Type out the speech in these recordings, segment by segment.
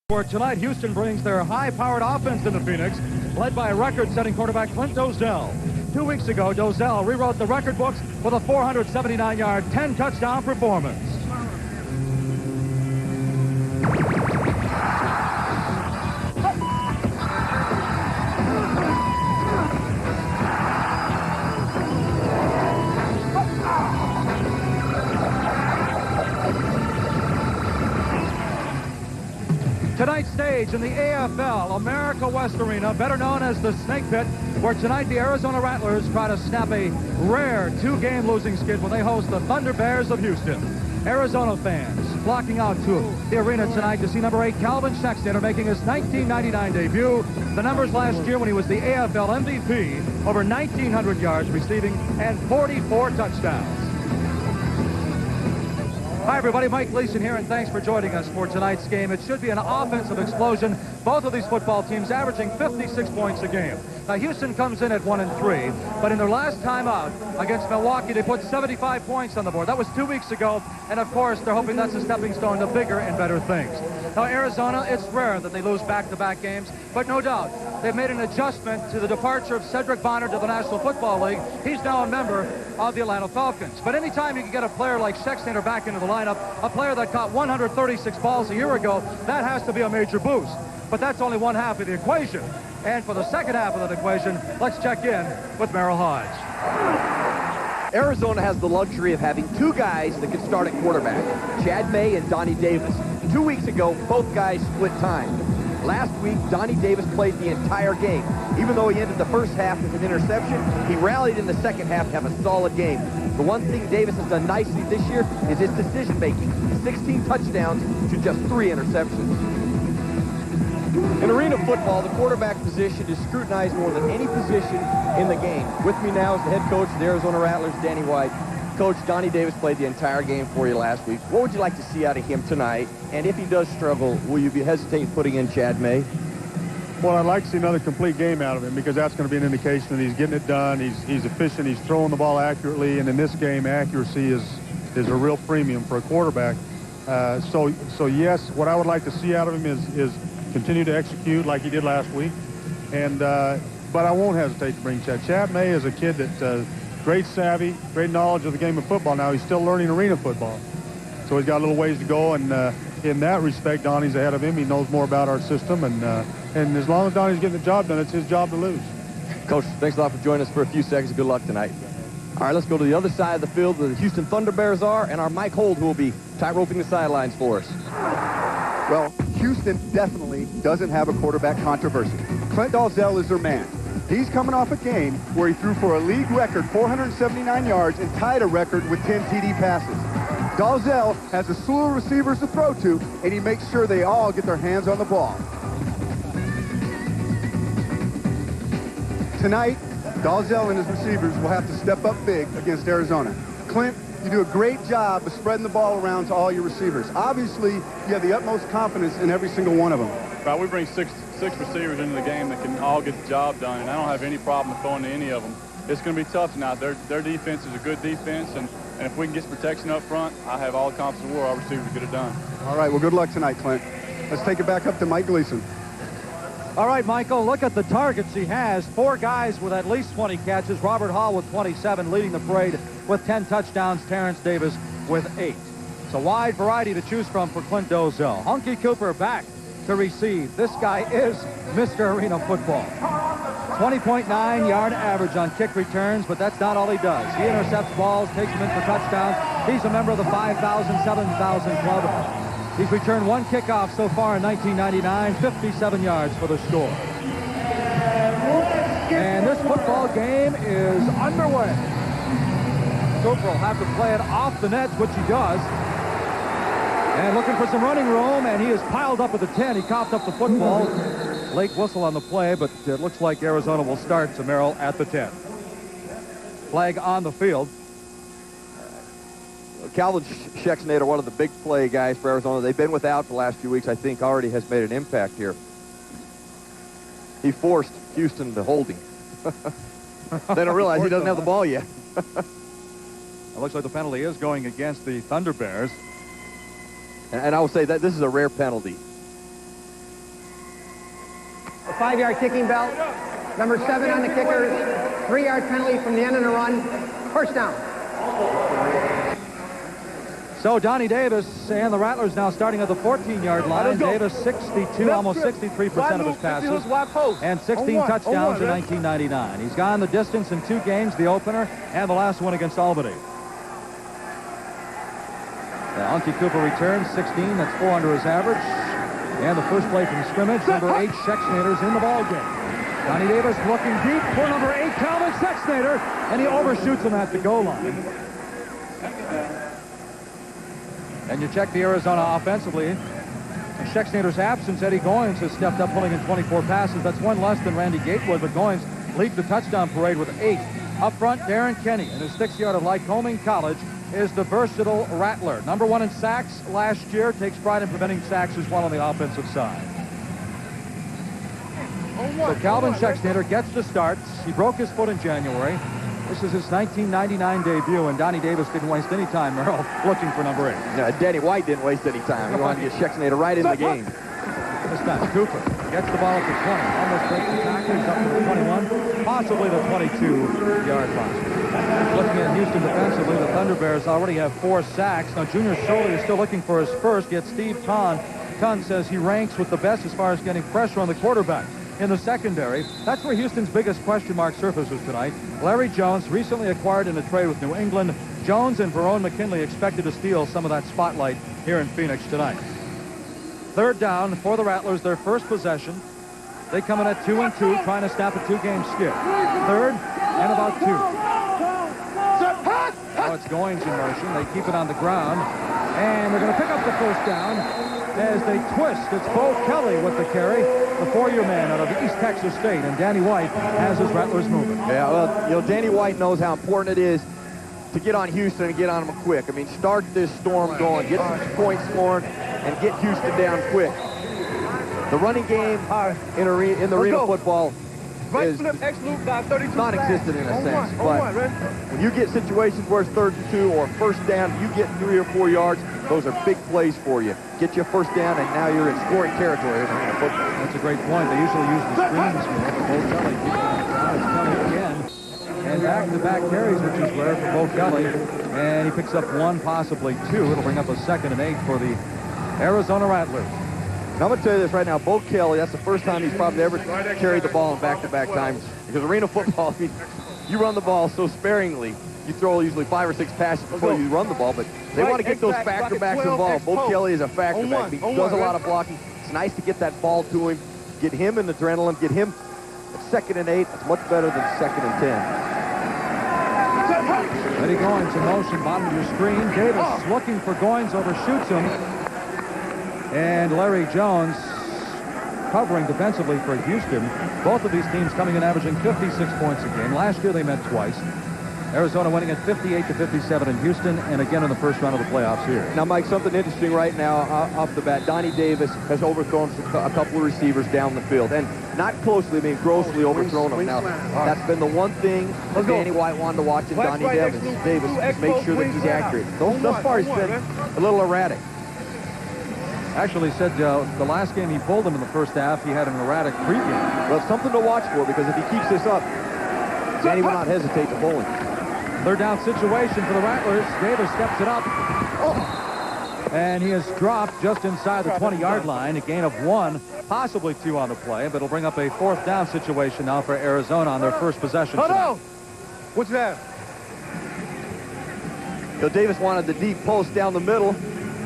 For tonight, Houston brings their high-powered offense into Phoenix, led by record-setting quarterback Clint Dozell. 2 weeks ago, Dozell rewrote the record books with a 479-yard, 10-touchdown performance. Tonight's stage in the AFL, America West Arena, better known as the Snake Pit, where tonight the Arizona Rattlers try to snap a rare two-game losing skid when they host the ThunderBears of Houston. Arizona fans flocking out to the arena tonight to see number 8 Calvin Schexnayder making his 1999 debut. The numbers last year when he was the AFL MVP, over 1,900 yards receiving and 44 touchdowns. Hi, everybody. Mike Gleason here, and thanks for joining us for tonight's game. It should be an offensive explosion. Both of these football teams averaging 56 points a game. Now, Houston comes in at 1-3, but in their last time out against Milwaukee, they put 75 points on the board. That was 2 weeks ago, and of course, they're hoping that's a stepping stone to bigger and better things. Now, Arizona, it's rare that they lose back-to-back games, but no doubt, they've made an adjustment to the departure of Cedric Bonner to the National Football League. He's now a member of the Atlanta Falcons. But anytime you can get a player like Schexnayder back into the lineup, a player that caught 136 balls a year ago, that has to be a major boost. But that's only one half of the equation. And for the second half of that equation, let's check in with Merrill Hodge. Arizona has the luxury of having two guys that can start at quarterback, Chad May and Donnie Davis. 2 weeks ago, both guys split time. Last week, Donnie Davis played the entire game. Even though he ended the first half with an interception, he rallied in the second half to have a solid game. The one thing Davis has done nicely this year is his decision-making. 16 touchdowns to just 3 interceptions. In arena football, the quarterback position is scrutinized more than any position in the game. With me now is the head coach of the Arizona Rattlers, Danny White. Coach, Donnie Davis played the entire game for you last week. What would you like to see out of him tonight? And if he does struggle, will you be hesitating putting in Chad May? Well, I'd like to see another complete game out of him because that's going to be an indication that he's getting it done. He's efficient. He's throwing the ball accurately. And in this game, accuracy is a real premium for a quarterback. So yes, what I would like to see out of him is continue to execute like he did last week. And but I won't hesitate to bring Chad. Chad May is a kid that great savvy, great knowledge of the game of football. Now he's still learning arena football. So he's got a little ways to go, and in that respect, Donnie's ahead of him. He knows more about our system, and as long as Donnie's getting the job done, it's his job to lose. Coach, thanks a lot for joining us for a few seconds. Good luck tonight. All right, let's go to the other side of the field where the Houston ThunderBears are, and our Mike Holt, who will be tight-roping the sidelines for us. Well, Houston definitely doesn't have a quarterback controversy. Clint Dozell is their man. He's coming off a game where he threw for a league record 479 yards and tied a record with 10 TD passes. Dozell has a slew of receivers to throw to, and he makes sure they all get their hands on the ball. Tonight, Dozell and his receivers will have to step up big against Arizona. Clint, you do a great job of spreading the ball around to all your receivers. Obviously, you have the utmost confidence in every single one of them. Right, we bring six receivers into the game that can all get the job done, and I don't have any problem throwing to any of them. It's going to be tough tonight. Their defense is a good defense, and if we can get some protection up front, I have all the confidence in the world our receivers get it done. All right, well, good luck tonight, Clint. Let's take it back up to Mike Gleason. All right, Michael, look at the targets he has. 4 guys with at least 20 catches. Robert Hall with 27, leading the parade with 10 touchdowns. Terrence Davis with 8. It's a wide variety to choose from for Clint Dozell. Hunky Cooper back to receive. This guy is Mr. Arena Football. 20.9-yard average on kick returns, but that's not all he does. He intercepts balls, takes them in for touchdowns. He's a member of the 5,000, 7,000 club. He's returned 1 kickoff so far in 1999, 57 yards for the score. And this football game is underway. Cooper will have to play it off the nets, which he does. And looking for some running room, and he is piled up at the 10. He coughed up the football. Late whistle on the play, but it looks like Arizona will start to Merrill at the 10. Flag on the field. Calvin Schexnayder, one of the big play guys for Arizona. They've been without the last few weeks. I think already has made an impact here. He forced Houston to hold him. They don't realize he doesn't have the ball yet. It looks like the penalty is going against the ThunderBears. And I will say that this is a rare penalty. 5-yard kicking belt. Number 7 on the kickers. 3-yard penalty from the end of the run. First down. So Donnie Davis and the Rattlers now starting at the 14-yard line. Davis 62, almost 63% of his passes, and 16 touchdowns in 1999. He's gone the distance in 2 games, the opener and the last one against Albany. Unky Cooper returns 16, that's 4 under his average. And the first play from scrimmage, number 8 Schexnader's in the ball game. Donnie Davis looking deep for number 8 Calvin Schexnader, and he overshoots him at the goal line. And you check the Arizona offensively. In Schexnader's absence, Eddie Goins has stepped up, pulling in 24 passes. That's 1 less than Randy Gatewood, but Goins leads the touchdown parade with 8. Up front, Darren Kenny in his 6th yard of Lycoming College is the versatile Rattler. Number 1 in sacks last year, takes pride in preventing sacks as well on the offensive side. So Calvin Schexnader gets the starts. He broke his foot in January. This is his 1999 debut, and Donnie Davis didn't waste any time, Merrill, looking for number 8. No, Danny White didn't waste any time. He wanted to get Schexnader right in the game. This time, Cooper gets the ball at the 20. Almost breaks the tackle. He's up to the 21, possibly the 22-yard line. Looking at Houston defensively, the ThunderBears already have 4 sacks. Now, Junior Sholey is still looking for his first, yet Steve Kahn says he ranks with the best as far as getting pressure on the quarterback. In the secondary, that's where Houston's biggest question mark surfaces tonight. Larry Jones, recently acquired in a trade with New England. Jones and Verone McKinley expected to steal some of that spotlight here in Phoenix tonight. 3rd down for the Rattlers, their first possession. They come in at 2-2, trying to snap a 2-game skid. 3rd and about 2. Now it's Goins in motion. They keep it on the ground, and they're going to pick up the first down as they twist. It's Bo Kelly with the carry, the 4-year man out of East Texas State, and Danny White has his Rattlers moving. Yeah, well, you know, Danny White knows how important it is to get on Houston and get on them quick. I mean, start this storm going, get some points scoring, and get Houston down quick. The running game in the arena football is non-existent in a sense, but when you get situations where it's 3rd and 2 or first down, you get 3 or 4 yards, those are big plays for you. Get you a first down, and now you're in scoring territory in arena football. That's a great point. They usually use the screens more. Bo Kelly keeps it on the ground. It's Kelly again. And back-to-back carries, which is rare for Bo Kelly. And he picks up 1, possibly 2. It'll bring up a 2nd and 8 for the Arizona Rattlers. And I'm going to tell you this right now, Bo Kelly, that's the first time he's probably ever carried the ball in back-to-back times. Because arena football, I mean, you run the ball so sparingly. You throw usually 5 or 6 passes before you run the ball, but they want to get those factor backs involved. Bo Kelly is a factor back. He does a lot of blocking. It's nice to get that ball to him, get him in adrenaline, get him at 2nd and 8. That's much better than 2nd and 10. Eddie Goins in motion, bottom of your screen. Davis looking for Goins, overshoots him. And Larry Jones covering defensively for Houston. Both of these teams coming in averaging 56 points a game. Last year they met twice. Arizona winning at 58-57 in Houston, and again in the first round of the playoffs here. Now, Mike, something interesting right now off the bat. Donnie Davis has overthrown a couple of receivers down the field, and not closely, I mean grossly overthrown them. Now, that's been the one thing that Danny White wanted to watch in Donnie Davis is make sure that he's accurate. Thus far, he's been a little erratic. Actually said the last game he pulled him in the first half, he had an erratic pregame. Well, it's something to watch for, because if he keeps this up, Danny will not hesitate to pull him. 3rd down situation for the Rattlers. Davis steps it up. And he has dropped just inside the 20-yard line. A gain of 1, possibly 2 on the play, but it'll bring up a 4th down situation now for Arizona on their first possession. What's that? So Davis wanted the deep post down the middle.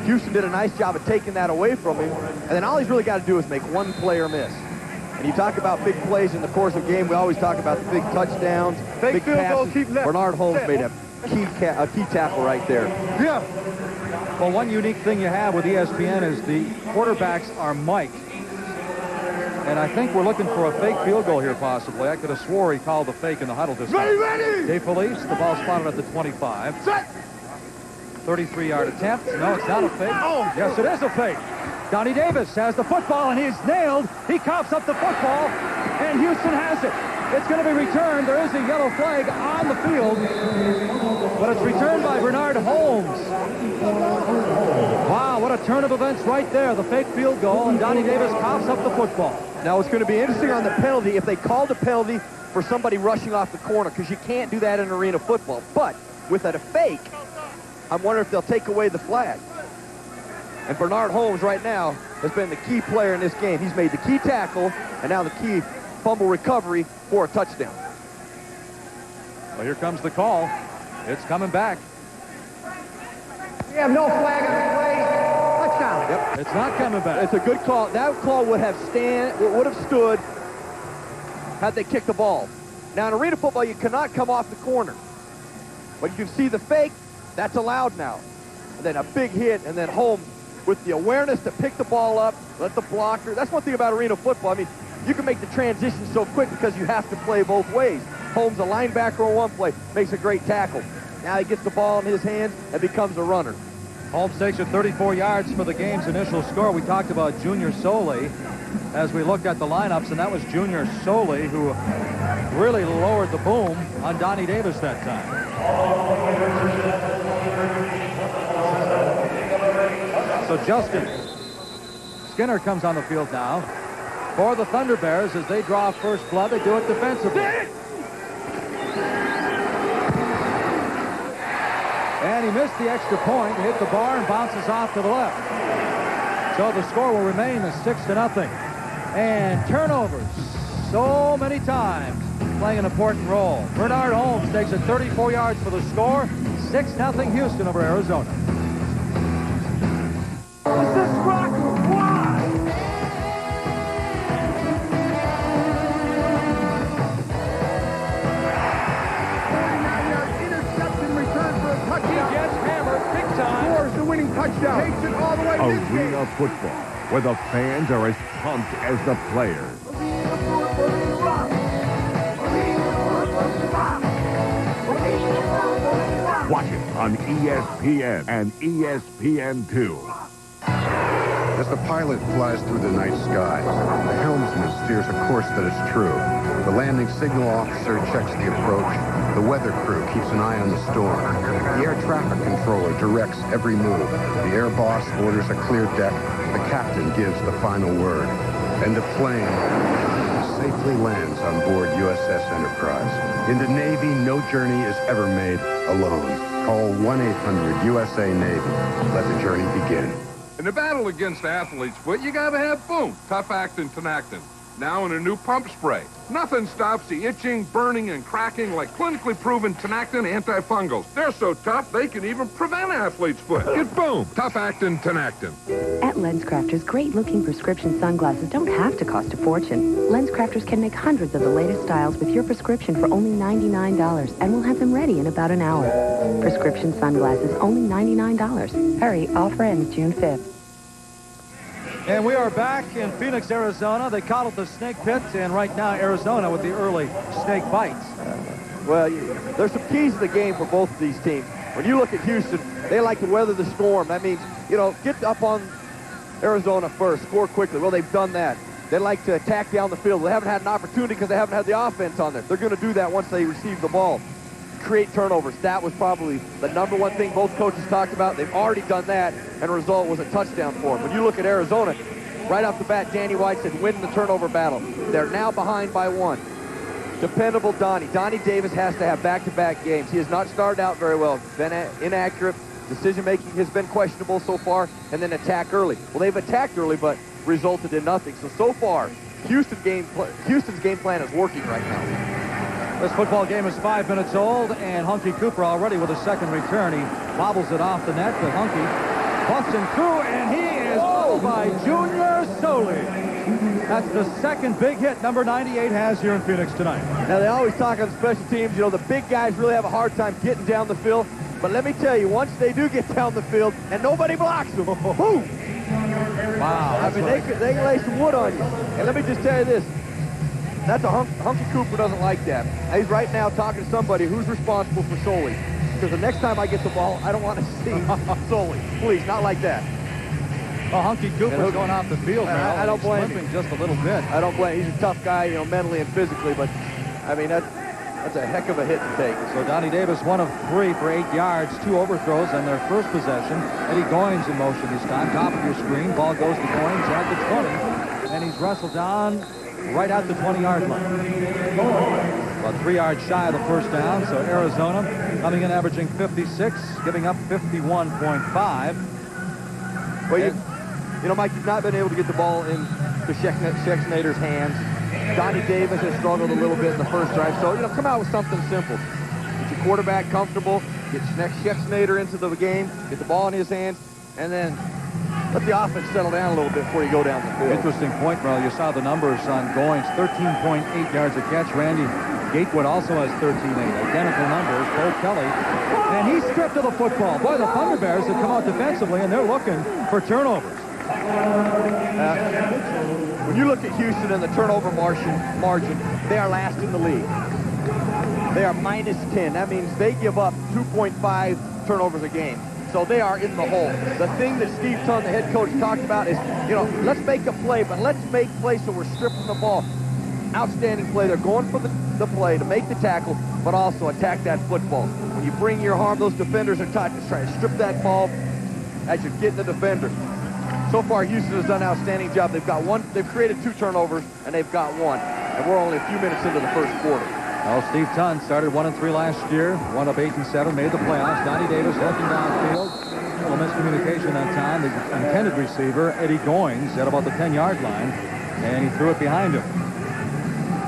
Houston did a nice job of taking that away from him. And then all he's really got to do is make one play or miss. And you talk about big plays in the course of the game. We always talk about the big touchdowns, big passes. Bernard Holmes made a key tackle right there. Yeah. Well, one unique thing you have with ESPN is the quarterbacks are mic'd. And I think we're looking for a fake field goal here, possibly. I could have swore he called the fake in the huddle this time. Ready! Dave Felice, the ball spotted at the 25. 33-yard attempt. No, it's not a fake. Yes, it is a fake. Donnie Davis has the football, and he's nailed. He coughs up the football, and Houston has it. It's going to be returned. There is a yellow flag on the field, but it's returned by Bernard Holmes. Wow, what a turn of events right there. The fake field goal, and Donnie Davis coughs up the football. Now, it's going to be interesting on the penalty if they called a penalty for somebody rushing off the corner, because you can't do that in arena football. But with a fake, I'm wondering if they'll take away the flag. And Bernard Holmes right now has been the key player in this game. He's made the key tackle and now the key fumble recovery for a touchdown. Well, here comes the call. It's coming back. We have no flag on the play. Touchdown. Yep. It's not coming back. It's a good call. That call would have stood had they kicked the ball. Now in arena football, you cannot come off the corner. But you can see the fake. That's allowed now. And then a big hit, and then Holmes with the awareness to pick the ball up, let the blocker. That's one thing about arena football. I mean, you can make the transition so quick because you have to play both ways. Holmes, a linebacker on one play, makes a great tackle. Now he gets the ball in his hands and becomes a runner. Holmes takes it 34 yards for the game's initial score. We talked about Junior Soley as we looked at the lineups, and that was Junior Soley who really lowered the boom on Donnie Davis that time. So Justin Skinner comes on the field now for the ThunderBears as they draw first blood. They do it defensively. And he missed the extra point, hit the bar, and bounces off to the left. So the score will remain a 6-0. And turnovers, so many times, playing an important role. Bernard Holmes takes it 34 yards for the score. 6-0 Houston over Arizona. Is this rock or what? Interception return for a touchdown. He gets hammered big time. Scores the winning touchdown. Takes it all the way. Arena football, where the fans are as pumped as the players. Watch it on ESPN and ESPN2. As the pilot flies through the night sky, the helmsman steers a course that is true. The landing signal officer checks the approach. The weather crew keeps an eye on the storm. The air traffic controller directs every move. The air boss orders a clear deck. The captain gives the final word. And the plane safely lands on board USS Enterprise. In the Navy, no journey is ever made alone. Call 1-800-USA-NAVY. Let the journey begin. In the battle against athlete's foot, you gotta have boom. Tough Actin Tenactin. Now in a new pump spray. Nothing stops the itching, burning, and cracking like clinically proven Tenactin antifungals. They're so tough, they can even prevent athlete's foot. Get boom. Tough Actin Tenactin. At LensCrafters, great-looking prescription sunglasses don't have to cost a fortune. LensCrafters can make hundreds of the latest styles with your prescription for only $99, and we'll have them ready in about an hour. Prescription sunglasses, only $99. Hurry, offer ends June 5th. And we are back in Phoenix, Arizona. They call it the Snake Pit, and right now Arizona with the early snake bites. Well, there's some keys to the game for both of these teams. When you look at Houston, they like to weather the storm. That means, get up on Arizona first, score quickly. Well, they've done that. They like to attack down the field. They haven't had an opportunity because they haven't had the offense on there. They're going to do that once they receive the ball. Create turnovers. That was probably the number one thing both coaches talked about. They've already done that, and the result was a touchdown for them. When you look at Arizona, right off the bat, Danny White said, win the turnover battle. They're now behind by 1. Dependable Donnie. Donnie Davis has to have back-to-back games. He has not started out very well. Been inaccurate. Decision-making has been questionable so far, and then attack early. Well, they've attacked early, but resulted in nothing. So far, Houston's game plan is working right now. This football game is 5 minutes old, and Hunky Cooper already with a second return. He bobbles it off the net, but Hunky busts him through, and he is rolled by Junior Soley. That's the second big hit number 98 has here in Phoenix tonight. Now, they always talk on special teams, the big guys really have a hard time getting down the field. But let me tell you, once they do get down the field, and nobody blocks them, boom! Wow. I mean, they can lay some wood on you. And let me just tell you this. That's Hunky Cooper doesn't like that. He's right now talking to somebody who's responsible for Soley. Because the next time I get the ball, I don't want to see Soley. Please, not like that. Well, Hunky Cooper's going off the field now. I don't blame him. Just a little bit. I don't blame him. He's a tough guy, mentally and physically, but I mean, that's a heck of a hit to take. So Donnie Davis, 1 of 3 for 8 yards, 2 overthrows on their first possession. Eddie Goins in motion this time. Top of your screen. Ball goes to Goins at the 20. And he's wrestled down right at the 20-yard line. About 3 yards shy of the first down. So Arizona coming in averaging 56, giving up 51.5. Well, you know, Mike, you've not been able to get the ball in to Schexnader's hands. Donnie Davis has struggled a little bit in the first drive. So, you know, come out with something simple. Get your quarterback comfortable, get Schexnader into the game, get the ball in his hands, and then let the offense settle down a little bit before you go down the field. Interesting point, Merle. You saw the numbers on Goins. 13.8 yards a catch. Randy Gatewood also has 13.8. Identical numbers. Bo Kelly. And he's stripped of the football. Boy, the ThunderBears have come out defensively, and they're looking for turnovers. When you look at Houston and the turnover margin, they are last in the league. They are minus 10. That means they give up 2.5 turnovers a game. So they are in the hole. The thing that Steve Thun, the head coach, talked about is, you know, let's make a play, but let's make plays so we're stripping the ball. Outstanding play. They're going for the play to make the tackle, but also attack that football. When you bring your arm, those defenders are tight to try to strip that ball as you're getting the defender. So far, Houston has done an outstanding job. They've created 2 turnovers, and they've got 1. And we're only a few minutes into the first quarter. Well, Steve Thun started 1-3 last year, 1 of 8 and 7, made the playoffs. Donnie Davis looking downfield. A little miscommunication that time. The intended receiver, Eddie Goins, at about the 10-yard line, and he threw it behind him.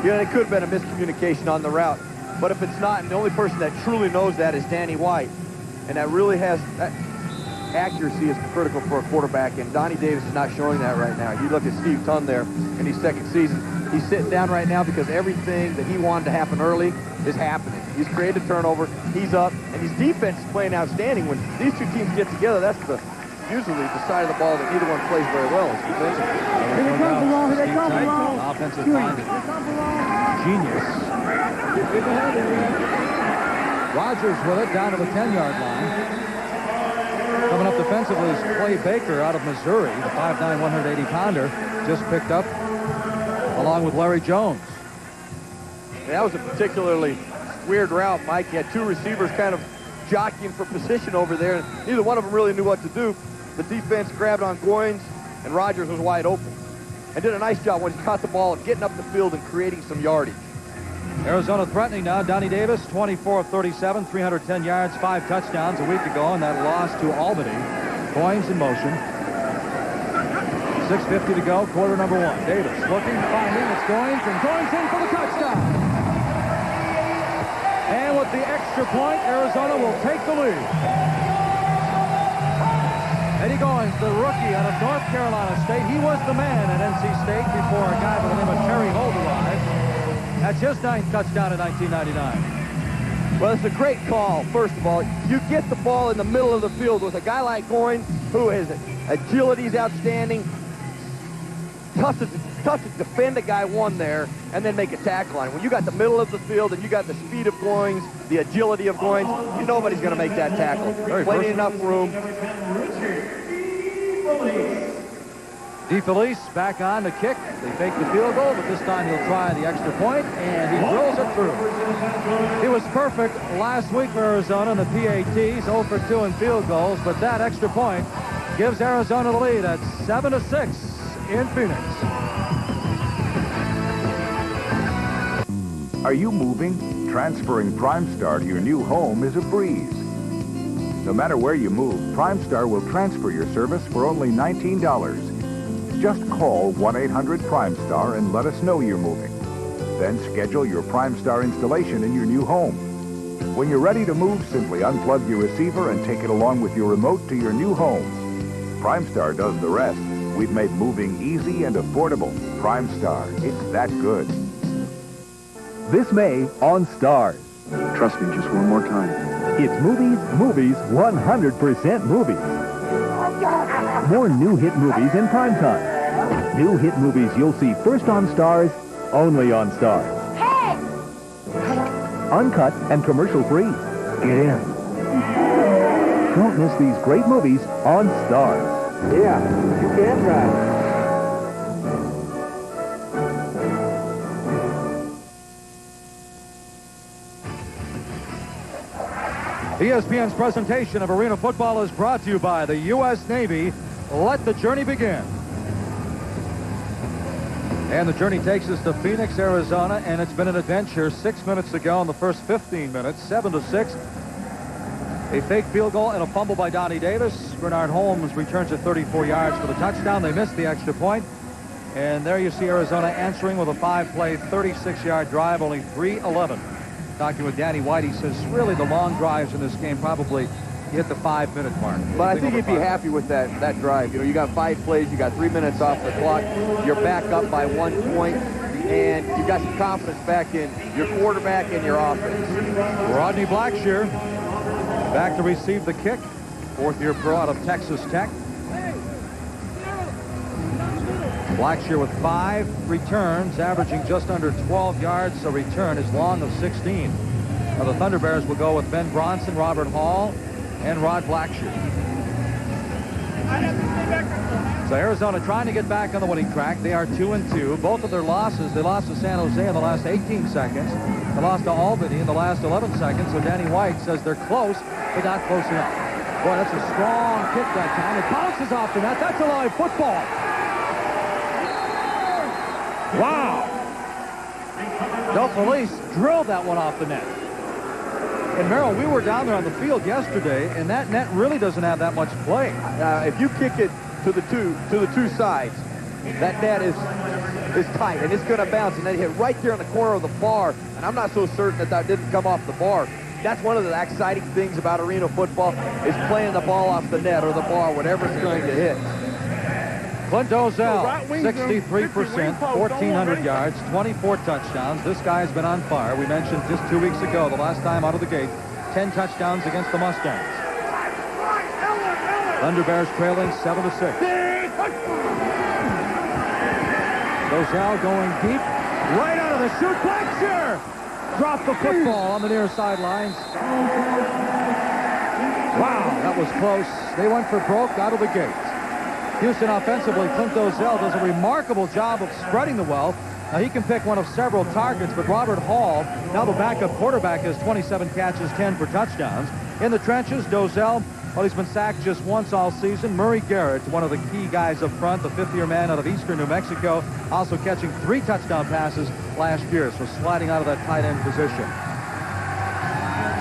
Yeah, it could have been a miscommunication on the route. But if it's not, and the only person that truly knows that is Danny White, and that really has... accuracy is critical for a quarterback, and Donnie Davis is not showing that right now. You look at Steve Thun there in his second season. He's sitting down right now because everything that he wanted to happen early is happening. He's created a turnover. He's up, and his defense is playing outstanding. When these 2 teams get together, that's usually the side of the ball that neither one plays very well. Is defensively. Here they come below. Here they come below. Offensive line. Genius. Rogers with it down to the 10-yard line. Coming up defensively is Clay Baker out of Missouri, the 5'9", 180-pounder, just picked up along with Larry Jones. That was a particularly weird route, Mike. You had 2 receivers kind of jockeying for position over there, and neither one of them really knew what to do. The defense grabbed on Goins, and Rogers was wide open. And did a nice job when he caught the ball of getting up the field and creating some yardage. Arizona threatening now. Donnie Davis, 24 of 37, 310 yards, 5 touchdowns a week ago, and that loss to Albany. Goins in motion. 6:50 to go, quarter number 1. Davis looking, finding, it's Goins, and Goins in for the touchdown. And with the extra point, Arizona will take the lead. Eddie Goins, the rookie out of North Carolina State. He was the man at NC State before a guy by the name of Terry Holt arrived. That's his 9th touchdown in 1999. Well, it's a great call, first of all. You get the ball in the middle of the field with a guy like Goins, who his agility is outstanding. Tough to defend a guy one there and then make a tackle on him. When you got the middle of the field and you got the speed of Goins, the agility of Goins, you know nobody's going to make that tackle. Plenty enough room. DeFelice back on the kick. They fake the field goal, but this time he'll try the extra point, and he drills it through. He was perfect last week for Arizona in the PATs, 0 for 2 in field goals, but that extra point gives Arizona the lead at 7-6 in Phoenix. Are you moving? Transferring PrimeStar to your new home is a breeze. No matter where you move, PrimeStar will transfer your service for only $19. Just call 1-800-PRIME-STAR and let us know you're moving. Then schedule your PrimeStar installation in your new home. When you're ready to move, simply unplug your receiver and take it along with your remote to your new home. PrimeStar does the rest. We've made moving easy and affordable. PrimeStar, it's that good. This May on Stars. Trust me just one more time. It's movies, 100% movies. More new hit movies in primetime. New hit movies you'll see first on Stars, only on Stars. Hey! Uncut and commercial-free. Get in. Don't miss these great movies on Stars. Yeah, you can try. ESPN's presentation of Arena Football is brought to you by the U.S. Navy. Let the journey begin. And the journey takes us to Phoenix, Arizona, and it's been an adventure. 6 minutes to go in the first 15 minutes, 7-6. A fake field goal and a fumble by Donnie Davis. Bernard Holmes returns it 34 yards for the touchdown. They missed the extra point. And there you see Arizona answering with a 5-play, 36-yard drive, only 3:11. Talking with Danny White, he says really the long drives in this game probably hit the 5-minute mark. But I think he'd be happy with that drive. You know, you got 5 plays, you got 3 minutes off the clock, you're back up by 1 point, and you've got some confidence back in your quarterback and your offense. Rodney Blackshear back to receive the kick. 4th-year pro out of Texas Tech. Blackshear with 5 returns, averaging just under 12 yards a return, his long of 16. Now the ThunderBears will go with Ben Bronson, Robert Hall, and Rod Blackshear. So Arizona trying to get back on the winning track. They are 2-2. Both of their losses, they lost to San Jose in the last 18 seconds. They lost to Albany in the last 11 seconds. So Danny White says they're close, but not close enough. Boy, that's a strong kick that time. It bounces off the net. That's a live football. Wow. Del Felice drilled that one off the net. And Merrill, we were down there on the field yesterday, and that net really doesn't have that much play. If you kick it to the two sides, that net is tight, and it's going to bounce, and then hit right there in the corner of the bar. And I'm not so certain that didn't come off the bar. That's one of the exciting things about arena football is playing the ball off the net or the bar, whatever it's going to hit. Clint Dozell, 63%, 1,400 yards, 24 touchdowns. This guy's been on fire. We mentioned just 2 weeks ago, the last time out of the gate, 10 touchdowns against the Mustangs. ThunderBears trailing 7-6. Dozell going deep, right out of the chute. Blackshear dropped the football on the near sidelines. Wow, that was close. They went for broke out of the gate. Houston offensively, Clint Dozell does a remarkable job of spreading the wealth. Now he can pick one of several targets, but Robert Hall, now the backup quarterback, has 27 catches, 10 for touchdowns. In the trenches, Dozell, well, he's been sacked just once all season. Murray Garrett, one of the key guys up front, the 5th-year man out of eastern New Mexico, also catching 3 touchdown passes last year, so sliding out of that tight end position.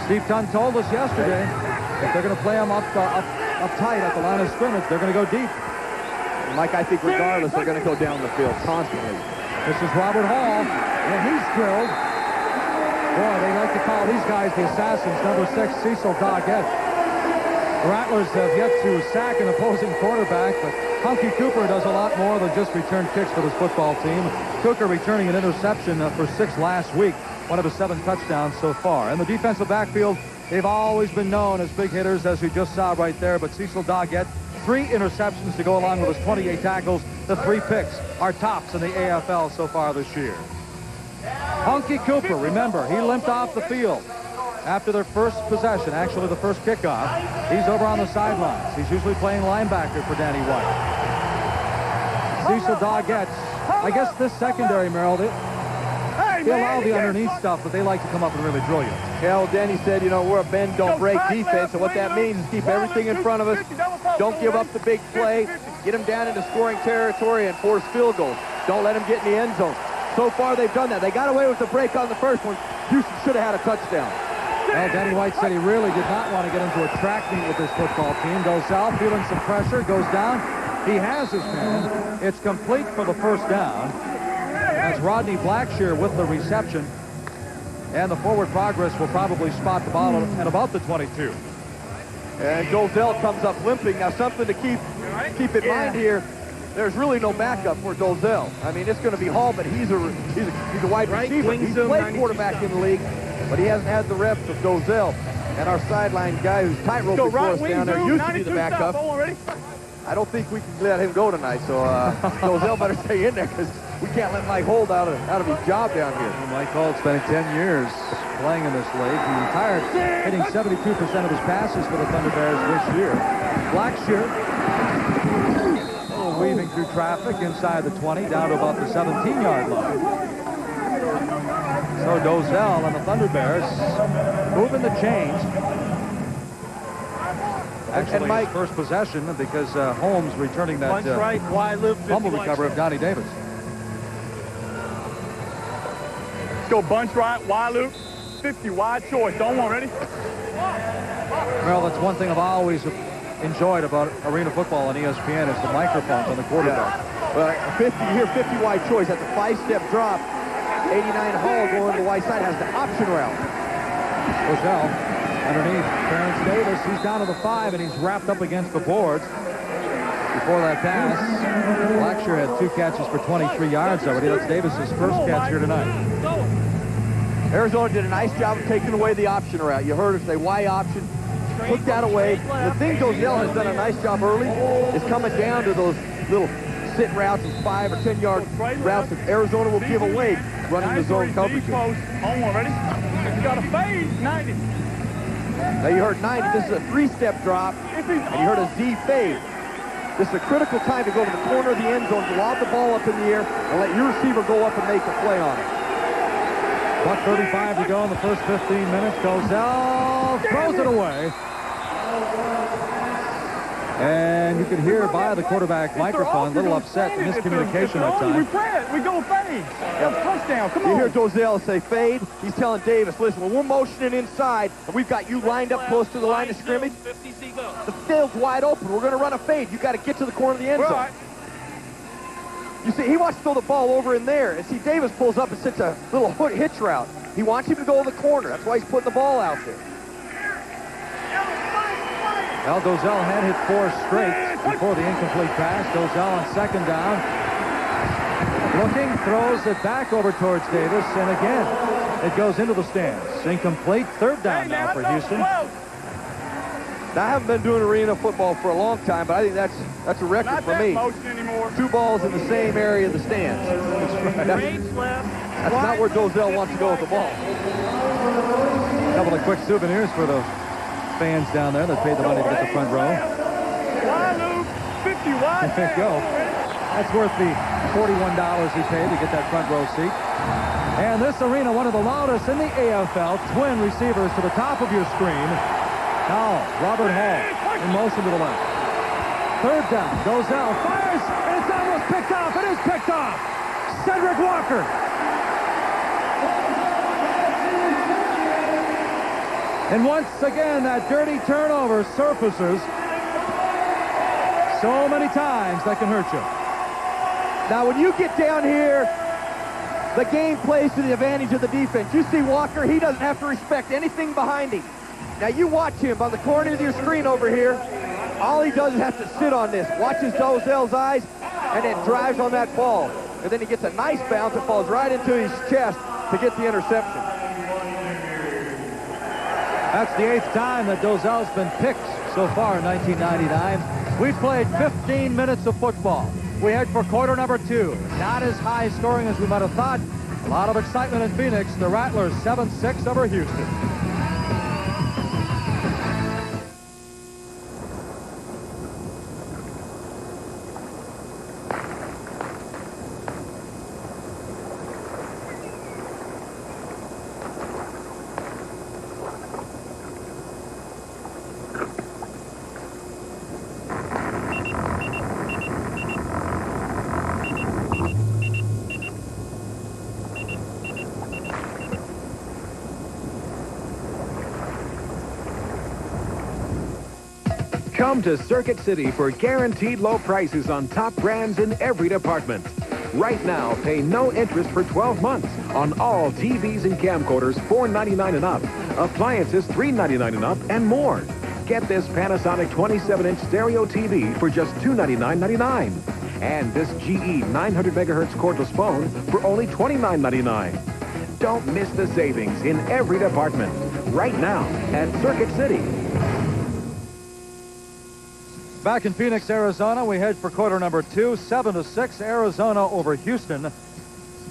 Steve Tunn told us yesterday if they're going to play him up tight at the line of scrimmage, they're going to go deep. Mike, I think regardless, they're going to go down the field constantly. This is Robert Hall, and he's drilled. Boy, they like to call these guys the assassins. Number 6, Cecil Doggett. The Rattlers have yet to sack an opposing quarterback, but Hunky Cooper does a lot more than just return kicks for this football team. Cooker returning an interception for 6 last week, one of his 7 touchdowns so far. In the defensive backfield, they've always been known as big hitters, as we just saw right there, but Cecil Doggett, 3 interceptions to go along with his 28 tackles. The 3 picks are tops in the AFL so far this year. Hunky Cooper, remember, he limped off the field after their first possession, actually the first kickoff. He's over on the sidelines. He's usually playing linebacker for Danny White. Cecil Doggett, I guess this secondary, Merrill, they allow the underneath stuff, but they like to come up and really drill you. Yeah, well, Danny said, you know, we're a bend, don't break defense, and what that means is keep everything in front of us. Don't give up the big play. Get them down into scoring territory and force field goals. Don't let them get in the end zone. So far, they've done that. They got away with the break on the first one. Houston should have had a touchdown. Well, Danny White said he really did not want to get into a track meet with this football team. Dozell feeling some pressure, goes down. He has his man. It's complete for the first down. That's Rodney Blackshear with the reception. And the forward progress will probably spot the ball at about the 22. And Dozell comes up limping. Now, something to keep in mind here, there's really no backup for Dozell. I mean, it's going to be Hall, but he's a wide receiver. He's played quarterback in the league, but he hasn't had the reps of Dozell. And our sideline guy who's tightrope before us down there used to be the backup. I don't think we can let him go tonight, so Dozell better stay in there because we can't let Mike Holt out of his job down here. Well, Mike Holt spent 10 years playing in this league. He retired hitting 72% of his passes for the ThunderBears this year. Blackshear weaving through traffic inside the 20 down to about the 17-yard line. So Dozell and the ThunderBears moving the chains. Actually, Mike, his first possession because Holmes returning that Punch right, wide loop, 50 fumble wide recovery of short. Donnie Davis. Let's go bunch right, wide loop, 50 wide choice. Don't want ready. Well, that's one thing I've always enjoyed about arena football on ESPN is the microphones on the quarterback. Yeah. Well, 50, you hear 50 wide choice. That's a 5-step drop. 89 Hall going to the wide side has the option route. Roselle underneath Clarence Davis. He's down to the 5, and he's wrapped up against the boards. Before that pass, Blackshear had 2 catches for 23 yards already. That's Davis's first catch here tonight. Arizona did a nice job of taking away the option route. You heard us say Y option. Took that away. The thing Dozell has done a nice job early is coming down to those little sit routes and 5 or 10 yard routes that Arizona will give away running the zone coverage. On one, ready? You got a fade, 90. Now you heard 90. This is a 3-step drop, and you heard a Z fade. This is a critical time to go to the corner of the end zone, lob the ball up in the air, and let your receiver go up and make a play on it. Buck 35 to go in the first 15 minutes. Dozell throws it away. And you can hear by the quarterback microphone, a little upset, miscommunication that time. We go fade. Touchdown, come on. You hear Dozell say fade. He's telling Davis, listen, when we're motioning inside and we've got you lined up close to the line of scrimmage, the field's wide open. We're going to run a fade. You got to get to the corner of the end zone. You see, he wants to throw the ball over in there. And see, Davis pulls up and sits a little hitch route. He wants him to go to the corner. That's why he's putting the ball out there. Well, Dozell had hit 4 straight before the incomplete pass. Dozell on second down. Looking, throws it back over towards Davis, and again, it goes into the stands. Incomplete, third down now for Houston. Now, I haven't been doing arena football for a long time, but I think that's a record for me. 2 balls in the same area of the stands. That's not where Dozell wants to go with the ball. A couple of quick souvenirs for those fans down there that paid the money to get the front row. Wide loop, 50 wide. There you go. That's worth the $41 he paid to get that front row seat. And this arena, one of the loudest in the AFL. Twin receivers to the top of your screen. Now, Robert Hall in motion to the left. Third down. Dozell fires, and it's almost picked off. It is picked off. Cedric Walker. And once again, that dirty turnover surfaces so many times that can hurt you. Now, when you get down here, the game plays to the advantage of the defense. You see Walker, he doesn't have to respect anything behind him. Now, you watch him on the corner of your screen over here. All he does is have to sit on this, watches Dozell's eyes, and then drives on that ball. And then he gets a nice bounce that falls right into his chest to get the interception. That's the 8th time that Dozell's been picked so far in 1999. We've played 15 minutes of football. We head for quarter number 2. Not as high scoring as we might have thought. A lot of excitement in Phoenix. The Rattlers 7-6 over Houston. Come to Circuit City for guaranteed low prices on top brands in every department. Right now, pay no interest for 12 months on all TVs and camcorders $4.99 and up, appliances $3.99 and up, and more. Get this Panasonic 27-inch stereo TV for just $299.99. And this GE 900 megahertz cordless phone for only $29.99. Don't miss the savings in every department. Right now at Circuit City. Back in Phoenix, Arizona, we head for quarter number 2, 7-6, Arizona over Houston.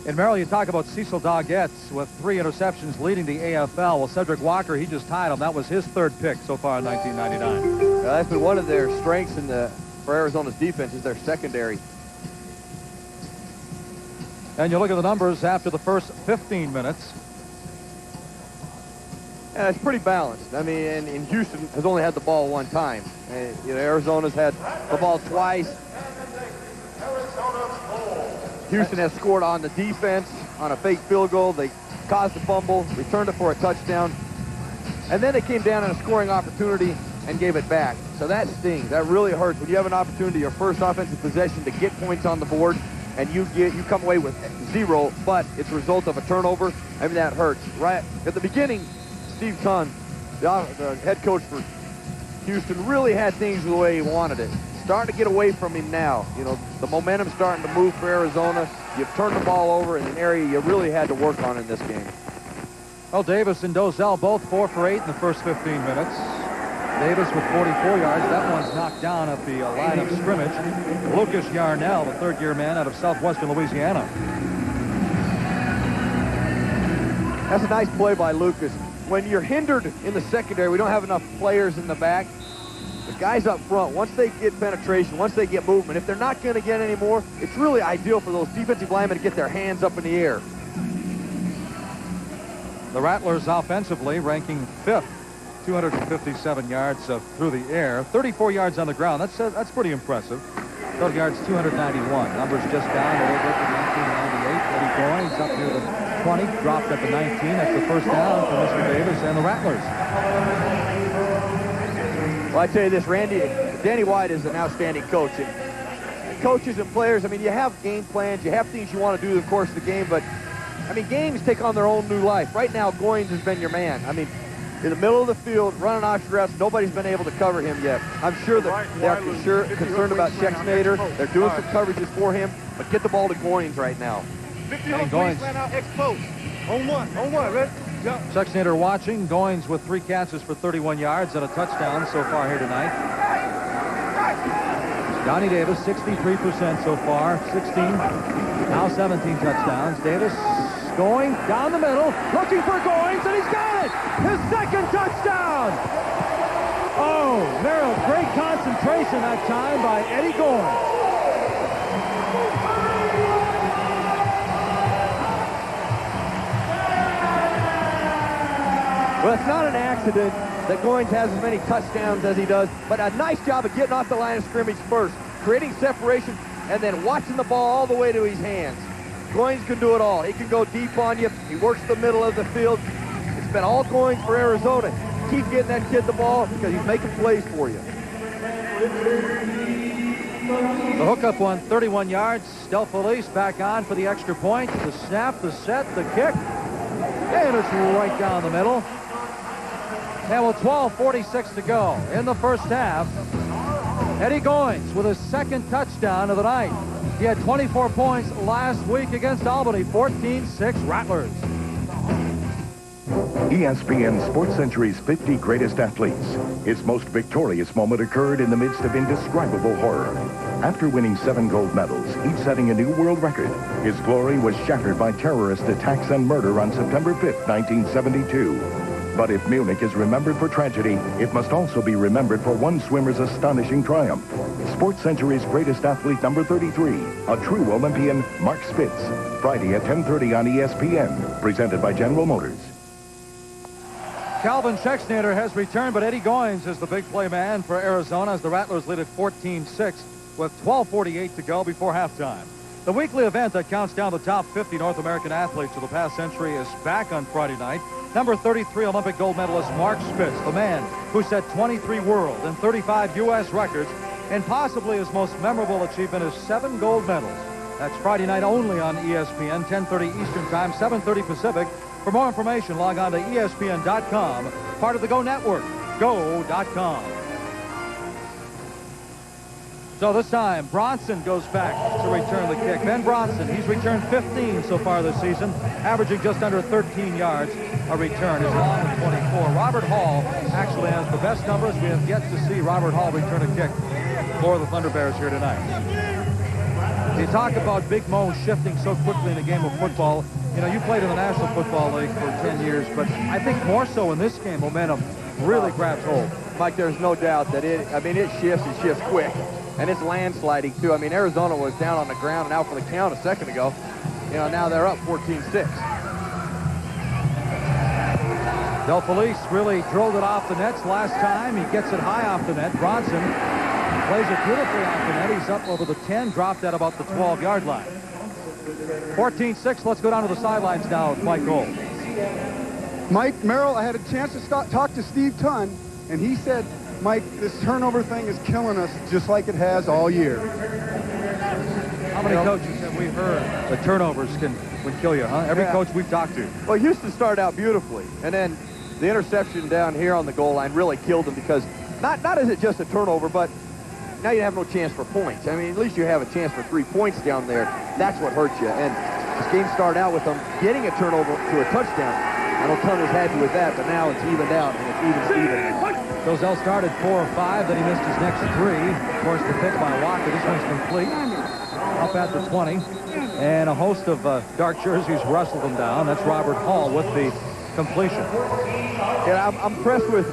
In Merrill, you talk about Cecil Doggett with 3 interceptions leading the AFL. Well, Cedric Walker, he just tied him. That was his 3rd pick so far in 1999. That's been one of their strengths for Arizona's defense is their secondary. And you look at the numbers after the first 15 minutes. Yeah, it's pretty balanced. I mean, and Houston has only had the ball 1 time. Arizona's had the ball twice. Houston has scored on the defense on a fake field goal. They caused a fumble, returned it for a touchdown, and then they came down on a scoring opportunity and gave it back. So that stings. That really hurts when you have an opportunity, your first offensive possession, to get points on the board, and you come away with 0, but it's a result of a turnover. I mean, that hurts. Right at the beginning, Steve Thun, the head coach for Houston, really had things the way he wanted it. Starting to get away from him now. The momentum's starting to move for Arizona. You've turned the ball over in an area you really had to work on in this game. Well, Davis and Dozell both 4 for 8 in the first 15 minutes. Davis with 44 yards. That one's knocked down at the line of scrimmage. Lucas Yarnell, the third-year man out of southwestern Louisiana. That's a nice play by Lucas. When you're hindered in the secondary, we don't have enough players in the back. The guys up front, once they get penetration, once they get movement, if they're not going to get any more, it's really ideal for those defensive linemen to get their hands up in the air. The Rattlers offensively ranking 5th, 257 yards through the air, 34 yards on the ground. That's pretty impressive. Total yards 291. Numbers just down a little bit to 1998. Eddie Goins up near the 20, dropped at the 19. That's the first down for Mr. Davis and the Rattlers. Well, I tell you this, Danny White is an outstanding coach. And coaches and players, I mean, you have game plans, you have things you want to do in the course of the game, but, I mean, games take on their own new life. Right now, Goins has been your man. I mean, in the middle of the field, running off routes, nobody's been able to cover him yet. I'm sure that they're concerned about Schexnayder. They're doing some coverages for him, but get the ball to Goins right now. And Goins. On one, ready? Schexnayder watching. Goins with 3 catches for 31 yards and a touchdown so far here tonight. Donnie Davis, 63% so far, 16, now 17 touchdowns. Davis going down the middle, looking for Goins, and he's got it! His second touchdown! Oh, there was great concentration that time by Eddie Goins. Well, it's not an accident that Goins has as many touchdowns as he does, but a nice job of getting off the line of scrimmage first, creating separation, and then watching the ball all the way to his hands. Goins can do it all. He can go deep on you. He works the middle of the field. It's been all Goins for Arizona. Keep getting that kid the ball because he's making plays for you. The hookup one, 31 yards. Del Felice back on for the extra point. The snap, the set, the kick. And it's right down the middle. And with 12:46 to go in the first half, Eddie Goins with his second touchdown of the night. He had 24 points last week against Albany, 14-6 Rattlers. ESPN Sports Century's 50 Greatest Athletes. Its most victorious moment occurred in the midst of indescribable horror. After winning 7 gold medals, each setting a new world record, his glory was shattered by terrorist attacks and murder on September 5th, 1972. But if Munich is remembered for tragedy, it must also be remembered for one swimmer's astonishing triumph. Sports Century's Greatest Athlete number 33, a true Olympian, Mark Spitz. Friday at 10:30 on ESPN, presented by General Motors. Calvin Schexnayder has returned, but Eddie Goins is the big play man for Arizona as the Rattlers lead at 14-6 with 12:48 to go before halftime. The weekly event that counts down the top 50 North American athletes of the past century is back on Friday night. Number 33 Olympic gold medalist Mark Spitz, the man who set 23 world and 35 U.S. records, and possibly his most memorable achievement is 7 gold medals. That's Friday night only on ESPN, 10:30 Eastern Time, 7:30 Pacific. For more information, log on to ESPN.com, part of the Go Network, go.com. So this time, Bronson goes back to return the kick. Ben Bronson, he's returned 15 so far this season, averaging just under 13 yards a return. His long of 24. Robert Hall actually has the best numbers. We have yet to see Robert Hall return a kick for the ThunderBears here tonight. You talk about Big Mo shifting so quickly in a game of football. You know, you played in the National Football League for 10 years, but I think more so in this game, momentum really grabs hold. Mike, there's no doubt that it shifts and shifts quick. And it's landsliding, too. I mean, Arizona was down on the ground and out for the count a second ago. You know, now they're up 14-6. Del Felice really drilled it off the nets last time. He gets it high off the net. Bronson plays it beautifully off the net. He's up over the 10, dropped at about the 12-yard line. 14-6. Let's go down to the sidelines now with Mike Gold. Mike Merrill, I had a chance to talk to Steve Tunn, and he said, Mike, this turnover thing is killing us just like it has all year. How many coaches have we heard that turnovers would kill you, huh? Every coach we've talked to. Well, Houston started out beautifully, and then the interception down here on the goal line really killed them because not is it just a turnover, but now you have no chance for points. I mean, at least you have a chance for 3 points down there. That's what hurts you. And this game started out with them getting a turnover to a touchdown. I know Tunn was happy with that, but now it's evened out, and it's even. Dozell started 4 or 5, then he missed his next 3. Of course, the pick by Walker. This one's complete. Up at the 20. And a host of dark jerseys wrestled him down. That's Robert Hall with the completion. Yeah, I'm impressed with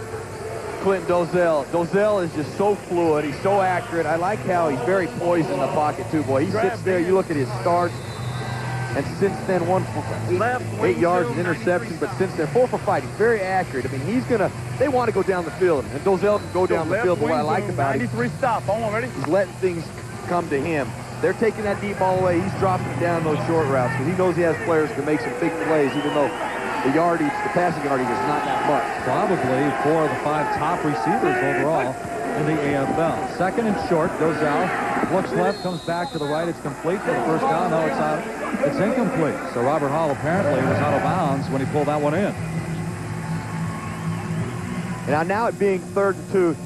Clinton Dozell. Dozell is just so fluid. He's so accurate. I like how he's very poised in the pocket, too, boy. He sits there. You look at his starts. And since then, 8 yards and interception, but since then, 4 for 5. He's very accurate. I mean, they want to go down the field, and Dozell can go down the field. But what I like about it, 93 stop. Ready? He's letting things come to him. They're taking that deep ball away. He's dropping it down those short routes because he knows he has players to make some big plays, even though the passing yardage is not that much. Probably 4 of the 5 top receivers overall in the AFL. Second and short, Dozell looks left, comes back to the right. It's complete for the first down. No, it's out. It's incomplete. So Robert Hall apparently was out of bounds when he pulled that one in. And now it being 3rd and 2,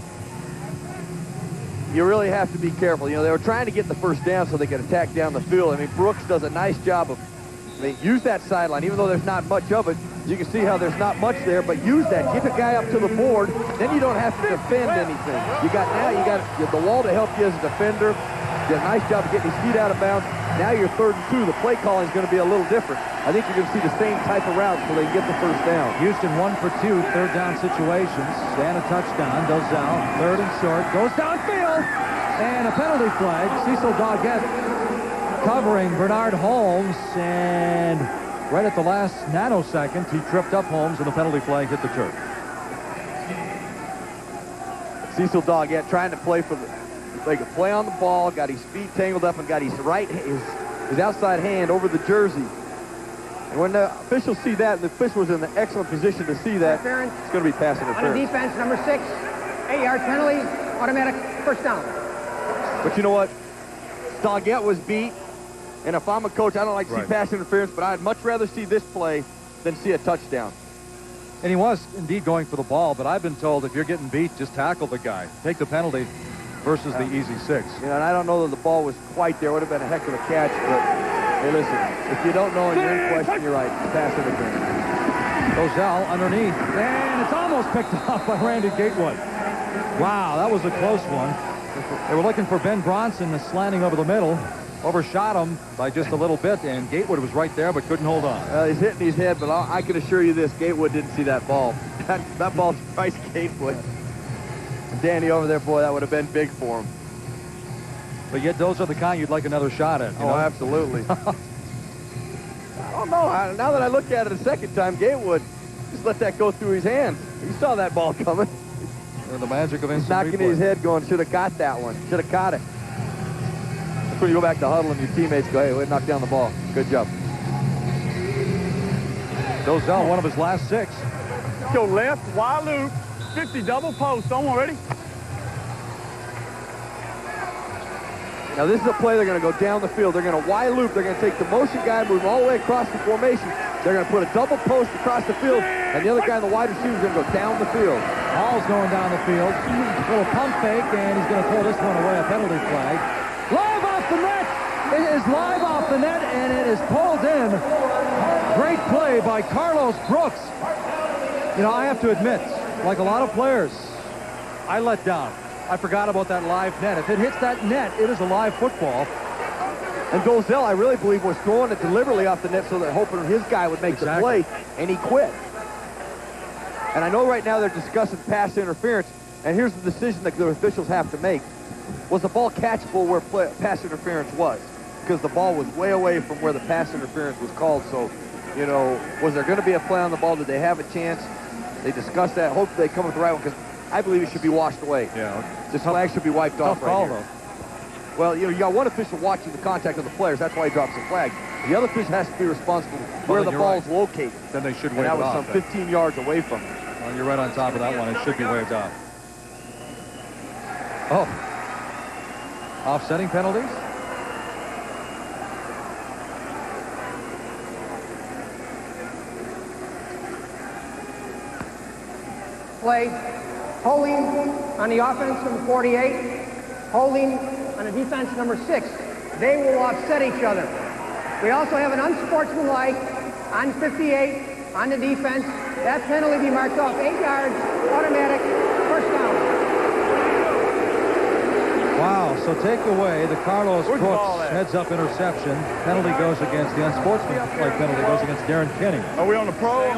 you really have to be careful. You know, they were trying to get the first down so they could attack down the field. I mean, Brooks does a nice job of, use that sideline. Even though there's not much of it, you can see how there's not much there, but use that. Get the guy up to the board, then you don't have to defend anything. You got the wall to help you as a defender. Did a nice job of getting his feet out of bounds. Now you're 3rd and 2. The play calling is going to be a little different. I think you're going to see the same type of route so they can get the first down. Houston 1 for 2, third down situations. And a touchdown. Dozell, 3rd and short, goes downfield. And a penalty flag. Cecil Doggett covering Bernard Holmes. And right at the last nanosecond, he tripped up Holmes and the penalty flag hit the turf. Cecil Doggett trying to play play on the ball, got his feet tangled up and got his outside hand over the jersey. And when the officials see that, and the official was in an excellent position to see that, it's going to be pass interference. On the defense, number 6, 8-yard penalty, automatic first down. But you know what? Doggett was beat, and if I'm a coach, I don't like to see pass interference, but I'd much rather see this play than see a touchdown. And he was indeed going for the ball, but I've been told if you're getting beat, just tackle the guy. Take the penalty versus the easy 6. You know, and I don't know that the ball was quite there. It would have been a heck of a catch, but hey, listen, if you don't know and you're in question, you're right. Pass interference. Dozell underneath, and it's almost picked off by Randy Gatewood. Wow, that was a close one. They were looking for Ben Bronson slanting over the middle. Overshot him by just a little bit, and Gatewood was right there but couldn't hold on. He's hitting his head, but I can assure you this, Gatewood didn't see that ball. That ball surprised Gatewood. Danny over there, boy, that would have been big for him. But yet those are the kind you'd like another shot at. You know? Absolutely. Oh, no, now that I look at it a second time, Gatewood just let that go through his hands. He saw that ball coming. And the magic of instant knocking replay. his head going, should have got that one. Should have caught it. That's when you go back to huddle and your teammates go, hey, we knocked down the ball. Good job. Dozell, one of his last 6. Go left, wide loop, 50 double post. Someone ready? Now this is a play they're going to go down the field. They're going to wide loop. They're going to take the motion guy, move him all the way across the formation. They're going to put a double post across the field, and the other guy in the wide receiver is going to go down the field. Hall's going down the field. Little pump fake, and he's going to pull this one away. A penalty flag. Live off the net. It is live off the net, and it is pulled in. Great play by Carlos Brooks. You know, I have to admit, like a lot of players, I let down. I forgot about that live net. If it hits that net, it is a live football. And Dozell, I really believe, was throwing it deliberately off the net so that hoping his guy would make the play, and he quit. And I know right now they're discussing pass interference, and here's the decision that the officials have to make. Was the ball catchable where pass interference was? Because the ball was way away from where the pass interference was called. So, you know, was there going to be a play on the ball? Did they have a chance? They discussed that. Hopefully they come with the right one because I believe it should be washed away. Yeah. This flag should be wiped off right call, here. though. Well, you got one official watching the contact of the players. That's why he drops the flag. The other official has to be responsible where the ball's located. Then they should and wave that it was off. some 15 yards away from him. Well, you're right on top of that one. It should be waved off. Oh. Offsetting penalties? Play. Holding on the offense, number 48. Holding on the defense, number 6. They will offset each other. We also have an unsportsmanlike on 58 on the defense. That penalty be marked off 8 yards, automatic, first down. Wow, so take away the Carlos Brooks heads-up interception. Penalty goes against the unsportsmanlike penalty goes against Darren Kenny. Are we on the pro?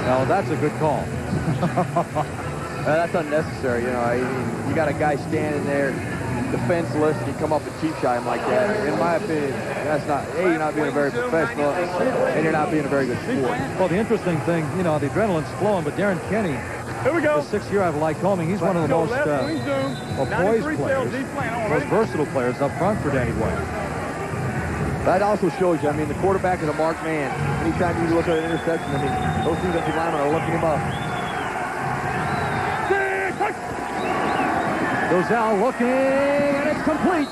Now, that's a good call. That's unnecessary. You know, you got a guy standing there defenseless and you come up and cheap shot him like that. In my opinion, that's not, A, you're not being a very professional, and you're not being a very good sport. Well, the interesting thing, you know, the adrenaline's flowing, but Darren Kenny, here we go. The 6th year I've liked Homing. He's one of the most poised players, most versatile players up front for Danny White. That also shows you, I mean, the quarterback is a marked man. Anytime you look at an interception, I mean, those defensive linemen are looking him up. Dozell looking, and it's complete.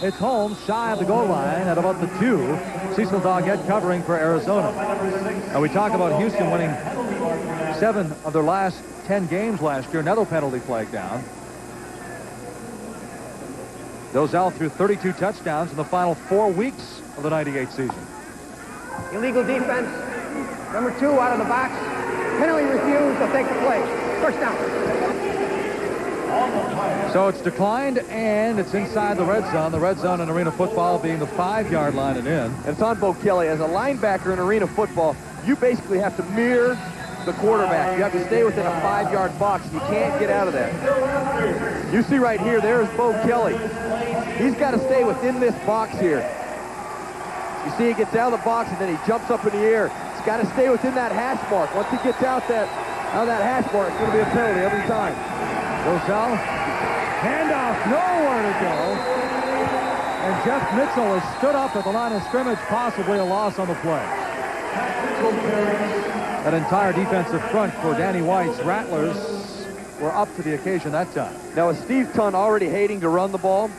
It's Holmes shy of the goal line at about the 2. Cecil Doggett covering for Arizona. Now we talk about Houston winning 7 of their last 10 games last year. Another penalty flag down. Dozell threw 32 touchdowns in the final 4 weeks of the 98 season. Illegal defense, number 2 out of the box. Penalty refused, they'll take the play. First down. So it's declined, and it's inside the red zone. The red zone in arena football being the 5-yard line and in. And it's on Bo Kelly. As a linebacker in arena football, you basically have to mirror the quarterback. You have to stay within a 5-yard box. You can't get out of that. You see right here, there's Bo Kelly. He's got to stay within this box here. You see he gets out of the box and then he jumps up in the air. He's got to stay within that hash mark. Once he gets out that hash mark, it's going to be a penalty every time. Dozell, handoff, nowhere to go. And Jeff Mitchell has stood up at the line of scrimmage, possibly a loss on the play. That entire defensive front for Danny White's Rattlers were up to the occasion that time. Now, with Steve Tunn already hating to run the ball,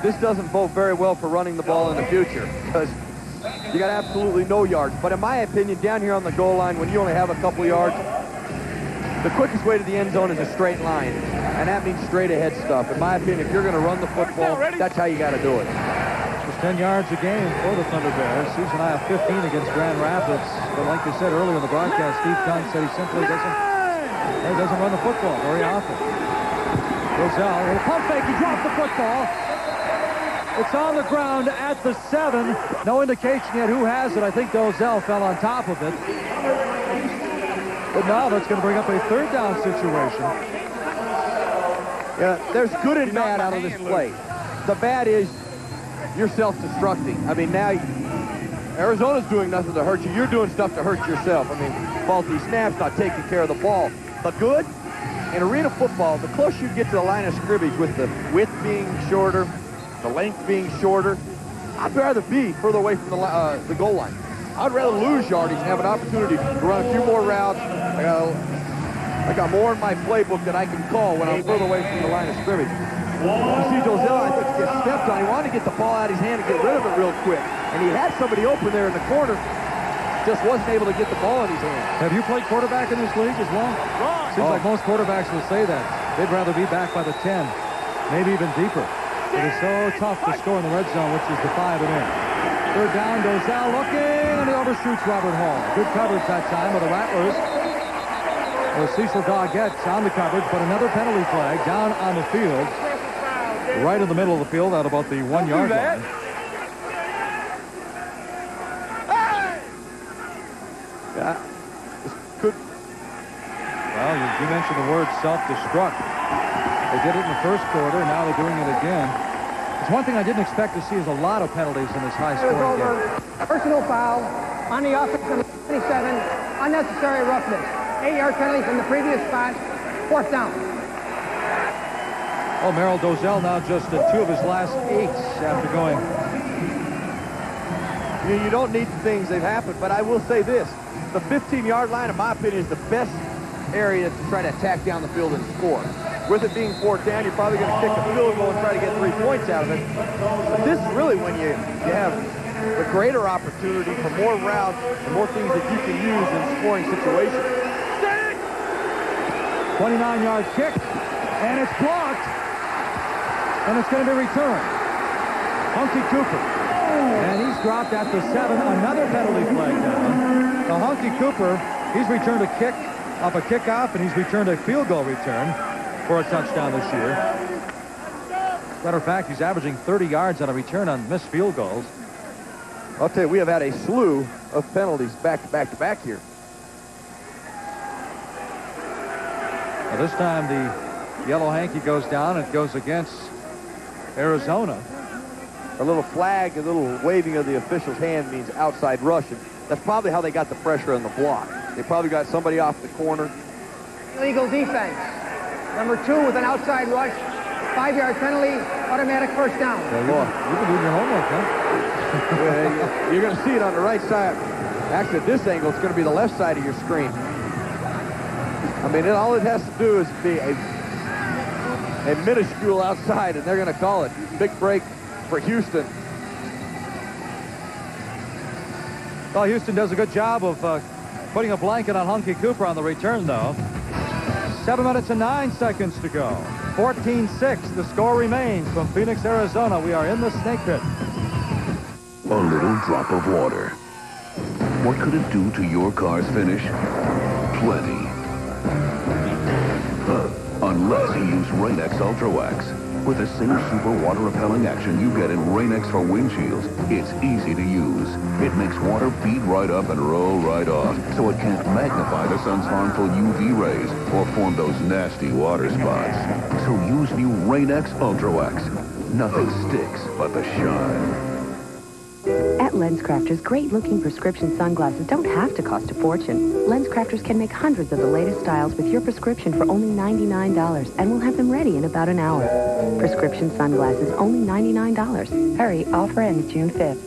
this doesn't bode very well for running the ball in the future because you got absolutely no yards. But in my opinion, down here on the goal line, when you only have a couple yards, the quickest way to the end zone is a straight line, and that means straight ahead stuff. In my opinion, if you're going to run the football, that's how you got to do it. Just 10 yards a game for the ThunderBears. Season high of 15 against Grand Rapids. But like you said earlier in the broadcast, Steve Dunn said he simply doesn't run the football very often. Dozell, a pump fake, he dropped the football. It's on the ground at the 7. No indication yet who has it. I think Dozell fell on top of it. But now that's going to bring up a 3rd down situation. Yeah, there's good and bad out of this play. The bad is you're self-destructing. I mean, now Arizona's doing nothing to hurt you. You're doing stuff to hurt yourself. I mean, faulty snaps, not taking care of the ball. But good, in arena football, the closer you get to the line of scrimmage with the width being shorter, the length being shorter, I'd rather be further away from the goal line. I'd rather lose yardage and have an opportunity to run a few more routes. I got more in my playbook that I can call when I'm further away from the line of scrimmage. You see Dozell, I think, get stepped on. He wanted to get the ball out of his hand and get rid of it real quick. And he had somebody open there in the corner, just wasn't able to get the ball in his hand. Have you played quarterback in this league as well? Seems like most quarterbacks will say that. They'd rather be back by the 10, maybe even deeper. It is so tough to score in the red zone, which is the 5 and in. 3rd down, Dozell looking, and he overshoots Robert Hall. Good coverage that time with the Rattlers. With Cecil Doggett on the coverage, but another penalty flag down on the field. Right in the middle of the field at about the 1-yard line. Yeah. Good. Well, you mentioned the word self-destruct. They did it in the first quarter, now they're doing it again. It's one thing I didn't expect to see is a lot of penalties in this high-scoring game. Personal foul on the offense, number 27, unnecessary roughness. 8-yard penalty from the previous spot, 4th down. Oh, Merrill Dozell now just at 2 of his last 8s after going. You don't need the things that happen, but I will say this. The 15-yard line, in my opinion, is the best area to try to attack down the field and score. With it being 4th down, you're probably going to kick a field goal and try to get 3 points out of it. But this is really when you have the greater opportunity for more routes and more things that you can use in scoring situations. 29-yard kick, and it's blocked, and it's going to be returned. Hunky Cooper, and he's dropped at the 7. Another penalty flag down. So Hunky Cooper, he's returned a kick off a kickoff, and he's returned a field goal return for a touchdown this year. Matter of fact, he's averaging 30 yards on a return on missed field goals. I'll tell you, we have had a slew of penalties back to back to back here. Now this time the yellow hanky goes down. It goes against Arizona. A little flag, a little waving of the official's hand means outside rush. And that's probably how they got the pressure on the block. They probably got somebody off the corner. Illegal defense. Number 2 with an outside rush. 5-yard penalty, automatic 1st down. Yeah, you've been doing your homework, huh? Well, you're going to see it on the right side. Actually, at this angle, it's going to be the left side of your screen. I mean, all it has to do is be a minuscule outside, and they're going to call it. Big break for Houston. Well, Houston does a good job of putting a blanket on Hunky Cooper on the return, though. 7 minutes and 9 seconds to go. 14-6. The score remains from Phoenix, Arizona. We are in the snake pit. A little drop of water. What could it do to your car's finish? Plenty. Unless you use Rain-X Ultra Wax. With the same super water-repelling action you get in Rain-X for windshields, it's easy to use. It makes water bead right up and roll right off, so it can't magnify the sun's harmful UV rays or form those nasty water spots. So use new Rain-X Ultra Wax. Nothing sticks but the shine. At LensCrafters, great-looking prescription sunglasses don't have to cost a fortune. LensCrafters can make hundreds of the latest styles with your prescription for only $99, and we'll have them ready in about an hour. Prescription sunglasses, only $99. Hurry, offer ends June 5th.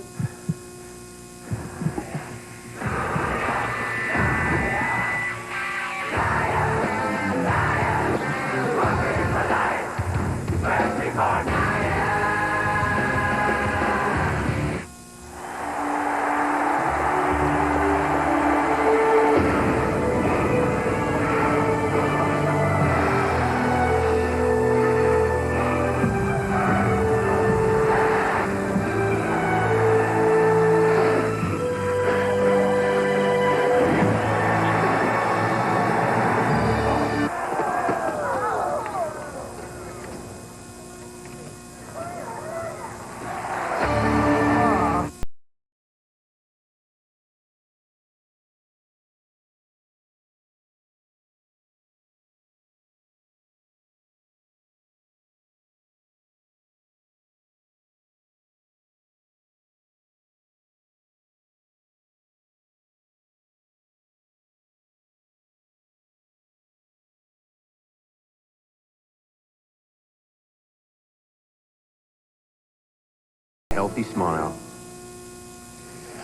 Healthy smile.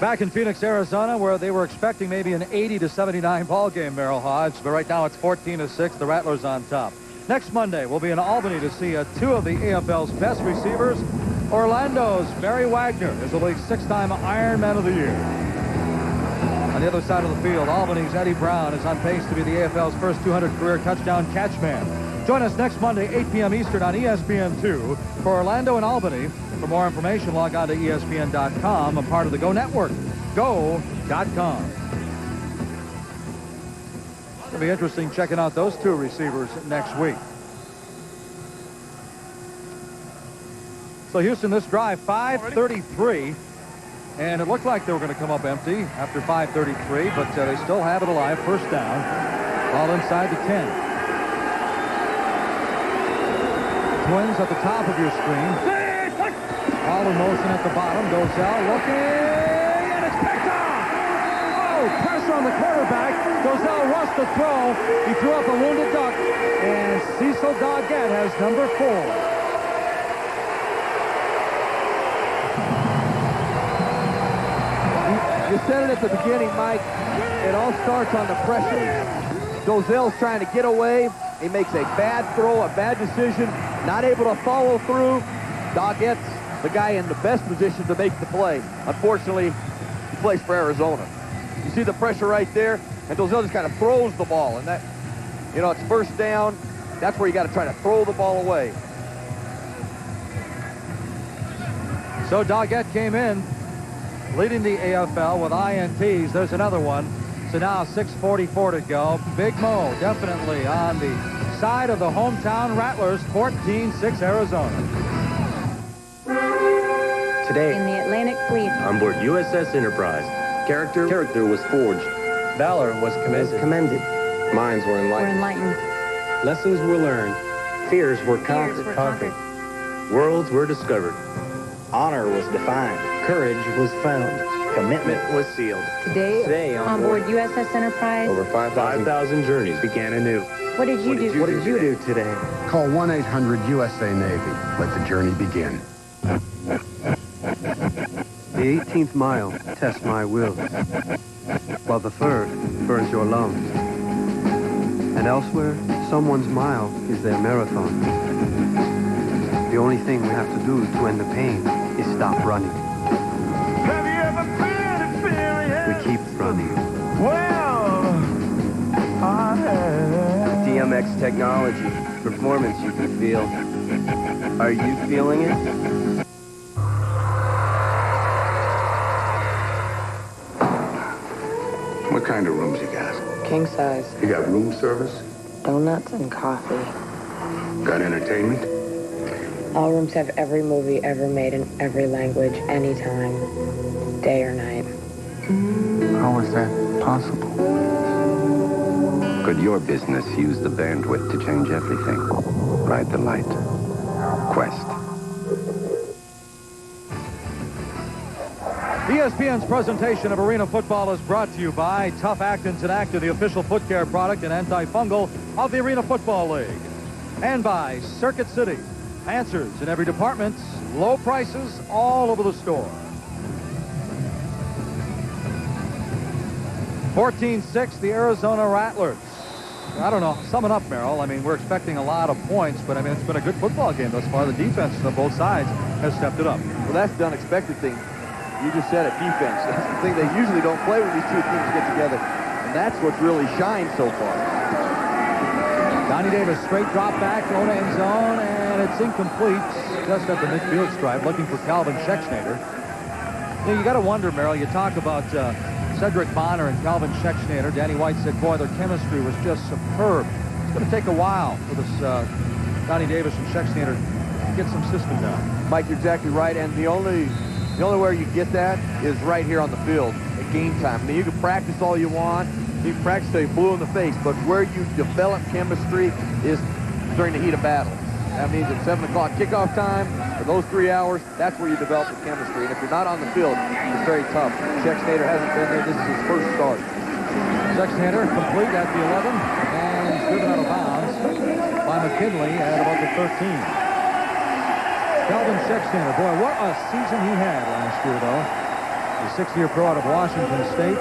Back in Phoenix, Arizona, where they were expecting maybe an 80-79 ball game, Merrill Hodge, but right now it's 14-6. The Rattlers on top. Next Monday, we'll be in Albany to see 2 of the AFL's best receivers. Orlando's Barry Wagner is the league's 6-time Ironman of the Year. On the other side of the field, Albany's Eddie Brown is on pace to be the AFL's first 200 career touchdown catchman. Join us next Monday, 8 p.m. Eastern on ESPN2 for Orlando and Albany. For more information, log on to ESPN.com, a part of the Go Network. Go.com. It'll be interesting checking out those 2 receivers next week. So Houston, this drive, 5:33. And it looked like they were going to come up empty after 5:33, but they still have it alive. First down. Ball inside the 10. Twins at the top of your screen. Ball in motion at the bottom. Dozell looking, and it's picked off. Oh, pressure on the quarterback. Dozell rushed the throw. He threw up a wounded duck, and Cecil Doggett has number 4. You said it at the beginning, Mike. It all starts on the pressure. Dozell's trying to get away. He makes a bad throw, a bad decision, not able to follow through. Doggett's the guy in the best position to make the play. Unfortunately, he plays for Arizona. You see the pressure right there? And Dozell just kind of throws the ball. And that, you know, it's first down. That's where you got to try to throw the ball away. So Doggett came in, leading the AFL with INTs. There's another one. So now 6:44 to go. Big Mo definitely on the side of the hometown Rattlers, 14-6 Arizona. Today, in the Atlantic Fleet, on board USS Enterprise, character was forged. Valor was commended. Minds were enlightened. Lessons were learned. Fears were conquered. Worlds were discovered. Honor was defined. Courage was found. Commitment was sealed. Today on board USS Enterprise, over 5,000 journeys began anew. What did you do? What did you do today? Call 1-800-USA Navy. Let the journey begin. The 18th mile tests my will, while the 3rd burns your lungs. And elsewhere, someone's mile is their marathon. The only thing we have to do to end the pain is stop running. Have you ever been experienced? We keep running. Well, I have. DMX technology, performance you can feel. Are you feeling it? What kind of rooms you got? King size. You got room service? Donuts and coffee. Got entertainment? All rooms have every movie ever made in every language, anytime, day or night. How is that possible? Could your business use the bandwidth to change everything? Ride the light. Quest. ESPN's presentation of Arena Football is brought to you by Tough Actin Tinactin, the official foot care product and antifungal of the Arena Football League. And by Circuit City. Answers in every department, low prices all over the store. 14-6, the Arizona Rattlers. I don't know, sum it up, Merrill. I mean, we're expecting a lot of points, but I mean, it's been a good football game thus far. The defense on both sides has stepped it up. Well, that's the unexpected thing. You just said it, defense. That's the thing they usually don't play when these two teams get together. And that's what's really shined so far. Donnie Davis, straight drop back, low to end zone, and it's incomplete. Just at the midfield stripe, looking for Calvin Schexnayder. You know, you got to wonder, Merrill, you talk about Cedric Bonner and Calvin Schexnayder. Danny White said, boy, their chemistry was just superb. It's going to take a while for this Donnie Davis and Schexnayder to get some system down. Mike, you're exactly right, and the only way you get that is right here on the field at game time. I mean, you can practice all you want. You can practice till you're blue in the face, but where you develop chemistry is during the heat of battle. That means at 7 o'clock kickoff time, for those 3 hours, that's where you develop the chemistry. And if you're not on the field, it's very tough. Schexnayder hasn't been there. This is his first start. Schexnayder complete at the 11, and he's driven out of bounds by McKinley at about the 13. Calvin Schexnayder, boy, what a season he had last year, though. The 6-year pro out of Washington State.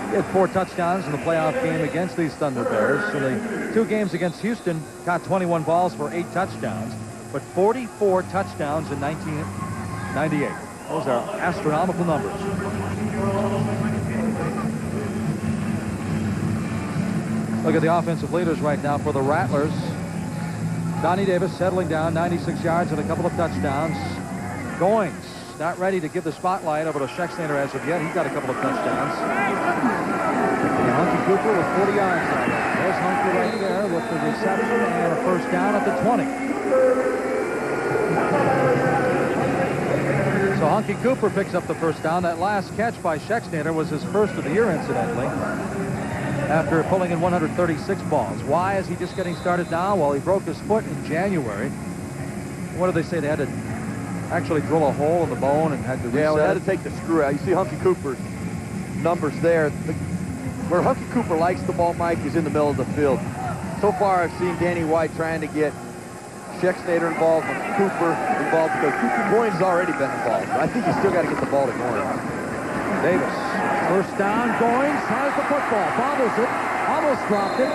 He had 4 touchdowns in the playoff game against these ThunderBears. So the 2 games against Houston, caught 21 balls for 8 touchdowns, but 44 touchdowns in 1998. Those are astronomical numbers. Look at the offensive leaders right now for the Rattlers. Donnie Davis settling down, 96 yards and a couple of touchdowns. Goings not ready to give the spotlight over to Schexnayder as of yet. He's got a couple of touchdowns. And Hunky Cooper with 40 yards now. There's Hunky right there with the reception and a first down at the 20. So Hunky Cooper picks up the first down. That last catch by Schexnayder was his first of the year, incidentally, after pulling in 136 balls. Why is he just getting started now? Well, he broke his foot in January. What did they say? They had to actually drill a hole in the bone and had to reset. Yeah, we had it. to take the screw out. You see Hunky Cooper's numbers there. Where Hunky Cooper likes the ball, Mike, is in the middle of the field. So far, I've seen Danny White trying to get Schexnayder involved, Hunky Cooper involved, because Goins has already been involved. But I think you still got to get the ball to Goins. Davis, first down, Goins has the football, bobbles it, almost dropped it,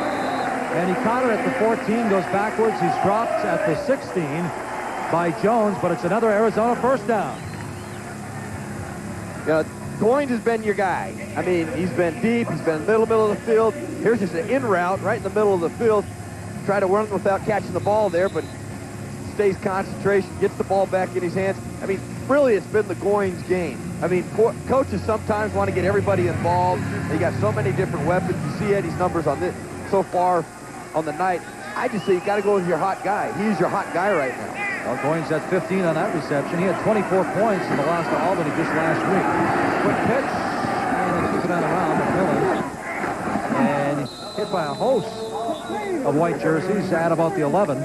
and he caught it at the 14, goes backwards. He's dropped at the 16 by Jones, but it's another Arizona first down. Yeah, Goins has been your guy. I mean, he's been deep, he's been middle of the field. Here's just an in route right in the middle of the field. Try to run without catching the ball there, but stays concentration, gets the ball back in his hands. I mean, really, it's been the Goins game. I mean, coaches sometimes want to get everybody involved. They got so many different weapons. You see Eddie's numbers on this so far on the night. I just say you got to go with your hot guy. He's your hot guy right now. Well, Goins had 15 on that reception. He had 24 points in the loss to Albany just last week. Quick pitch, and they keep it on around McMillan. And hit by a host of white jerseys at about the 11.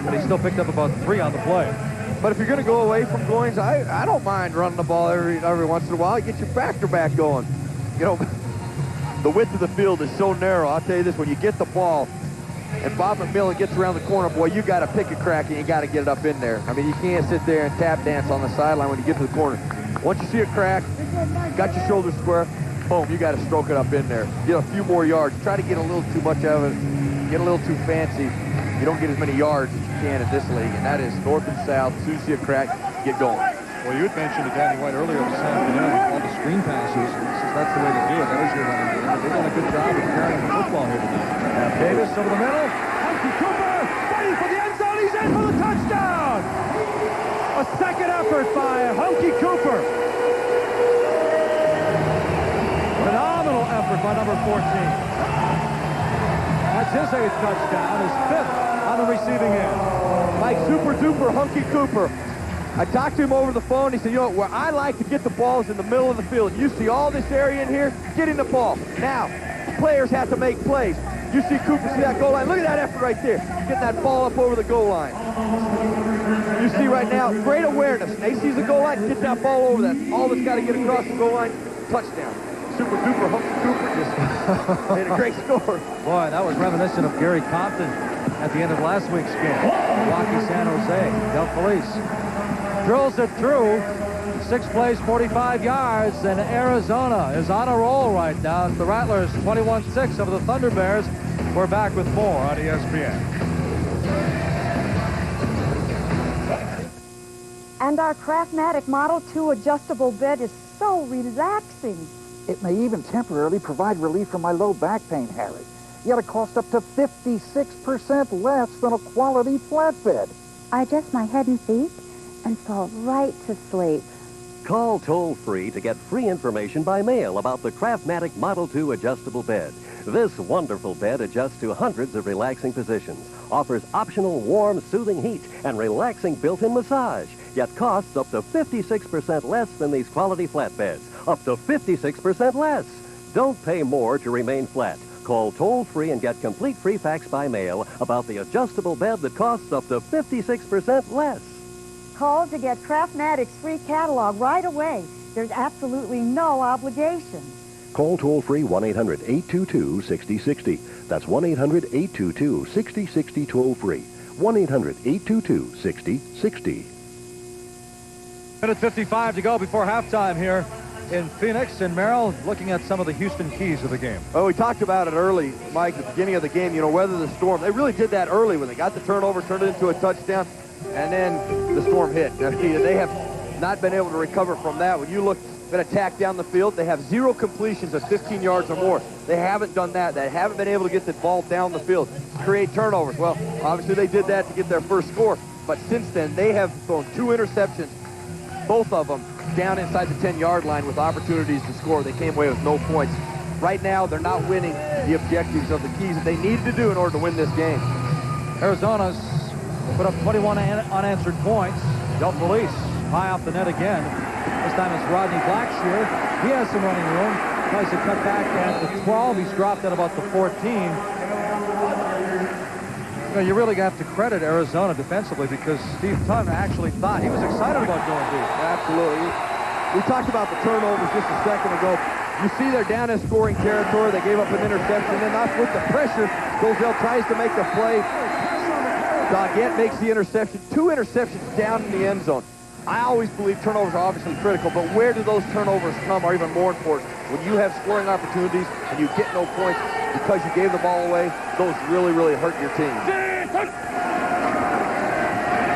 But he still picked up about 3 on the play. But if you're going to go away from Goins, I don't mind running the ball every once in a while. Get your factor back going. You know, the width of the field is so narrow. I'll tell you this, when you get the ball and Bob McMillan gets around the corner, boy, you got to pick a crack and you got to get it up in there. I mean, you can't sit there and tap dance on the sideline when you get to the corner. Once you see a crack, got your shoulders square, boom, you got to stroke it up in there. Get a few more yards. Try to get a little too much of it. Get a little too fancy. You don't get as many yards as you can in this league, and that is north and south. As soon as you see a crack, get going. Well, you had mentioned to Danny White earlier this afternoon, all the screen passes. That's the way to do it. That is your running game. They've done a good job of carrying the football here tonight. Davis over the middle. Hunky Cooper waiting for the end zone. He's in for the touchdown. A second effort by Hunky Cooper. Phenomenal effort by number 14. That's his 8th touchdown, his 5th on the receiving end. Like super duper Hunky Cooper. I talked to him over the phone. He said, you know, where I like to get the balls in the middle of the field. You see all this area in here, getting the ball. Now, players have to make plays. You see Cooper see that goal line. Look at that effort right there. Getting that ball up over the goal line. You see right now, great awareness. And he sees the goal line, gets that ball over that. All that's got to get across the goal line, touchdown. Super duper Hunky Cooper just made a great score. Boy, that was reminiscent of Gary Compton at the end of last week's game. Rocky San Jose, Del Felice. Drills it through. 6 plays, 45 yards, and Arizona is on a roll right now. The Rattlers 21-6 over the ThunderBears. We're back with more on ESPN. And our Craftmatic Model 2 adjustable bed is so relaxing. It may even temporarily provide relief from my low back pain, Harry. Yet it costs up to 56% less than a quality flatbed. I adjust my head and feet and fall right to sleep. Call toll-free to get free information by mail about the Craftmatic Model 2 adjustable bed. This wonderful bed adjusts to hundreds of relaxing positions, offers optional warm, soothing heat, and relaxing built-in massage, yet costs up to 56% less than these quality flatbeds. Up to 56% less. Don't pay more to remain flat. Call toll-free and get complete free facts by mail about the adjustable bed that costs up to 56% less. Call to get Craftmatic's free catalog right away. There's absolutely no obligation. Call toll-free 1-800-822-6060. That's 1-800-822-6060 toll-free. 1-800-822-6060. Minute 55 to go before halftime here in Phoenix. And Merrill, looking at some of the Houston keys of the game. Well, we talked about it early, Mike, at the beginning of the game. You know, weather the storm. They really did that early when they got the turnover, turned it into a touchdown, and then the storm hit. They have not been able to recover from that. When you look at attack down the field, they have 0 completions of 15 yards or more. They haven't done that. They haven't been able to get the ball down the field, create turnovers. Well, obviously they did that to get their first score, but since then they have thrown 2 interceptions, both of them down inside the 10-yard line with opportunities to score. They came away with no points. Right now, they're not winning the objectives of the keys that they needed to do in order to win this game. Arizona's put up 21 unanswered points. Del Felice high off the net again. This time it's Rodney Blackshear. He has some running room. Tries to cut back at the 12. He's dropped at about the 14. You really have to credit Arizona defensively because Steve Tunn actually thought he was excited about going deep. Absolutely. We talked about the turnovers just a second ago. You see they're down in scoring territory. They gave up an interception. And then not with the pressure, Dozell tries to make the play. Doggett makes the interception. 2 interceptions down in the end zone. I always believe turnovers are obviously critical, but where do those turnovers come are even more important. When you have scoring opportunities and you get no points because you gave the ball away, those really, really hurt your team.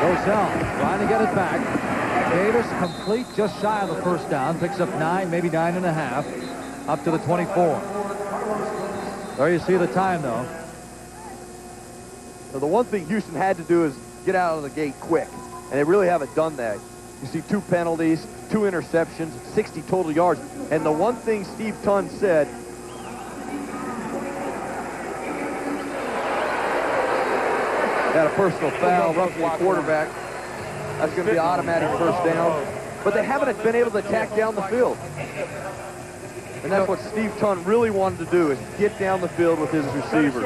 Dozell trying to get it back. Davis complete just shy of the first down. Picks up 9, maybe 9.5, up to the 24. There you see the time, though. So the one thing Houston had to do is get out of the gate quick, and they really haven't done that. You see 2 penalties, 2 interceptions, 60 total yards. And the one thing Steve Tunn said, got a personal foul, roughing the quarterback. That's going to be an automatic first down. But they haven't been able to attack down the field. And that's what Steve Tunn really wanted to do, is get down the field with his receivers.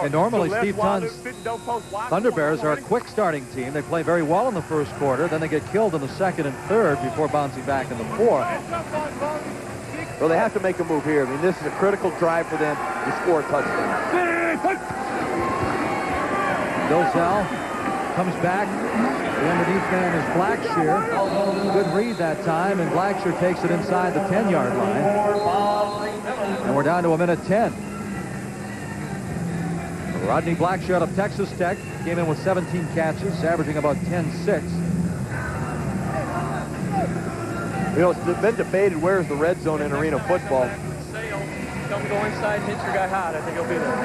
And normally Steve Tunn's ThunderBears are a quick starting team. They play very well in the first quarter. Then they get killed in the second and third before bouncing back in the fourth. Well, they have to make a move here. I mean, this is a critical drive for them to score a touchdown. Dozell comes back. The underneath man is Blackshear. Good read that time, and Blackshear takes it inside the 10-yard line. And we're down to 1:10. Rodney Blackshear out of Texas Tech came in with 17 catches, averaging about 10-6. You know, it's been debated where's the red zone in arena football. Come go inside, hit your guy hard. I think he'll be there.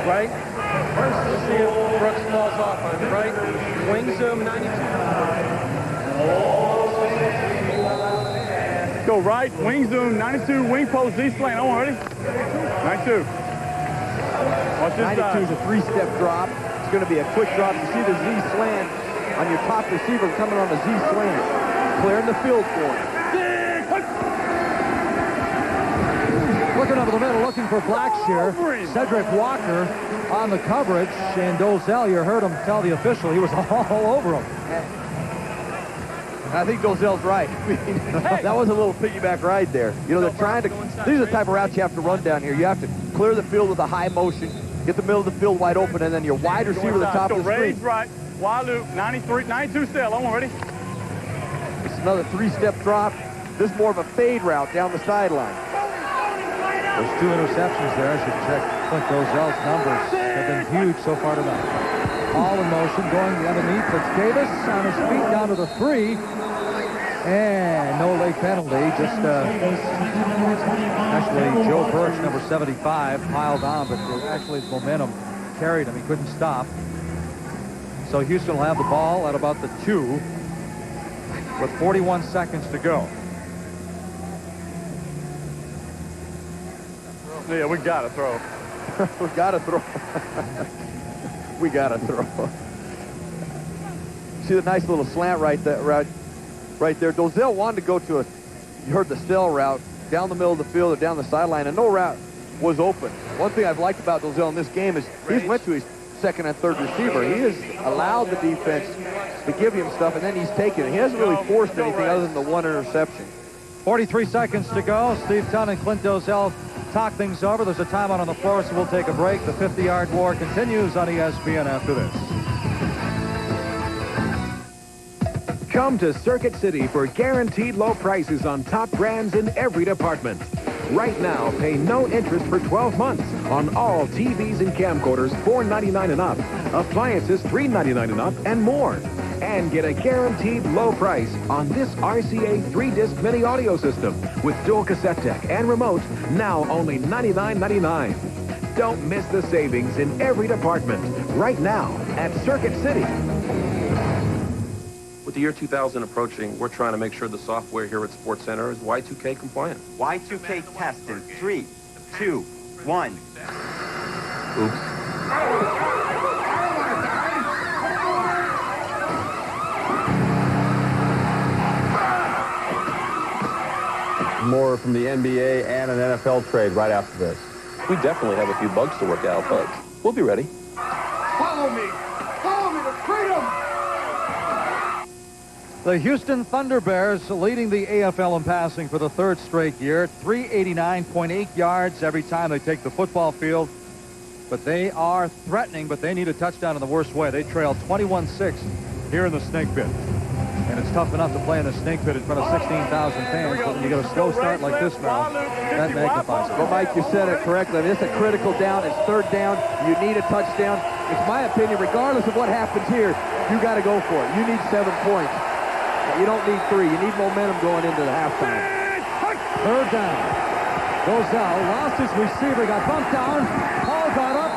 Right? Let's see if Brooks falls off on it, right? Wing zoom 92. Go right, wing zoom, 92, wing post, Z slant. Oh, ready? 92. Watch this 92 is a 3-step drop. It's going to be a quick drop. You see the Z slant on your top receiver coming on a Z slant. Clearing the field for him. Looking over the middle, looking for Blackshear. Cedric Walker on the coverage, and Dozell, you heard him tell the official he was all over him. I think Dozell's right. I mean, that was a little piggyback ride there. You know, they're trying to, these are the type of routes you have to run down here. You have to clear the field with a high motion, get the middle of the field wide open, and then your wide receiver at the top of the screen. Raise right, wide loop, 93, 92 still. I'm ready. It's another 3-step drop. This is more of a fade route down the sideline. There's 2 interceptions there. I should check Clint Dozell's numbers. Have been huge so far tonight. All in motion, going underneath. It's Davis on his feet down to the 3. And no late penalty. Just actually Joe Birch, number 75, piled on, but actually his momentum carried him. He couldn't stop. So Houston will have the ball at about the 2 with 41 seconds to go. Yeah, we got to throw. We got to throw. We got to throw. See the nice little slant right there. Right there. Dozell wanted to go to a, you heard the still route, down the middle of the field or down the sideline, and no route was open. One thing I've liked about Dozell in this game is he's went to his second and third receiver. He has allowed the defense to give him stuff, and then he's taken it. He hasn't really forced anything other than the 1 interception. 43 seconds to go. Steve Tunn and Clint Dozell talk things over. There's a timeout on the floor, so we'll take a break. The 50-yard war continues on ESPN after this. Come to Circuit City for guaranteed low prices on top brands in every department. Right now, pay no interest for 12 months on all TVs and camcorders, $4.99 and up, appliances, $3.99 and up, and more. And get a guaranteed low price on this RCA 3-disc mini audio system with dual cassette deck and remote, now only $99.99. Don't miss the savings in every department right now at Circuit City. With the year 2000 approaching, we're trying to make sure the software here at Sports Center is Y2K compliant. Y2K test in 3, 2, 1. Oops. more from the NBA and an NFL trade right after this. We definitely have a few bugs to work out, but we'll be ready. Follow me. Follow me to freedom. The Houston ThunderBears leading the AFL in passing for the third straight year. 389.8 yards every time they take the football field. But they are threatening, but they need a touchdown in the worst way. They trail 21-6 here in the Snake Pit. And it's tough enough to play in the Snake Pit in front of 16,000 fans, but when you get a slow start like this, Mel, that magnifies it. Well, Mike, you said it correctly. I mean, it's a critical down. It's third down. You need a touchdown. It's my opinion, regardless of what happens here, you got to go for it. You need 7 points. You don't need 3. You need momentum going into the halftime. Third down. Gozell lost his receiver, got bumped down. Paul got up,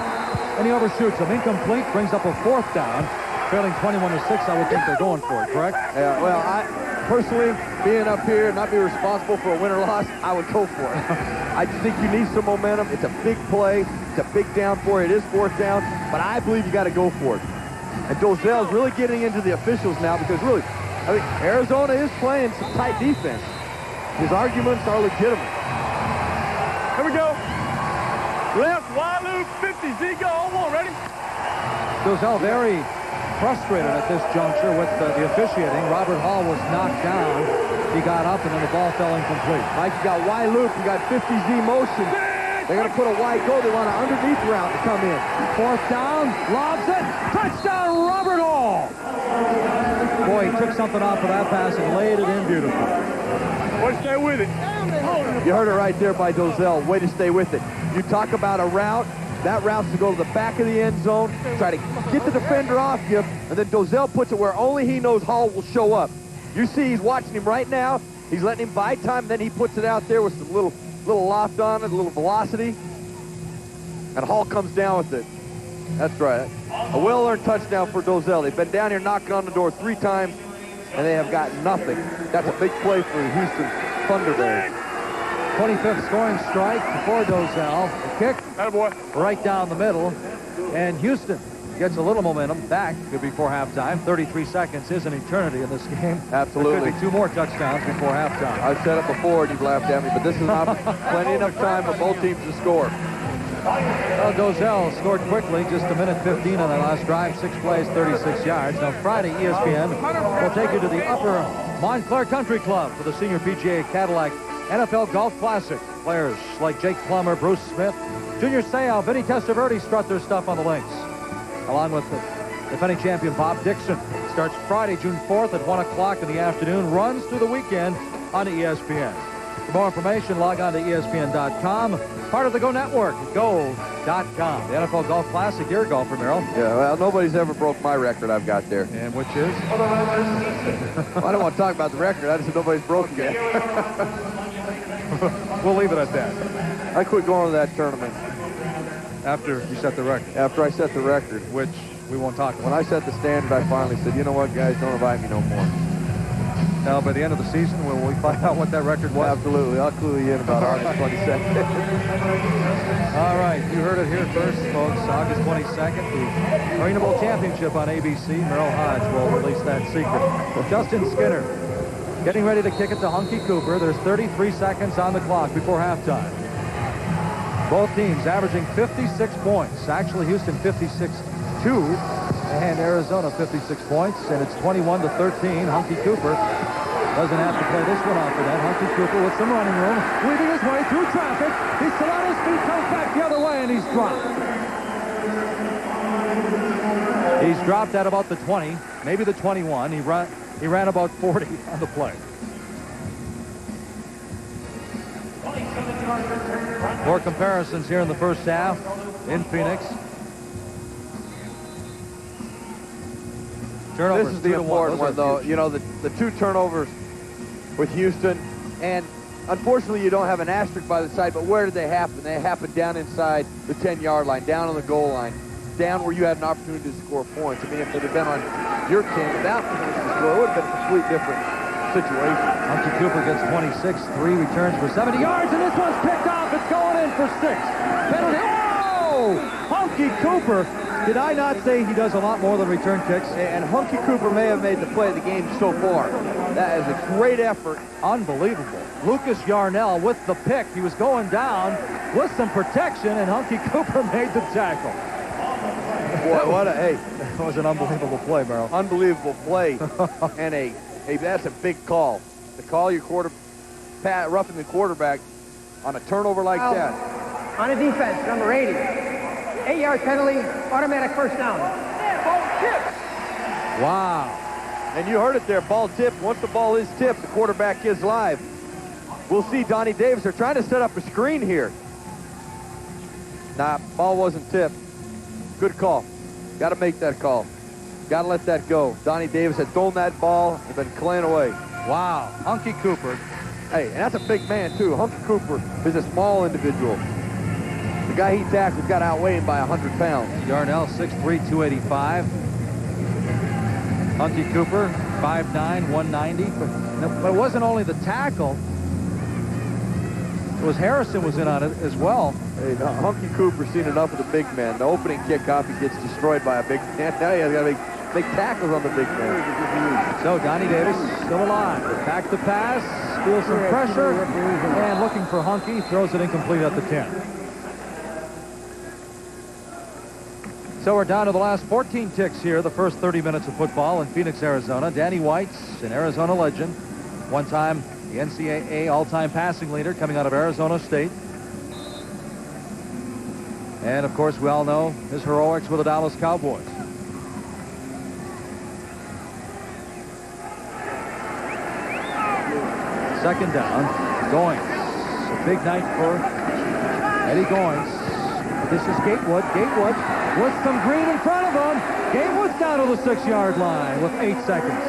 and he overshoots him. Incomplete, brings up a fourth down. Trailing 21-6, I would think they're going for it, correct? Yeah, well, I personally, being up here and not be responsible for a win or loss, I would go for it. I just think you need some momentum. It's a big play. It's a big down for you. It is fourth down, but I believe you got to go for it. And Dozell's really getting into the officials now because really, I mean, Arizona is playing some tight defense. His arguments are legitimate. Here we go. Left, wide loop, 50, Z, go. All ready? Gozell very frustrated at this juncture with the officiating. Robert Hall was knocked down. He got up, and then the ball fell incomplete. Mike, you got wide loop. You got 50Z motion. They're going to put a wide go. They want an underneath route to come in. Fourth down, lobs it. Touchdown, Robert Hall. Boy, he took something off of that pass and laid it in beautifully. Boy, stay with it. You heard it right there by Dozell. Way to stay with it. You talk about a route. That route's to go to the back of the end zone, try to get the defender off you, and then Dozell puts it where only he knows Hall will show up. You see he's watching him right now. He's letting him buy time, and then he puts it out there with some little loft on it, a little velocity, and Hall comes down with it. That's right. A well-earned touchdown for Dozell. They've been down here knocking on the door 3 times, and they have got nothing. That's a big play for the Houston ThunderBears. 25th scoring strike for Dozell. The kick right down the middle. And Houston gets a little momentum back before halftime. 33 seconds is an eternity in this game. Absolutely. There could be 2 more touchdowns before halftime. I've said it before and you've laughed at me, but this is not plenty enough time for both teams to score. Well, Dozell scored quickly, just a minute 15 on that last drive. 6 plays, 36 yards. Now Friday, ESPN will take you to the Upper Montclair Country Club for the Senior PGA Cadillac NFL Golf Classic. Players like Jake Plummer, Bruce Smith, Junior Seau, Vinny Testaverde strut their stuff on the links, along with the defending champion Bob Dixon. It starts Friday, June 4th at 1 o'clock in the afternoon, runs through the weekend on ESPN. For more information, log on to ESPN.com, part of the Go Network, Go.com. The NFL Golf Classic, your golfer, Merrill. Yeah, well, nobody's ever broke my record I've got there. And which is? Well, I don't want to talk about the record. I just said nobody's broken yet. We'll leave it at that. I quit going to that tournament. After you set the record? After I set the record. Which we won't talk about. When I set the standard, I finally said, you know what, guys, don't invite me no more. Now, by the end of the season, will we find out what that record was? Absolutely. I'll clue you in about August 22nd. All right. You heard it here first, folks. August 22nd, the Marina Bowl Championship on ABC. Merrill Hodge will release that secret. Justin Skinner getting ready to kick it to Hunky Cooper. There's 33 seconds on the clock before halftime. Both teams averaging 56 points. Actually, Houston 56-2. And Arizona 56 points, and it's 21-13. Hunky Cooper doesn't have to play this one off of that. Hunky Cooper with some running room, weaving his way through traffic. He's still on his feet, comes back the other way, and he's dropped. He's dropped at about the 20, maybe the 21. He ran about 40 on the play. More comparisons here in the first half in Phoenix. Turnovers, this is the important one, though. You know, the 2 turnovers with Houston, and unfortunately you don't have an asterisk by the side, but where did they happen? They happened down inside the 10-yard line, down on the goal line, down where you had an opportunity to score points. I mean, if it had been on your team without opportunity to score, it would have been a completely different situation. Hunky Cooper gets 26, 3 returns for 70 yards, and this one's picked off. It's going in for 6. Penalty. Oh! Hunky Cooper. Did I not say he does a lot more than return kicks? And Hunky Cooper may have made the play of the game so far. That is a great effort. Unbelievable. Lucas Yarnell with the pick. He was going down with some protection, and Hunky Cooper made the tackle. Boy, what a, hey. That was an unbelievable play, Merrill. Unbelievable play. And that's a big call. To call your roughing the quarterback on a turnover like that. On a defense, number 80. 8-yard penalty, automatic first down. Wow. And you heard it there, ball tipped. Once the ball is tipped, the quarterback is live. We'll see Donnie Davis. They're trying to set up a screen here. Nah, ball wasn't tipped. Good call. Got to make that call. Got to let that go. Donnie Davis had thrown that ball and been clean away. Wow. Hunky Cooper. Hey, and that's a big man, too. Hunky Cooper is a small individual. The guy he tackled got outweighed by 100 pounds. Yarnell, 6'3", 285. Hunky Cooper, 5'9", 190. But it wasn't only the tackle. It was Harrison was in on it as well. Hey, Hunky Cooper's seen enough of the big man. The opening kickoff, he gets destroyed by a big man. Now he's got to make tackles on the big man. So Donnie Davis still alive. Back to pass, feels some pressure, and looking for Hunky, throws it incomplete at the 10. So we're down to the last 14 ticks here, the first 30 minutes of football in Phoenix, Arizona. Danny White's an Arizona legend, one-time the NCAA all-time passing leader coming out of Arizona State. And, of course, we all know his heroics with the Dallas Cowboys. Second down, Goins. A big night for Eddie Goins. This is Gatewood. Gatewood with some green in front of him. Gatewood's down to the 6-yard line with 8 seconds.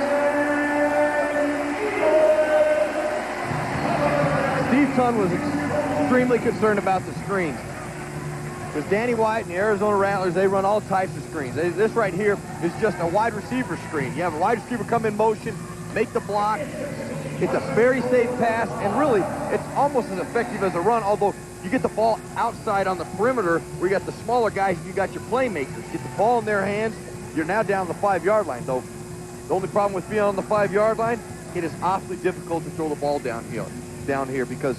Steve Thun was extremely concerned about the screens. Because Danny White and the Arizona Rattlers, they run all types of screens. This right here is just a wide receiver screen. You have a wide receiver come in motion, make the block. It's a very safe pass, and really, it's almost as effective as a run, although you get the ball outside on the perimeter where you got the smaller guys and you got your playmakers. Get the ball in their hands, you're now down the 5-yard line. Though the only problem with being on the 5-yard line, it is awfully difficult to throw the ball down here because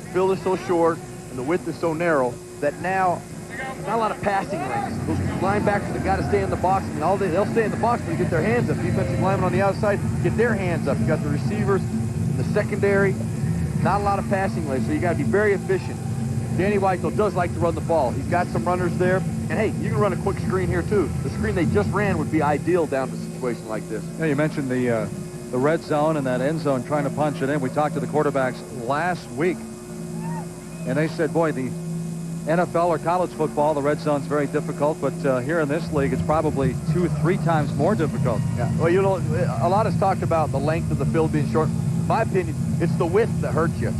the field is so short and the width is so narrow that now there's not a lot of passing lanes. Those linebackers have got to stay in the box, and they'll stay in the box to get their hands up. Defensive linemen on the outside get their hands up. You got the receivers, the secondary. Not a lot of passing lanes, so you got to be very efficient. Danny White, though, does like to run the ball. He's got some runners there. And, hey, you can run a quick screen here, too. The screen they just ran would be ideal down to a situation like this. Yeah, you mentioned the red zone and that end zone trying to punch it in. We talked to the quarterbacks last week, and they said, boy, the NFL or college football, the red zone's very difficult, but here in this league, it's probably 2-3 times more difficult. Yeah. Well, you know, a lot is talked about the length of the field being short. In my opinion, it's the width that hurts you.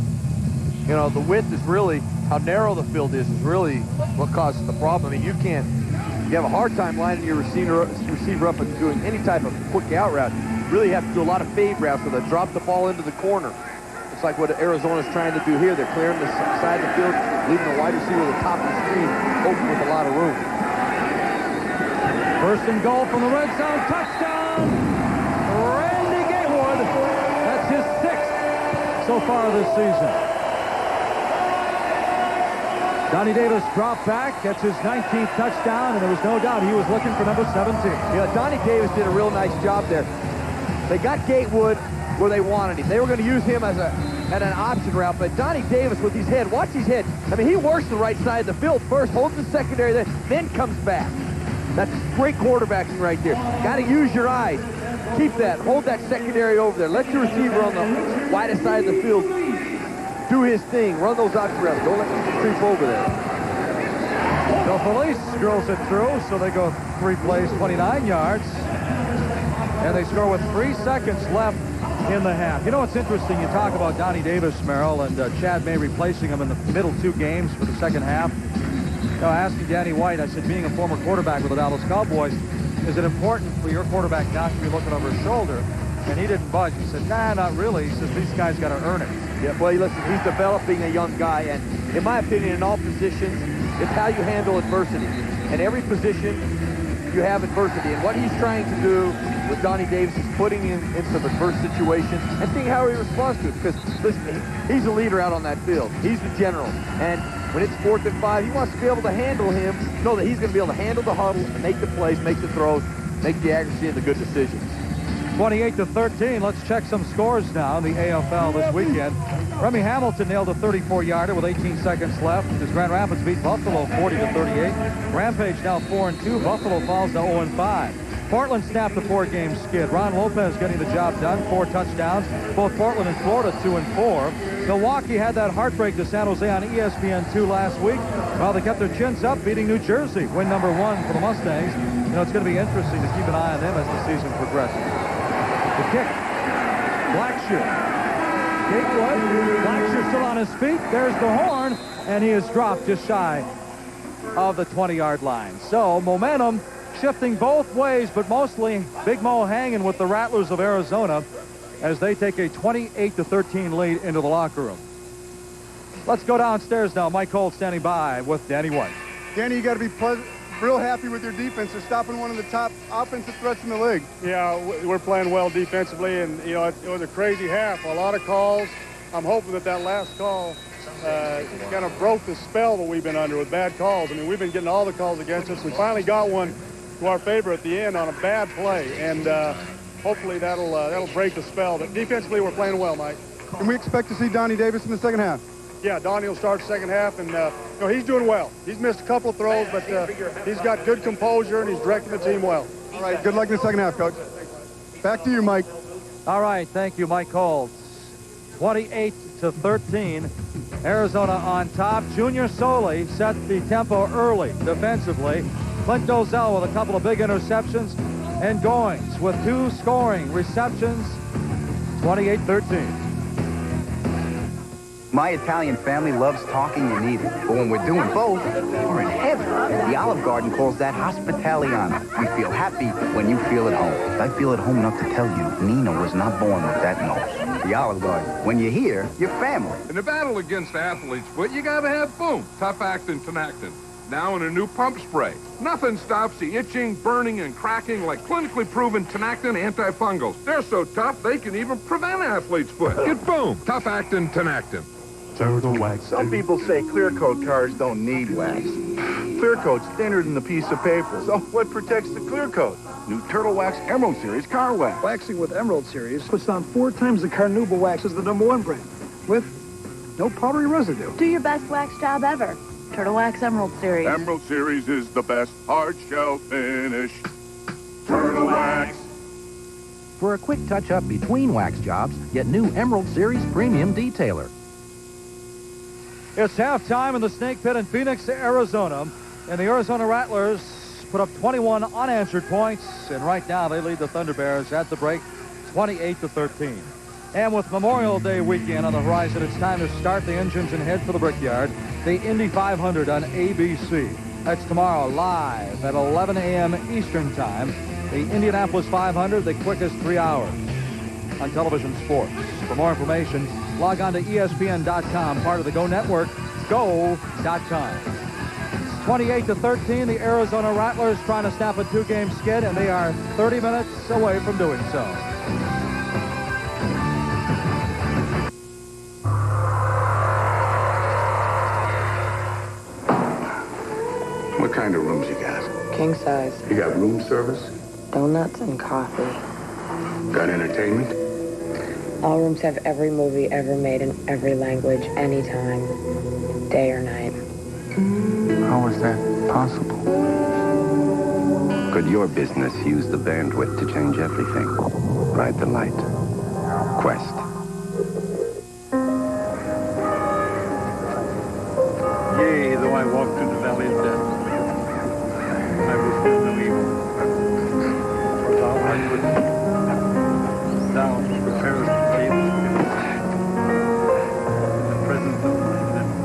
You know, the width is really, how narrow the field is really what causes the problem. I mean, you have a hard time lining your receiver up and doing any type of quick out route. You really have to do a lot of fade routes where they drop the ball into the corner. It's like what Arizona's trying to do here. They're clearing the side of the field, leaving the wide receiver at the top of the screen open with a lot of room. First and goal from the red zone. Touchdown! Randy Gatewood. That's his 6th so far this season. Donnie Davis dropped back, gets his 19th touchdown, and there was no doubt he was looking for number 17. Yeah, Donnie Davis did a real nice job there. They got Gatewood where they wanted him. They were going to use him as an option route, but Donnie Davis with his head, watch his head. I mean, he works the right side of the field first, holds the secondary, then comes back. That's great quarterbacking right there. Got to use your eyes. Keep that. Hold that secondary over there. Let your receiver on the widest side of the field do his thing. Run those option routes. Don't let him creep over there. So Felice drills it through, so they go 3 plays, 29 yards. And they score with 3 seconds left in the half. You know what's interesting? You talk about Donnie Davis, Merrill, and Chad May replacing him in the middle 2 games for the second half. You know, asking Danny White, I said, being a former quarterback with the Dallas Cowboys, is it important for your quarterback not to be looking over his shoulder? And he didn't budge. He said, nah, not really. He says, these guys got to earn it. Yeah, well, listen, he's developing a young guy, and in my opinion, in all positions, it's how you handle adversity. In every position, you have adversity, and what he's trying to do with Donnie Davis is putting him in some adverse situations and seeing how he responds to it. Because, listen, he's a leader out on that field. He's the general. And when it's 4th and 5, he wants to be able to handle him, know that he's going to be able to handle the huddle and make the plays, make the throws, make the accuracy and the good decisions. 28-13. Let's check some scores now in the AFL this weekend. Remy Hamilton nailed a 34-yarder with 18 seconds left as Grand Rapids beat Buffalo 40-38. Rampage now 4-2. Buffalo falls to 0-5. Portland snapped a 4-game skid. Ron Lopez getting the job done, 4 touchdowns. Both Portland and Florida 2-4. Milwaukee had that heartbreak to San Jose on ESPN2 last week. Well, they kept their chins up, beating New Jersey. Win number 1 for the Mustangs. You know, it's going to be interesting to keep an eye on them as the season progresses. The kick. Blackshear. Gatewood. Blackshear still on his feet. There's the horn, and he is dropped just shy of the 20-yard line. So momentum shifting both ways, but mostly Big Mo hanging with the Rattlers of Arizona as they take a 28-13 lead into the locker room. Let's go downstairs now. Mike Holt standing by with Danny White. Danny, you got to be real happy with your defense. They're stopping one of the top offensive threats in the league. Yeah, we're playing well defensively, and you know it was a crazy half. A lot of calls. I'm hoping that last call kind of broke the spell that we've been under with bad calls. I mean, we've been getting all the calls against us. We finally got one to our favor at the end on a bad play, and hopefully that'll break the spell. But defensively, we're playing well, Mike. Can we expect to see Donnie Davis in the second half? Yeah, Donnie will start second half, and you know, he's doing well. He's missed a couple of throws, but he's got good composure, and he's directing the team well. All right, good luck in the second half, Coach. Back to you, Mike. All right, thank you, Mike Holt. 28-13, Arizona on top. Junior Soley set the tempo early defensively. Clint Dozell with a couple of big interceptions, and Goings with 2 scoring receptions. 28-13. My Italian family loves talking and eating, but when we're doing both, we're in heaven. The Olive Garden calls that hospitaliano. We feel happy when you feel at home. I feel at home enough to tell you, Nina was not born with that nose. The Olive Garden. When you're here, you're family. In the battle against athlete's foot, you gotta have boom. Tough actin' Tenactin. Now in a new pump spray. Nothing stops the itching, burning, and cracking like clinically proven Tenactin antifungals. They're so tough, they can even prevent athlete's foot. Get boom. Tough actin' Tenactin. Turtle wax. Some people say clear coat cars don't need wax. Clear coat's thinner than the piece of paper. So what protects the clear coat? New Turtle Wax Emerald Series car wax. Waxing with Emerald Series puts down 4 times the Carnauba wax as the #1 brand, with no powdery residue. Do your best wax job ever. Turtle Wax Emerald Series. Emerald Series is the best hard shell finish. Turtle Wax. For a quick touch-up between wax jobs, get new Emerald Series Premium Detailer. It's halftime in the Snake Pit in Phoenix, Arizona. And the Arizona Rattlers put up 21 unanswered points. And right now they lead the ThunderBears at the break 28-13. And with Memorial Day weekend on the horizon, it's time to start the engines and head for the Brickyard. The Indy 500 on ABC. That's tomorrow live at 11 a.m. Eastern Time. The Indianapolis 500, the quickest 3 hours on television sports. For more information, log on to ESPN.com, part of the Go Network, go.com. 28-13, the Arizona Rattlers trying to snap a 2-game skid, and they are 30 minutes away from doing so. What kind of rooms you got? King size. You got room service? Donuts and coffee. Got entertainment? All rooms have every movie ever made in every language, anytime, day or night. How is that possible? Could your business use the bandwidth to change everything? Ride the light. Quest. Yea, though I walk through the valley of death, I will fear no evil. For thou art with me. Thou preparest the table in the presence of my enemies.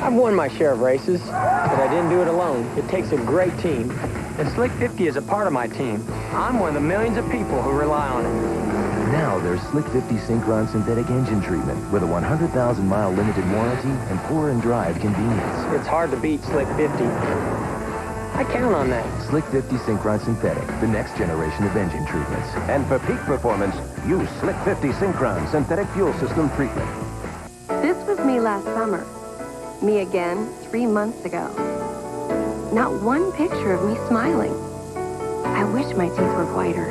I've won my share of races, but I didn't do it alone. It takes a great team. If Slick 50 is a part of my team, I'm one of the millions of people who rely on it. Now there's Slick 50 Synchron synthetic engine treatment with a 100,000-mile limited warranty and pour and drive convenience. It's hard to beat Slick 50. I count on that. Slick 50 Synchron synthetic, the next generation of engine treatments. And for peak performance, use Slick 50 Synchron synthetic fuel system treatment. This was me last summer. Me again 3 months ago. Not one picture of me smiling. I wish my teeth were whiter.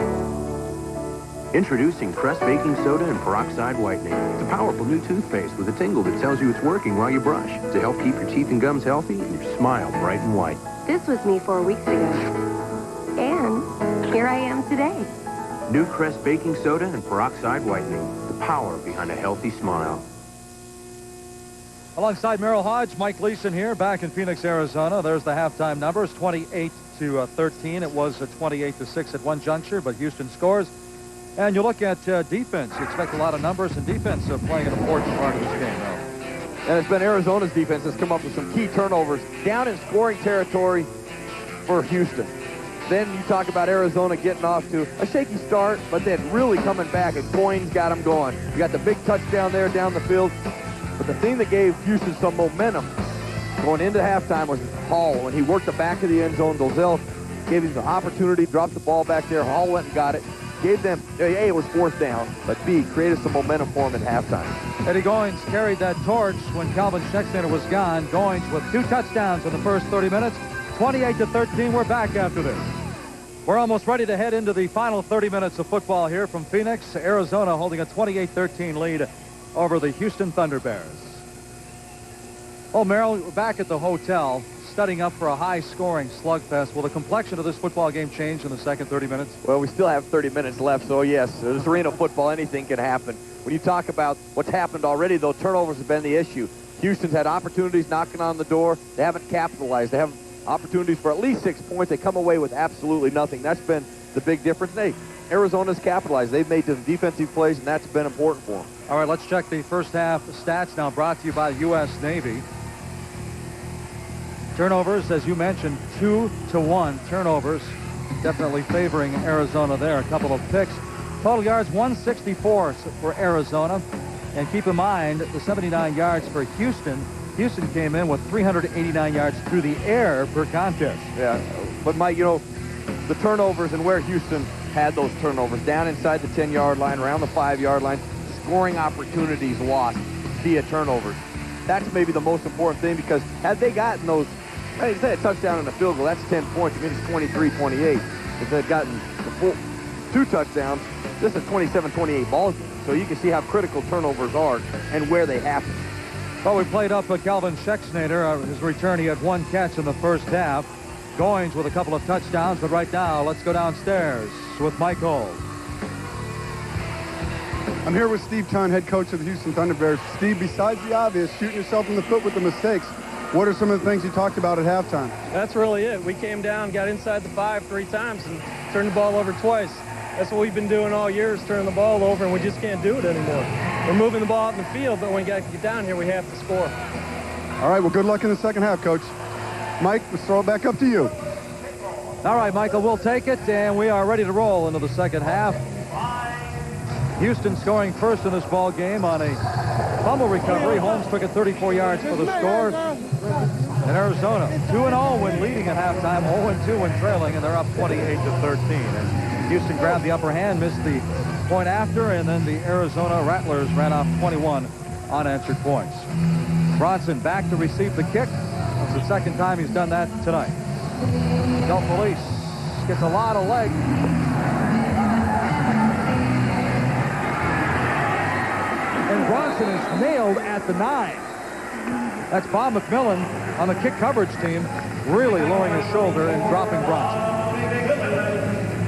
Introducing Crest Baking Soda and Peroxide Whitening. It's a powerful new toothpaste with a tingle that tells you it's working while you brush to help keep your teeth and gums healthy and your smile bright and white. This was me 4 weeks ago. And here I am today. New Crest Baking Soda and Peroxide Whitening. The power behind a healthy smile. Alongside Merrill Hodge, Mike Leeson here, back in Phoenix, Arizona. There's the halftime numbers, 28-13. It was 28-6 at one juncture, but Houston scores. And you look at defense. You expect a lot of numbers, and defense playing an important part of this game, though. And it's been Arizona's defense that's come up with some key turnovers down in scoring territory for Houston. Then you talk about Arizona getting off to a shaky start, but then really coming back, and Coyne's got them going. You got the big touchdown there down the field. But the thing that gave Houston some momentum going into halftime was Hall. When he worked the back of the end zone, Dozell gave him the opportunity, dropped the ball back there. Hall went and got it. Gave them, A, it was fourth down, but B, created some momentum for him at halftime. Eddie Goins carried that torch when Calvin Schexnayder was gone. Goins with 2 touchdowns in the first 30 minutes. 28-13, we're back after this. We're almost ready to head into the final 30 minutes of football here from Phoenix. Arizona holding a 28-13 lead over the Houston ThunderBears. Oh, Merrill, we're back at the hotel, studying up for a high-scoring slugfest. Will the complexion of this football game change in the second 30 minutes? Well, we still have 30 minutes left, so yes, this arena football, anything can happen. When you talk about what's happened already, though, turnovers have been the issue. Houston's had opportunities knocking on the door. They haven't capitalized. They have opportunities for at least 6 points. They come away with absolutely nothing. That's been the big difference. Hey, Arizona's capitalized. They've made some defensive plays, and that's been important for them. All right, let's check the first half stats now, brought to you by U.S. Navy. Turnovers, as you mentioned, 2-1 turnovers, definitely favoring Arizona there. A couple of picks. Total yards, 164 for Arizona. And keep in mind, the 79 yards for Houston. Houston came in with 389 yards through the air per contest. Yeah, but Mike, you know, the turnovers and where Houston had those turnovers, down inside the 10-yard line, around the 5-yard line, scoring opportunities lost via turnovers. That's maybe the most important thing, because had they gotten those, hey, say a touchdown and a field goal, that's 10 points. I mean, it's 23-28. If they'd gotten the full 2 touchdowns, this is a 27-28 ball game. So you can see how critical turnovers are and where they happen. Well, we played up Calvin Schexnayder. His return, he had 1 catch in the first half. Goins with a couple of touchdowns, but right now, let's go downstairs with Michael. I'm here with Steve Tunn, head coach of the Houston ThunderBears. Steve, besides the obvious, shooting yourself in the foot with the mistakes, what are some of the things you talked about at halftime? That's really it. We came down, got inside the 5 3 times, and turned the ball over twice. That's what we've been doing all year, is turning the ball over, and we just can't do it anymore. We're moving the ball out in the field, but when we got to get down here, we have to score. All right, well, good luck in the second half, Coach. Mike, let's throw it back up to you. All right, Michael, we'll take it, and we are ready to roll into the second half. Houston scoring first in this ball game on a fumble recovery. Holmes took it 34 yards for the score. And Arizona 2-0 when leading at halftime, 0-2 when trailing, and they're up 28-13. And Houston grabbed the upper hand, missed the point after, and then the Arizona Rattlers ran off 21 unanswered points. Bronson back to receive the kick. It's the second time he's done that tonight. Del Felice gets a lot of leg. And Bronson is nailed at the 9. That's Bob McMillan on the kick coverage team, really lowering his shoulder and dropping Bronson.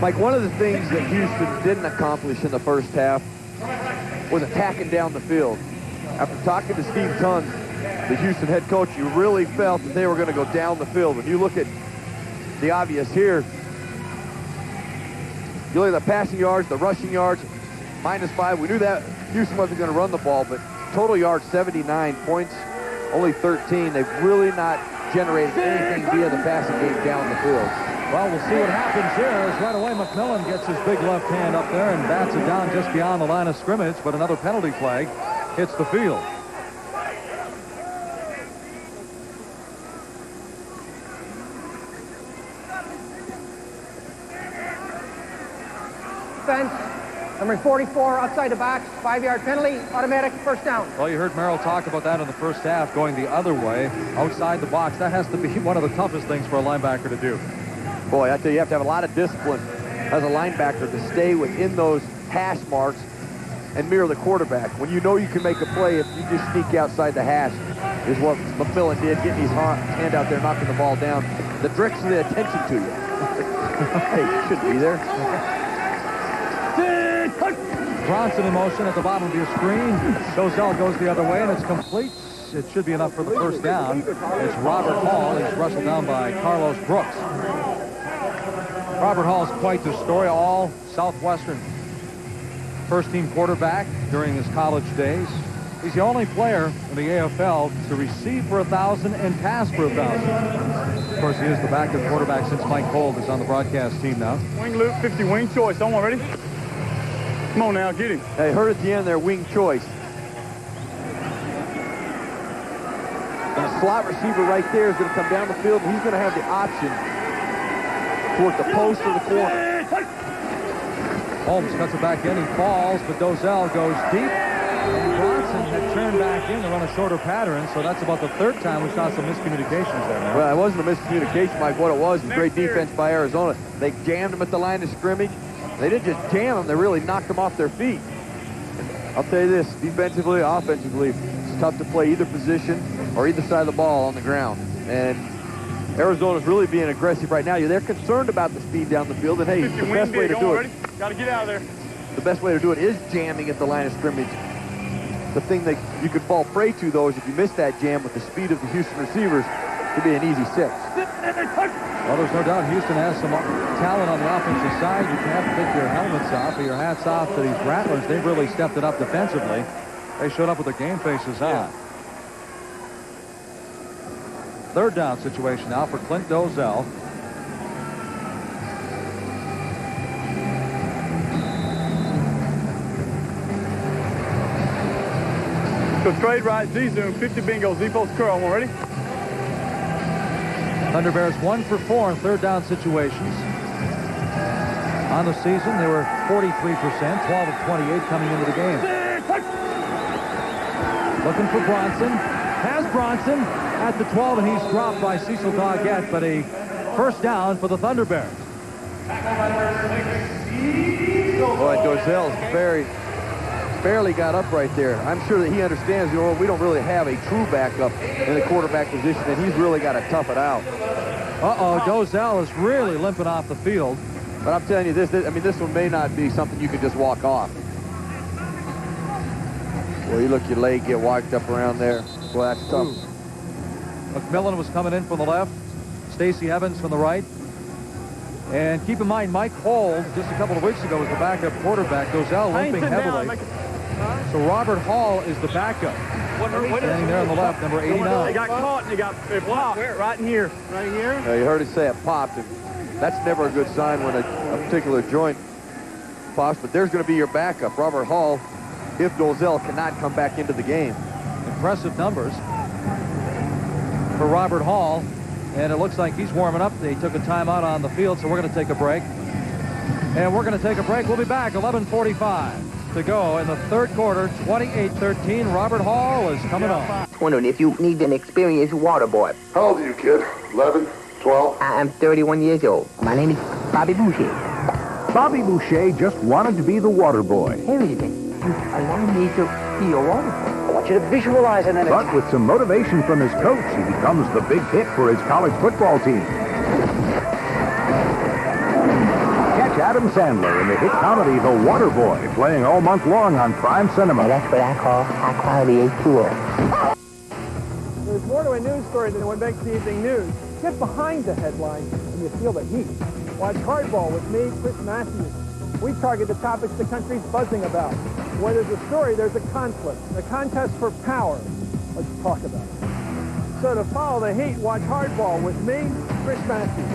Mike, one of the things that Houston didn't accomplish in the first half was attacking down the field. After talking to Steve Tunn, the Houston head coach, you really felt that they were going to go down the field. When you look at the obvious here, you look at the passing yards, the rushing yards, -5. We knew that Houston wasn't going to run the ball, but total yards 79, points only 13. They've really not generated anything via the passing game down the field. Well, we'll see what happens here as right away McMillan gets his big left hand up there and bats it down just beyond the line of scrimmage, but another penalty flag hits the field. Defense, number 44, outside the box, 5-yard penalty, automatic first down. Well, you heard Merrill talk about that in the first half, going the other way, outside the box. That has to be one of the toughest things for a linebacker to do. Boy, I tell you, you have to have a lot of discipline as a linebacker to stay within those hash marks and mirror the quarterback. When you know you can make a play, if you just sneak outside the hash, is what McMillan did, getting his hand out there, knocking the ball down. That directs the attention to you. Hey, you shouldn't be there. Bronson in motion at the bottom of your screen. Dozell goes the other way, and it's complete. It should be enough for the first down. It's Robert Hall. He's wrestled down by Carlos Brooks. Robert Hall is quite the story. All Southwestern first-team quarterback during his college days. He's the only player in the AFL to receive for 1,000 and pass for 1,000. Of course, he is the backup quarterback since Mike Holt is on the broadcast team now. Wing loop, 50 wing choice. Someone ready? Come on now, get him. They heard at the end there, wing choice. And the slot receiver right there is going to come down the field, and he's going to have the option toward the post or the corner. Holmes cuts it back in. He falls, but Dozell goes deep. And Bronson had turned back in to run a shorter pattern, so that's about the third time we saw some miscommunications there, man. Well, it wasn't a miscommunication, Mike. What it was great defense by Arizona. They jammed him at the line of scrimmage. They didn't just jam them, they really knocked them off their feet. I'll tell you this, defensively, offensively, it's tough to play either position or either side of the ball on the ground. And Arizona's really being aggressive right now. They're concerned about the speed down the field, and hey, the best way to do it. Got to get out of there. The best way to do it is jamming at the line of scrimmage. The thing that you could fall prey to, though, is if you miss that jam with the speed of the Houston receivers, it could be an easy 6. Well, there's no doubt Houston has some talent on the offensive side. You can have to take your helmets off or your hats off to these Rattlers. They've really stepped it up defensively. They showed up with their game faces on. Third down situation now for Clint Dozell. Go straight right, Z-zoom, 50 bingo, Z-post curl. One ready? ThunderBears 1 for 4 in third down situations. On the season, they were 43%, 12 of 28 coming into the game. Looking for Bronson. Has Bronson at the 12, and he's dropped by Cecil Doggett, but a first down for the ThunderBears. Boy, Dozell's barely got up right there. I'm sure that he understands, you know, we don't really have a true backup in the quarterback position, and he's really got to tough it out. Uh-oh, Dozell is really limping off the field. But I'm telling you, this one may not be something you can just walk off. Well, you look your leg get wiped up around there. Boy, that's tough. McMillan was coming in from the left. Stacey Evans from the right. And keep in mind, Mike Holt, just a couple of weeks ago, was the backup quarterback. Dozell limping heavily. So Robert Hall is the backup. Standing there on the left, number 89. They got caught and they popped. Right in here. Right here? You heard it say it popped, and that's never a good sign when a particular joint pops. But there's going to be your backup, Robert Hall, if Dozell cannot come back into the game. Impressive numbers for Robert Hall. And it looks like he's warming up. They took a timeout on the field, so we're going to take a break. And we're going to take a break. We'll be back 11:45 to go in the third quarter. 28-13. Robert Hall is coming on. Wondering if you need an experienced water boy. How old are you, kid? 11? 12? I'm 31 years old. My name is Bobby Boucher. Bobby Boucher just wanted to be the water boy. Here it is. Allow me to be your water boy. I want you to visualize and then... But with some motivation from his coach, he becomes the big hit for his college football team. Catch Adam Sandler in the hit comedy The Water Boy, playing all month long on Prime Cinema. Well, that's what I call high-quality H2O. There's more to a news story than what makes the evening news. Get behind the headline and you feel the heat. Watch Hardball with me, Chris Matthews. We target the topics the country's buzzing about. Where there's a story, there's a conflict, a contest for power. Let's talk about it. So to follow the heat, watch Hardball with me, Chris Matthews.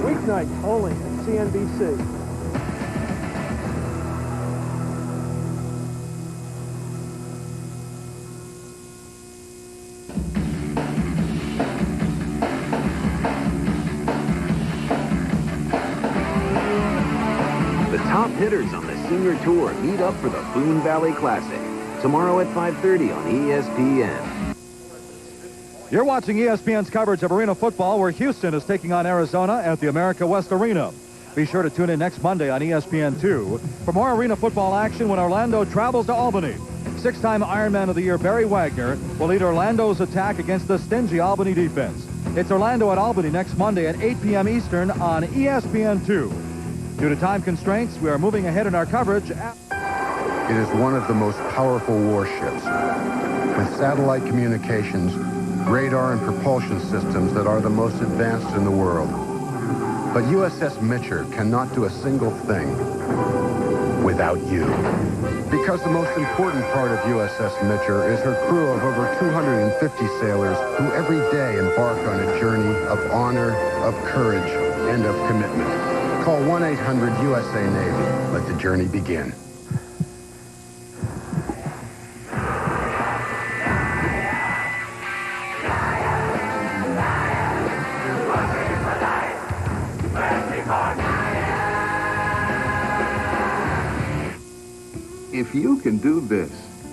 Weeknights only at CNBC. The top hitters on the senior tour meet up for the Boone Valley Classic. Tomorrow at 5:30 on ESPN. You're watching ESPN's coverage of arena football, where Houston is taking on Arizona at the America West Arena. Be sure to tune in next Monday on ESPN2 for more arena football action when Orlando travels to Albany. Six-time Ironman of the Year Barry Wagner will lead Orlando's attack against the stingy Albany defense. It's Orlando at Albany next Monday at 8 p.m. Eastern on ESPN2. Due to time constraints, we are moving ahead in our coverage. It is one of the most powerful warships, with satellite communications, radar and propulsion systems that are the most advanced in the world. But USS Mitchell cannot do a single thing without you. Because the most important part of USS Mitchell is her crew of over 250 sailors who every day embark on a journey of honor, of courage, and of commitment. Call 1-800-USA-NAVY. Let the journey begin. If you can do this,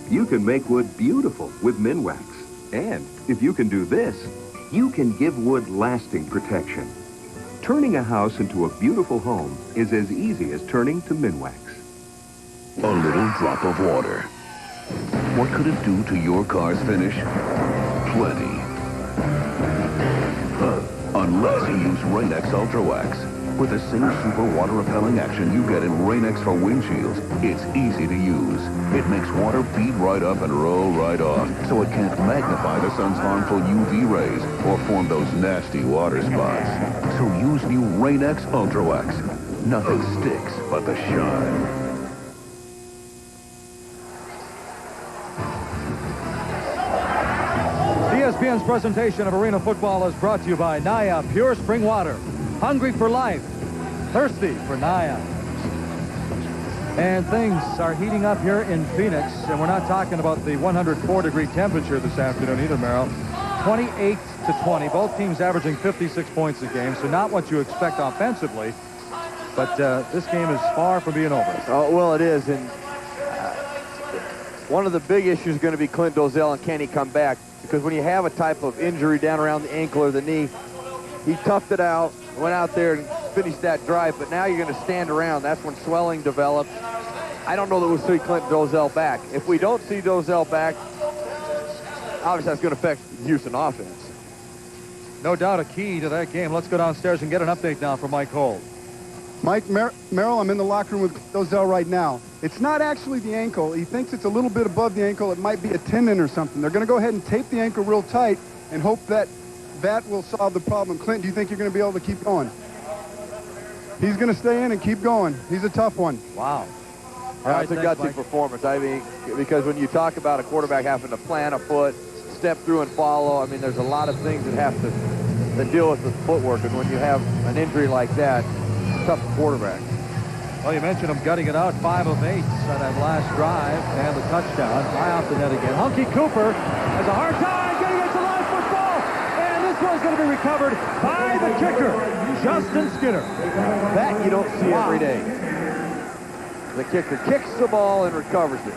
you can make wood beautiful with Minwax. And if you can do this, you can give wood lasting protection. Turning a house into a beautiful home is as easy as turning to Minwax. A little drop of water. What could it do to your car's finish? Plenty. Unless you use Rain-X Ultra Wax. With the same super water-repelling action you get in Rain-X for windshields, it's easy to use. It makes water bead right up and roll right off, so it can't magnify the sun's harmful UV rays or form those nasty water spots. So use new Rain-X Ultra Wax. Nothing sticks but the shine. ESPN's presentation of arena football is brought to you by Naya Pure Spring Water. Hungry for life, thirsty for Naya. And things are heating up here in Phoenix, and we're not talking about the 104-degree temperature this afternoon either, Merrill. 28-20, both teams averaging 56 points a game, so not what you expect offensively, but this game is far from being over. Oh, well, it is, and one of the big issues is going to be Clint Dozell, and can he come back? Because when you have a type of injury down around the ankle or the knee, he toughed it out, went out there and finished that drive, but now you're going to stand around. That's when swelling develops. I don't know that we'll see Clint Dozell back. If we don't see Dozell back, obviously that's going to affect the Houston offense. No doubt a key to that game. Let's go downstairs and get an update now from Mike Holt. Mike, Merrill, I'm in the locker room with Dozell right now. It's not actually the ankle. He thinks it's a little bit above the ankle. It might be a tendon or something. They're going to go ahead and tape the ankle real tight and hope that that will solve the problem. Clint, do you think you're going to be able to keep going? He's going to stay in and keep going. He's a tough one. Wow. That's a gutsy performance. I mean, because when you talk about a quarterback having to plant a foot, step through and follow, I mean, there's a lot of things that have to deal with the footwork. And when you have an injury like that, it's a tough quarterback. Well, you mentioned him gutting it out, 5 of 8 on that last drive, and the touchdown. High off the net again. Hunky Cooper has a hard time getting it to live football, and this one's going to be recovered by the kicker, Justin Skinner. That you don't see every day. The kicker kicks the ball and recovers it.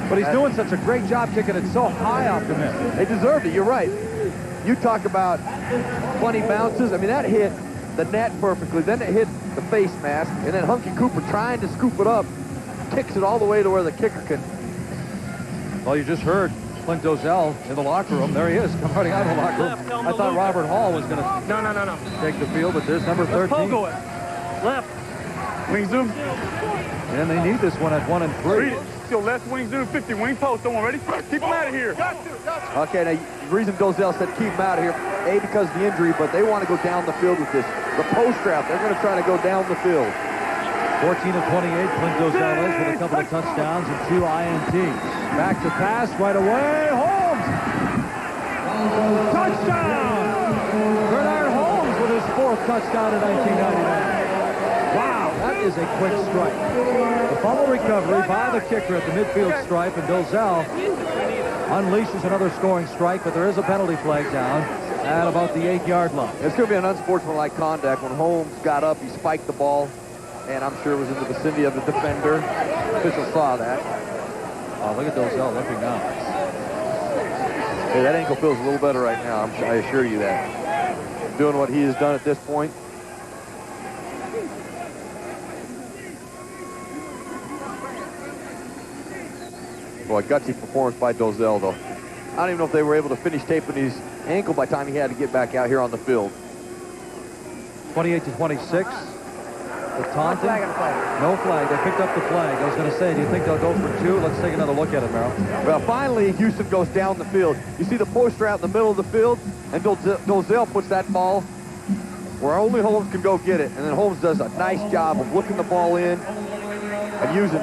But he's doing such a great job kicking it so high off the net. They deserved it. You're right. You talk about funny bounces. I mean, that hit the net perfectly. Then it hit the face mask. And then Hunky Cooper, trying to scoop it up, kicks it all the way to where the kicker can. Well, you just heard Clint Dozell in the locker room. There he is, coming running out of the locker room. I thought Robert Hall was going to take the field, but there's number 13. Pogo it. Left. Wing zoom. And they need this one at 1 and 3. Still left wing zoom 50. Wing post. Don't ready. Keep him out of here. Okay, now the reason Dozell said keep him out of here, A, because of the injury, but they want to go down the field with this. The post trap, they're going to try to go down the field. 14 of 28, Clint Dozell is with a couple of touchdowns and 2 INTs. Back to pass right away. Holmes! Touchdown! Bernard Holmes with his 4th touchdown in 1999. Wow, that is a quick strike. The fumble recovery by the kicker at the midfield stripe, and Dozell unleashes another scoring strike, but there is a penalty flag down at about the 8-yard line. It's going to be an unsportsmanlike conduct. When Holmes got up, he spiked the ball, and I'm sure it was in the vicinity of the defender. Official saw that. Oh, look at Dozell looking now. Hey, that ankle feels a little better right now, I assure you that. Doing what he has done at this point. Boy, gutsy performance by Dozell, though. I don't even know if they were able to finish taping his ankle by the time he had to get back out here on the field. 28-26. The taunting. No flag. They picked up the flag. I was going to say, do you think they'll go for 2? Let's take another look at it, Merrill. Well, finally, Houston goes down the field. You see the poster out in the middle of the field, and Dozell puts that ball where only Holmes can go get it. And then Holmes does a nice job of looking the ball in and using,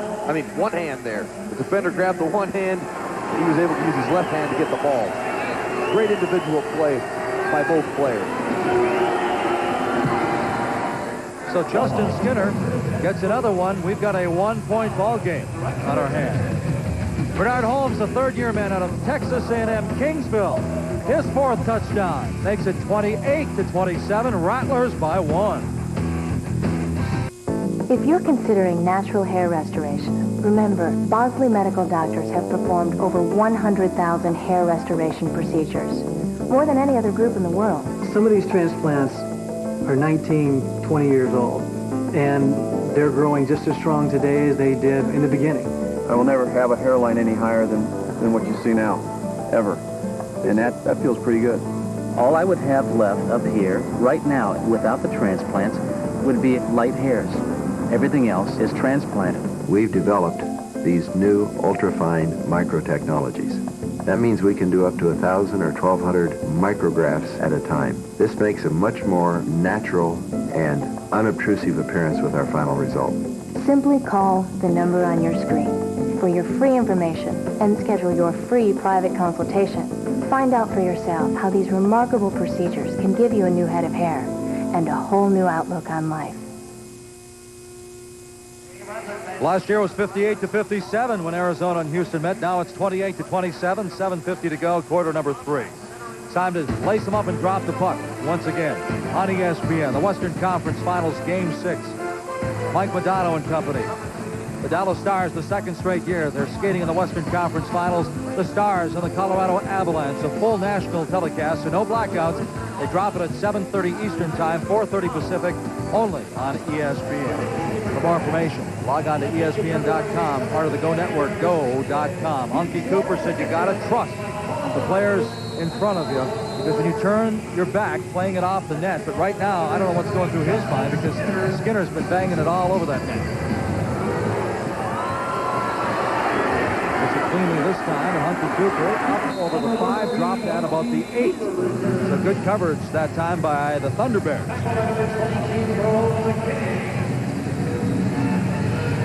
one hand there. The defender grabbed the one hand, and he was able to use his left hand to get the ball. Great individual play by both players. So Justin Skinner gets another one. We've got a 1-point ball game on our hands. Bernard Holmes, the third-year man out of Texas A&M Kingsville. His 4th touchdown makes it 28-27. Rattlers by 1. If you're considering natural hair restoration, remember, Bosley Medical Doctors have performed over 100,000 hair restoration procedures, more than any other group in the world. Some of these transplants are 19, 20 years old, and they're growing just as strong today as they did in the beginning. I will never have a hairline any higher than what you see now, ever. And that feels pretty good. All I would have left up here, right now, without the transplants, would be light hairs. Everything else is transplanted. We've developed these new ultrafine microtechnologies. That means we can do up to 1,000 or 1,200 micrographs at a time. This makes a much more natural and unobtrusive appearance with our final result. Simply call the number on your screen for your free information and schedule your free private consultation. Find out for yourself how these remarkable procedures can give you a new head of hair and a whole new outlook on life. Last year was 58-57 when Arizona and Houston met. Now it's 28-27, 7:50 to go, quarter number 3. Time to lace them up and drop the puck once again on ESPN. The Western Conference Finals, Game 6. Mike Modano and company. The Dallas Stars, the second straight year, they're skating in the Western Conference Finals. The Stars and the Colorado Avalanche, a full national telecast, so no blackouts. They drop it at 7:30 Eastern Time, 4:30 Pacific, only on ESPN. For more information, log on to ESPN.com, part of the Go Network, go.com. Hunky Cooper said you got to trust the players in front of you, because when you turn your back, playing it off the net, but right now, I don't know what's going through his mind, because Skinner's been banging it all over that net. Gets it cleanly this time, and Hunky Cooper up over the 5, dropped at about the 8. So good coverage that time by the ThunderBears.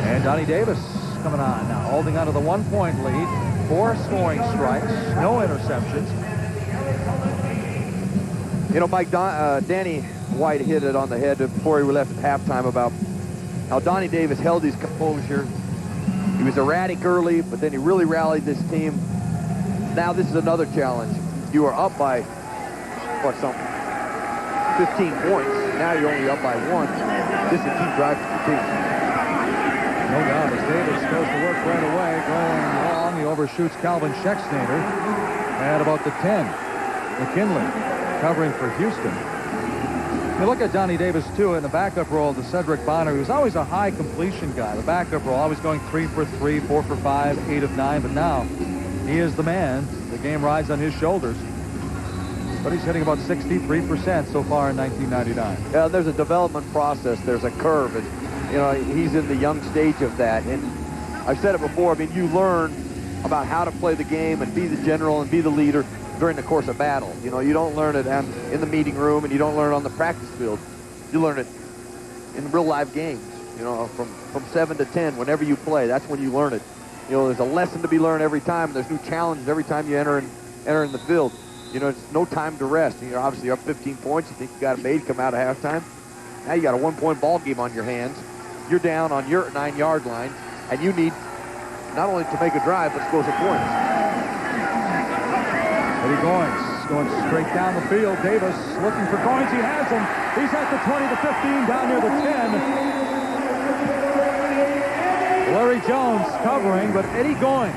And Donnie Davis coming on now, holding on to the 1-point lead. 4 scoring strikes, no interceptions. You know, Mike, Danny White hit it on the head before we left at halftime about how Donnie Davis held his composure. He was erratic early, but then he really rallied this team. Now this is another challenge. You are up by, 15 points. Now you're only up by 1. This is a key drive for the team. No doubt, as Davis goes to work right away, going long, he overshoots Calvin Scheckstader at about the 10. McKinley covering for Houston. You look at Donnie Davis, too, in the backup role to Cedric Bonner. He was always a high completion guy. The backup role, always going 3 for 3, 4 for 5, 8 of 9. But now, he is the man. The game rides on his shoulders. But he's hitting about 63% so far in 1999. Yeah, there's a development process. There's a curve. And, you know, he's in the young stage of that. And I've said it before, I mean, you learn about how to play the game and be the general and be the leader during the course of battle. You know, you don't learn it in the meeting room, and you don't learn it on the practice field. You learn it in real live games, you know, from 7 to 10, whenever you play. That's when you learn it. You know, there's a lesson to be learned every time. There's new challenges every time you enter in the field. You know, it's no time to rest. You're obviously up 15 points. You think you got it made, come out at halftime. Now you got a 1-point ball game on your hands. You're down on your 9-yard line, and you need not only to make a drive, but score some points. Eddie Goins going straight down the field. Davis looking for Goins. He has him. He's at the 20, the 15, down near the 10. Larry Jones covering, but Eddie Goins.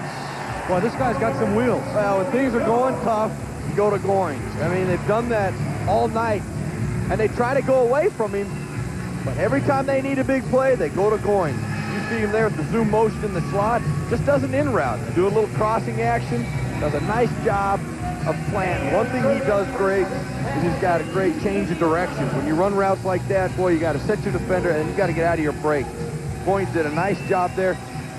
Boy, this guy's got some wheels. Well, when things are going tough, you go to Goins. I mean, they've done that all night, and they try to go away from him, but every time they need a big play, they go to Goins. You see him there with the zoom motion in the slot. Just does an in-route. Do a little crossing action. Does a nice job of planting. One thing he does great is he's got a great change of direction. When you run routes like that, boy, you got to set your defender, and you got to get out of your break. Goins did a nice job there.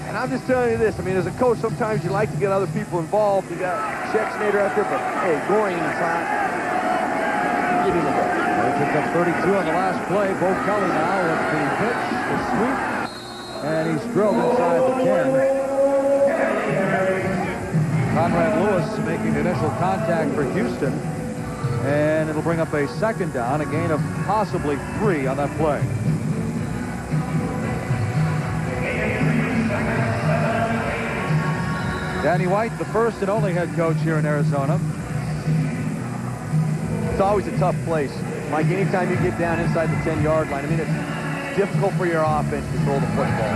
And I'm just telling you this, I mean, as a coach, sometimes you like to get other people involved. You got Schexnayder out there, but hey, Goins is hot. Give him the ball. They picked up 32 on the last play. Bo Kelly now with the pitch, the sweep, and he's drilled inside the 10. Conrad Lewis making the initial contact for Houston, and it'll bring up a second down, a gain of possibly 3 on that play. Danny White, the first and only head coach here in Arizona. It's always a tough place. Mike, anytime you get down inside the 10-yard line, I mean, it's difficult for your offense to throw the football.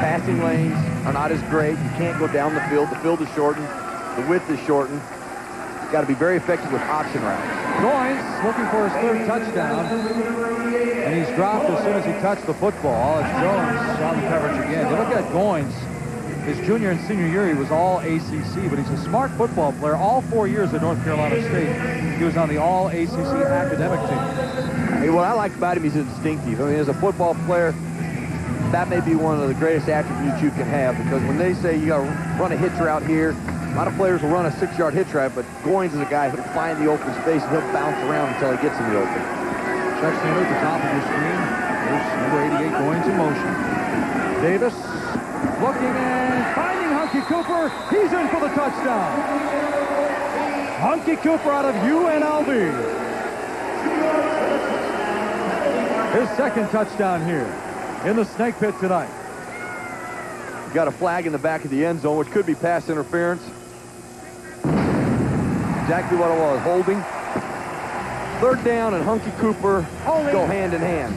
Passing lanes are not as great. You can't go down the field. The field is shortened. The width is shortened. You've got to be very effective with option routes. Goins looking for his 3rd touchdown. And he's dropped as soon as he touched the football. It's Jones on the coverage again. You look at Goins. His junior and senior year, he was all ACC, but he's a smart football player. All 4 years at North Carolina State, he was on the all ACC academic team. Hey, what I like about him, he's instinctive. I mean, as a football player, that may be one of the greatest attributes you can have, because when they say you got to run a hitch route here, a lot of players will run a 6-yard hitch route, but Goins is a guy who'll find the open space and he'll bounce around until he gets in the open. Schexnayder at the top of your screen. There's number 88 Goins in motion. Davis looking and finding Hunky Cooper. He's in for the touchdown. Hunky Cooper out of UNLV. His 2nd touchdown here in the Snake Pit tonight. Got a flag in the back of the end zone, which could be pass interference. Exactly what it was, holding. 3rd down and Hunky Cooper go hand in hand.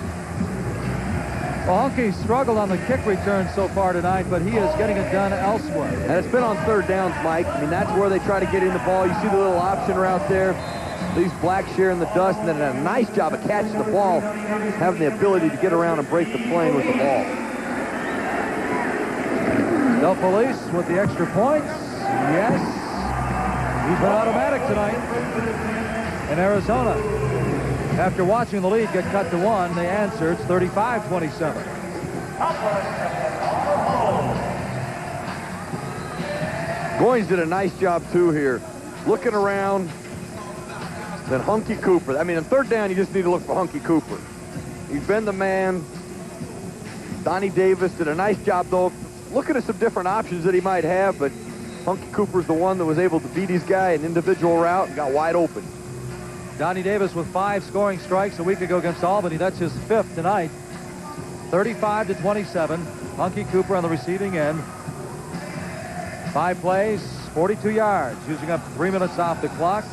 Well, Hunky struggled on the kick return so far tonight, but he is getting it done elsewhere. And it's been on 3rd downs, Mike. I mean, that's where they try to get in the ball. You see the little option route there. Leaves Blackshear in the dust, and then a nice job of catching the ball, having the ability to get around and break the plane with the ball. Del Felice with the extra points. Yes. He's been automatic tonight in Arizona. After watching the lead get cut to 1, they answered. It's 35-27. Goins did a nice job, too, here. Looking around. Then Hunky Cooper. I mean, on 3rd down, you just need to look for Hunky Cooper. He's been the man. Donnie Davis did a nice job, though, looking at some different options that he might have, but Hunky Cooper's the one that was able to beat his guy in individual route and got wide open. Donnie Davis with 5 scoring strikes a week ago against Albany. That's his 5th tonight. 35-27. Hunky Cooper on the receiving end. 5 plays, 42 yards, using up 3 minutes off the clock.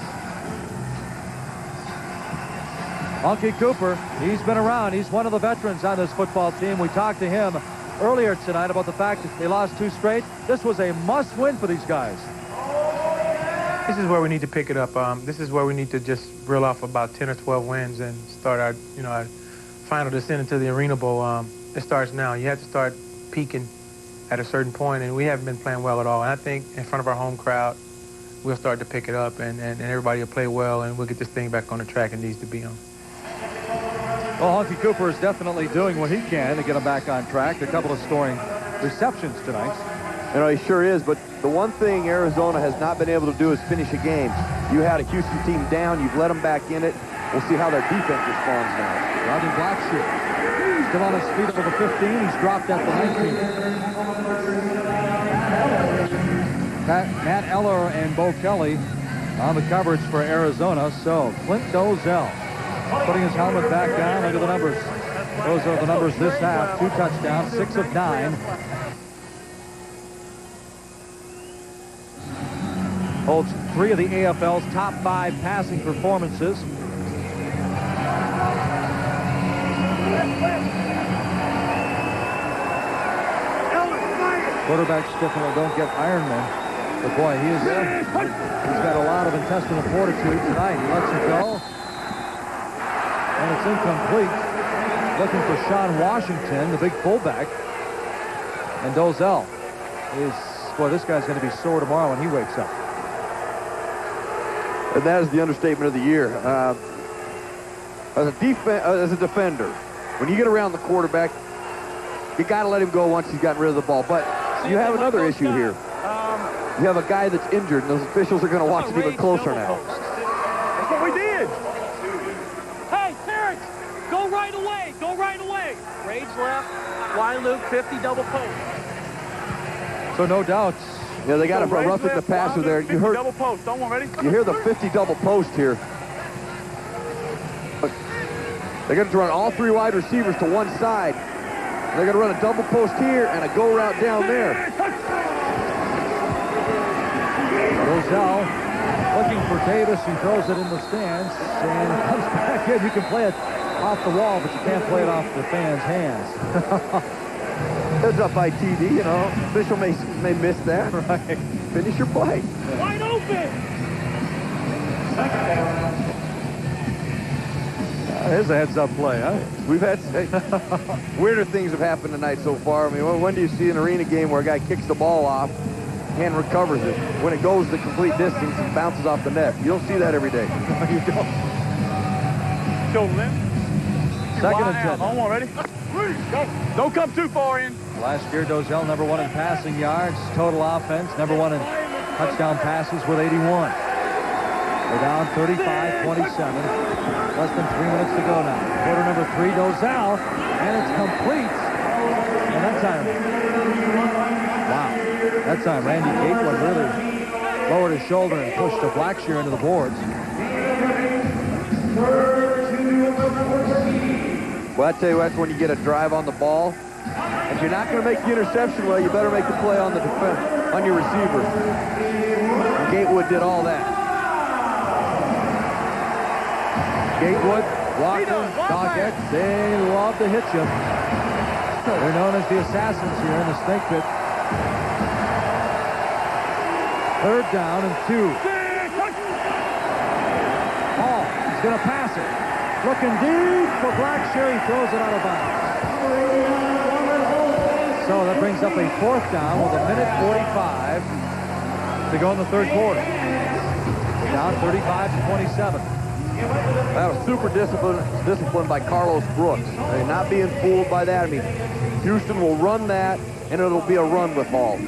Hunky Cooper, he's been around. He's one of the veterans on this football team. We talked to him earlier tonight about the fact that they lost 2 straight. This was a must-win for these guys. This is where we need to pick it up. This is where we need to just reel off about 10 or 12 wins and start our, our final descent into the Arena Bowl. It starts now. You have to start peaking at a certain point, and we haven't been playing well at all. And I think in front of our home crowd, we'll start to pick it up, and everybody will play well, and we'll get this thing back on the track it needs to be on. Well, Hunky Cooper is definitely doing what he can to get him back on track. A couple of scoring receptions tonight. You know, he sure is, but the one thing Arizona has not been able to do is finish a game. You had a Houston team down, you've let them back in it. We'll see how their defense responds now. Rodney Blackshear, still on his feet over the 15. He's dropped at the 19. Matt Eller and Bo Kelly on the coverage for Arizona. So Clint Dozell putting his helmet back down. Look at the numbers. Those are the numbers this half. 2 touchdowns, 6 of 9. Holds 3 of the AFL's top 5 passing performances. Quarterbacks definitely don't get Ironman. But boy, he's got a lot of intestinal fortitude tonight. He lets it go. And it's incomplete. Looking for Sean Washington, the big fullback. And Dozell is, boy, this guy's going to be sore tomorrow when he wakes up. And that is the understatement of the year. As a defender, when you get around the quarterback, you got to let him go once he's gotten rid of the ball. But you have another issue here. You have a guy that's injured, and those officials are going to watch it even closer now. That's what we did. Hey, Terrence, go right away. Go right away. Rage left. Y Luke, 50 double post. So no doubt. Yeah, they got a roughing the passer there. You heard. Double post. Don't ready? You hear the 50 double post here. But they're going to run all 3 wide receivers to one side. They're going to run a double post here and a go route down there. Dozell looking for Davis. He throws it in the stands and it comes back in. You can play it off the wall, but you can't play it off the fans' hands. Heads up by TD, you know. Official may miss that. Right. Finish your play. Wide open. Here's a heads-up play, huh? We've had weirder things have happened tonight so far. I mean, when do you see an arena game where a guy kicks the ball off and recovers it? When it goes the complete distance and bounces off the net. You don't see that every day. You don't. Shoulder in. Second and 10. On one, ready? Go. Don't come too far in. Last year, Dozell number 1 in passing yards, total offense, number 1 in touchdown passes with 81. They're down 35-27. Less than 3 minutes to go now. Quarter number 3, Dozell, and it's complete. And that time, wow. That time, Randy Gatewood really lowered his shoulder and pushed the Blackshear into the boards. Well, I tell you, that's when you get a drive on the ball. If you're not going to make the interception, well, you better make the play on the on your receiver. And Gatewood did all that. Gatewood, Walker, Doggett, they love to hit you. They're known as the assassins here in the snake pit. 3rd down and 2. Hall, he's going to pass it. Looking deep for Blackshear. He throws it out of bounds. So that brings up a 4th down with 1:45 to go in the 3rd quarter. Down 35-27. That was super discipline by Carlos Brooks. I mean, not being fooled by that. I mean, Houston will run that, and it'll be a run with Hall.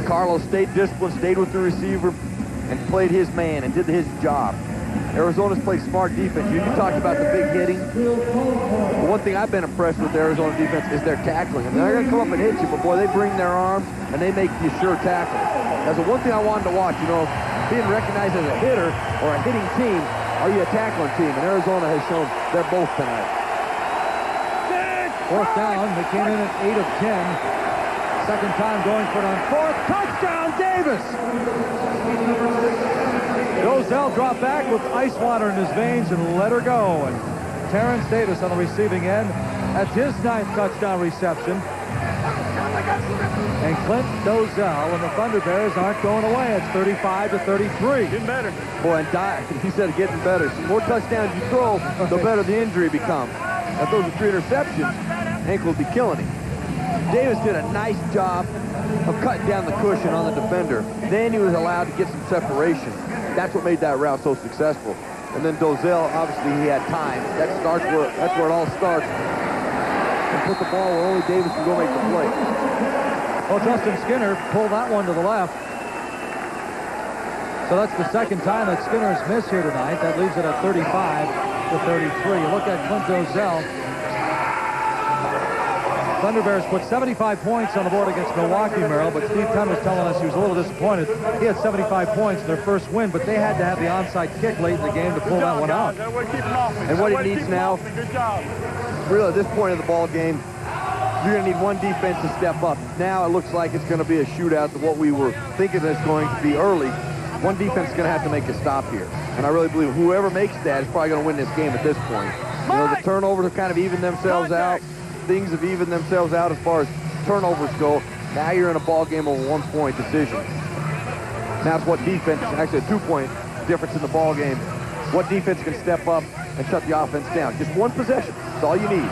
Carlos stayed disciplined, stayed with the receiver, and played his man and did his job. Arizona's played smart defense. You talked about the big hitting. Well, one thing I've been impressed with the Arizona defense is their tackling. I mean, they're going to come up and hit you, but boy, they bring their arms and they make you sure tackle. That's the one thing I wanted to watch. You know, being recognized as a hitter or a hitting team, are you a tackling team? And Arizona has shown they're both tonight. 4th down. They came in at 8 of 10. Second time going for it on 4th. Touchdown, Davis! Dozell dropped back with ice water in his veins and let her go. And Terrence Davis on the receiving end. That's his 9th touchdown reception. And Clint Dozell and the ThunderBears aren't going away. It's 35-33. Getting better. Boy, and he said getting better. The more touchdowns you throw, the better the injury becomes. If those are 3 interceptions, Hank will be killing him. Davis did a nice job of cutting down the cushion on the defender. Then he was allowed to get some separation. That's what made that route so successful. And then Dozell, obviously, he had time. That's where it all starts. And put the ball where only Davis can go make the play. Well, Justin Skinner pulled that one to the left. So that's the 2nd time that Skinner's missed here tonight. That leaves it at 35-33. Look at Clint Dozell. ThunderBears put 75 points on the board against Milwaukee, Merrill, but Steve Tunn was telling us he was a little disappointed. He had 75 points in their first win, but they had to have the onside kick late in the game to pull that one out. And what it needs now, really at this point of the ball game, you're going to need one defense to step up. Now it looks like it's going to be a shootout to what we were thinking it's going to be early. One defense is going to have to make a stop here. And I really believe whoever makes that is probably going to win this game at this point. You know, the turnovers have kind of evened themselves out. Things have evened themselves out as far as turnovers go. Now you're in a ball game of a one-point decision. Now it's what defense, actually a two-point difference in the ball game. What defense can step up and shut the offense down? Just one possession. That's all you need.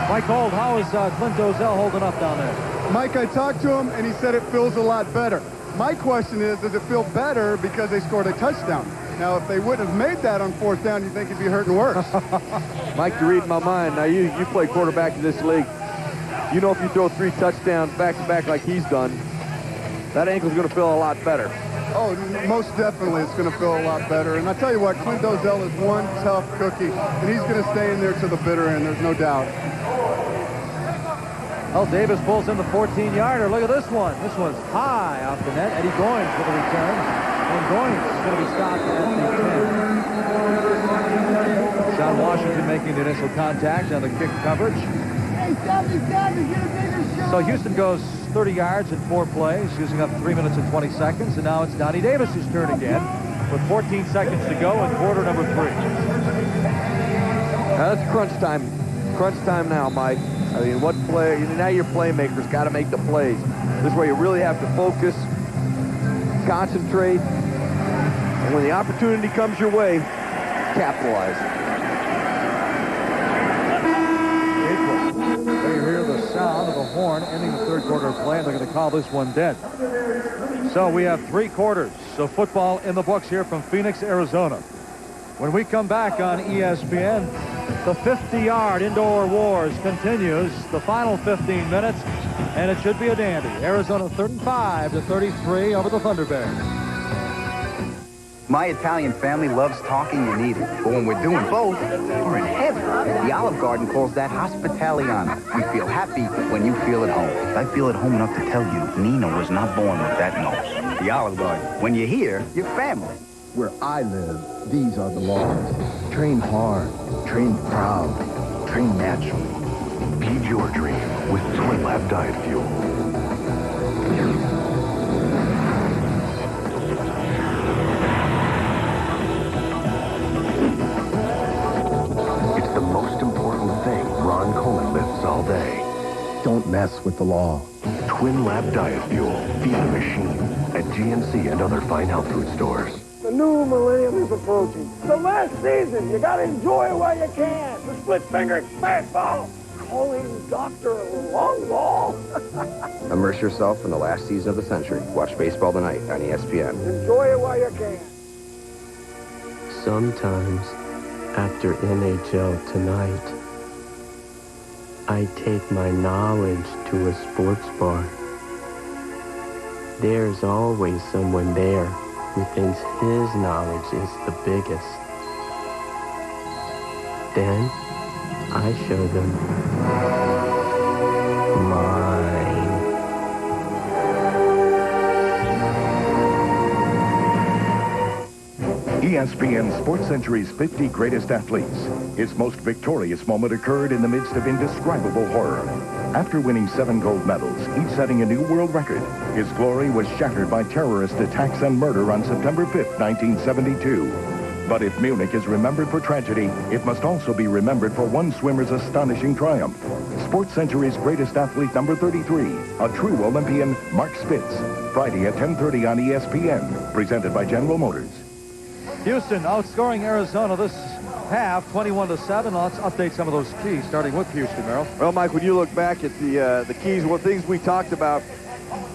Mike Holt, how is Clint Dozell holding up down there? Mike, I talked to him, and he said it feels a lot better. My question is, does it feel better because they scored a touchdown? Now, if they wouldn't have made that on fourth down, you think he'd be hurting worse. Mike, you're reading my mind. Now, you play quarterback in this league. You know if you throw 3 touchdowns back-to-back like he's done, that ankle's going to feel a lot better. Oh, most definitely it's going to feel a lot better. And I tell you what, Clint Dozell is one tough cookie, and he's going to stay in there to the bitter end, there's no doubt. Well, Davis pulls in the 14-yarder. Look at this one. This one's high off the net. Eddie Goins with the return. And Goins is going to be stopped at the 10. John Washington making the initial contact on the kick coverage. So Houston goes 30 yards in 4 plays, using up 3 minutes and 20 seconds. And now it's Donnie Davis's turn again with 14 seconds to go in quarter number 3. Now that's crunch time. Crunch time now, Mike. I mean, what play? Now your playmakers got to make the plays. This is where you really have to focus, concentrate, and when the opportunity comes your way, capitalize. There you hear the sound of a horn ending the third quarter of play, and they're going to call this one dead. So we have 3 quarters of football in the books here from Phoenix, Arizona. When we come back on ESPN, the 50-yard indoor wars continues, the final 15 minutes, and it should be a dandy. Arizona 35-33 over the ThunderBears. My Italian family loves talking and eating, but when we're doing both, we're in heaven. The Olive Garden calls that hospitaliano. You feel happy when you feel at home. I feel at home enough to tell you Nina was not born with that nose. The Olive Garden. When you're here, you're family. Where I live, these are the laws. Train hard, train proud, train naturally. Feed your dream with Twin Lab Diet Fuel. It's the most important thing Ron Coleman lifts all day. Don't mess with the law. Twin Lab Diet Fuel. Feed the machine at GNC and other fine health food stores. The new millennium is approaching. The last season, you gotta enjoy it while you can. The split-fingered fastball, calling Dr. Long Ball. Immerse yourself in the last season of the century. Watch Baseball Tonight on ESPN. Enjoy it while you can. Sometimes, after NHL Tonight, I take my knowledge to a sports bar. There's always someone there who thinks his knowledge is the biggest. Then, I show them mine. ESPN Sports Century's 50 Greatest Athletes. Its most victorious moment occurred in the midst of indescribable horror. After winning 7 gold medals, each setting a new world record, his glory was shattered by terrorist attacks and murder on September 5th, 1972. But if Munich is remembered for tragedy, it must also be remembered for one swimmer's astonishing triumph. Sports Century's Greatest Athlete number 33, a true Olympian, Mark Spitz. Friday at 10:30 on ESPN, presented by General Motors. Houston outscoring Arizona this half, 21-7. Let's update some of those keys, starting with Houston, Merrill. Well, Mike, when you look back at the keys, what things we talked about,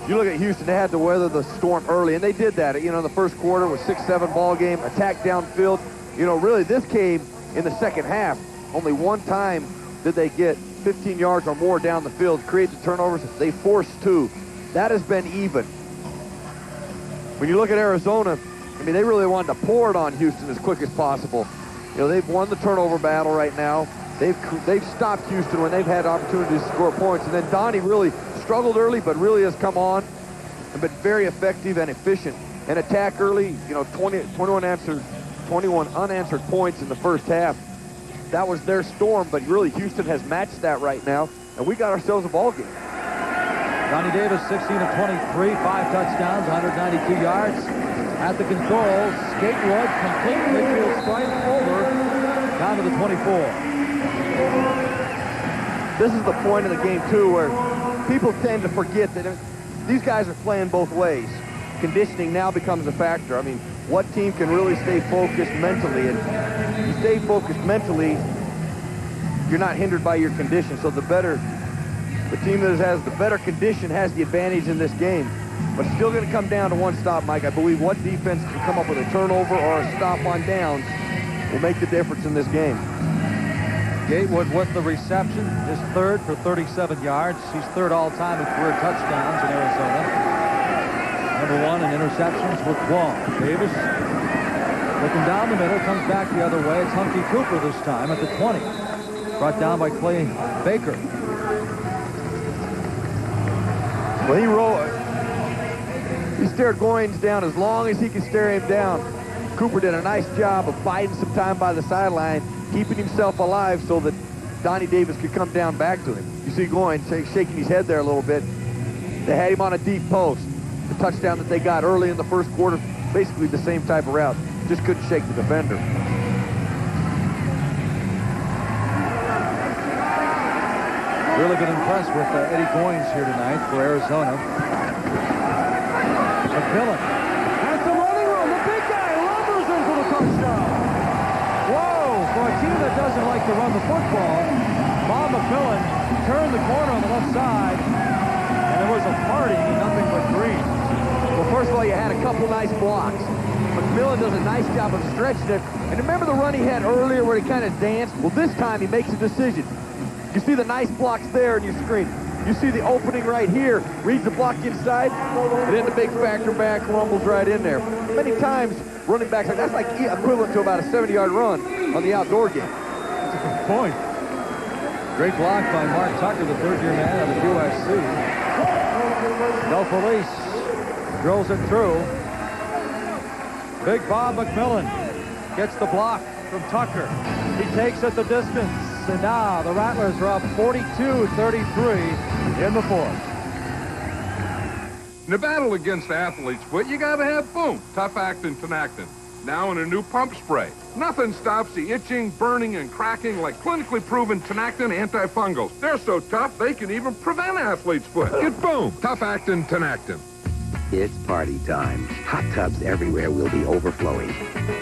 you look at Houston, they had to weather the storm early, and they did that. You know, in the first quarter with 6-7 ball game, attack downfield. You know, really, this came in the second half. Only one time did they get 15 yards or more down the field, create the turnovers. They forced 2. That has been even. When you look at Arizona, I mean, they really wanted to pour it on Houston as quick as possible. You know, they've won the turnover battle right now. they've stopped Houston when they've had opportunities to score points. And then Donnie really struggled early, but really has come on and been very effective and efficient. And attack early, 21 unanswered points in the first half. That was their storm, but really Houston has matched that right now, and we got ourselves a ball game. Donnie Davis, 16 of 23, 5 touchdowns, 192 yards. At the controls, Gatewood, complete midfield strike over, down to the 24. This is the point of the game, too, where people tend to forget that these guys are playing both ways. Conditioning now becomes a factor. I mean, what team can really stay focused mentally? And if you stay focused mentally, you're not hindered by your condition. So the team that has the better condition has the advantage in this game. But it's still going to come down to one stop, Mike. I believe what defense can come up with a turnover or a stop on downs will make the difference in this game. Gatewood with the reception, his third for 37 yards. He's third all-time in career touchdowns in Arizona. Number 1 in interceptions with 12. Davis looking down the middle, comes back the other way. It's Hunky Cooper this time at the 20. Brought down by Clay Baker. Well, he stared Goins down as long as he could stare him down. Cooper did a nice job of biding some time by the sideline, keeping himself alive so that Donnie Davis could come down back to him. You see Goins shaking his head there a little bit. They had him on a deep post. The touchdown that they got early in the first quarter, basically the same type of route. Just couldn't shake the defender. Really been impressed with Eddie Goins here tonight for Arizona. McMillan has the running room. The big guy lumbers in for the touchdown. Whoa, for a team that doesn't like to run the football, Bob McMillan turned the corner on the left side, and there was a party, nothing but green. Well, first of all, you had a couple nice blocks. McMillan does a nice job of stretching it. And remember the run he had earlier where he kind of danced? Well, this time he makes a decision. You see the nice blocks there in your screen. You see the opening right here, reads the block inside, and then the big factor back rumbles right in there. Many times, running backs, that's like equivalent to about a 70-yard run on the outdoor game. That's a good point. Great block by Mark Tucker, the third-year man out of USC. Del Felice drills it through. Big Bob McMillan gets the block from Tucker. He takes it the distance. And now the Rattlers are up 42-33 in the fourth. In a battle against athletes, but you gotta have boom, tough actin' Tinactin. Now in a new pump spray. Nothing stops the itching, burning, and cracking like clinically proven Tinactin antifungals. They're so tough, they can even prevent athlete's foot. Get boom, tough actin' Tinactin. It's party time. Hot tubs everywhere will be overflowing.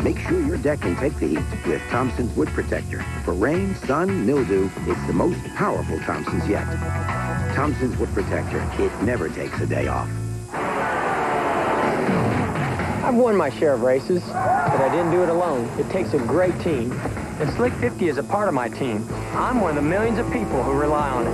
Make sure your deck can take the heat with Thompson's Wood Protector. For rain, sun, mildew, it's the most powerful Thompson's yet. Thompson's Wood Protector. It never takes a day off. I've won my share of races, but I didn't do it alone. It takes a great team. And Slick 50 is a part of my team. I'm one of the millions of people who rely on it.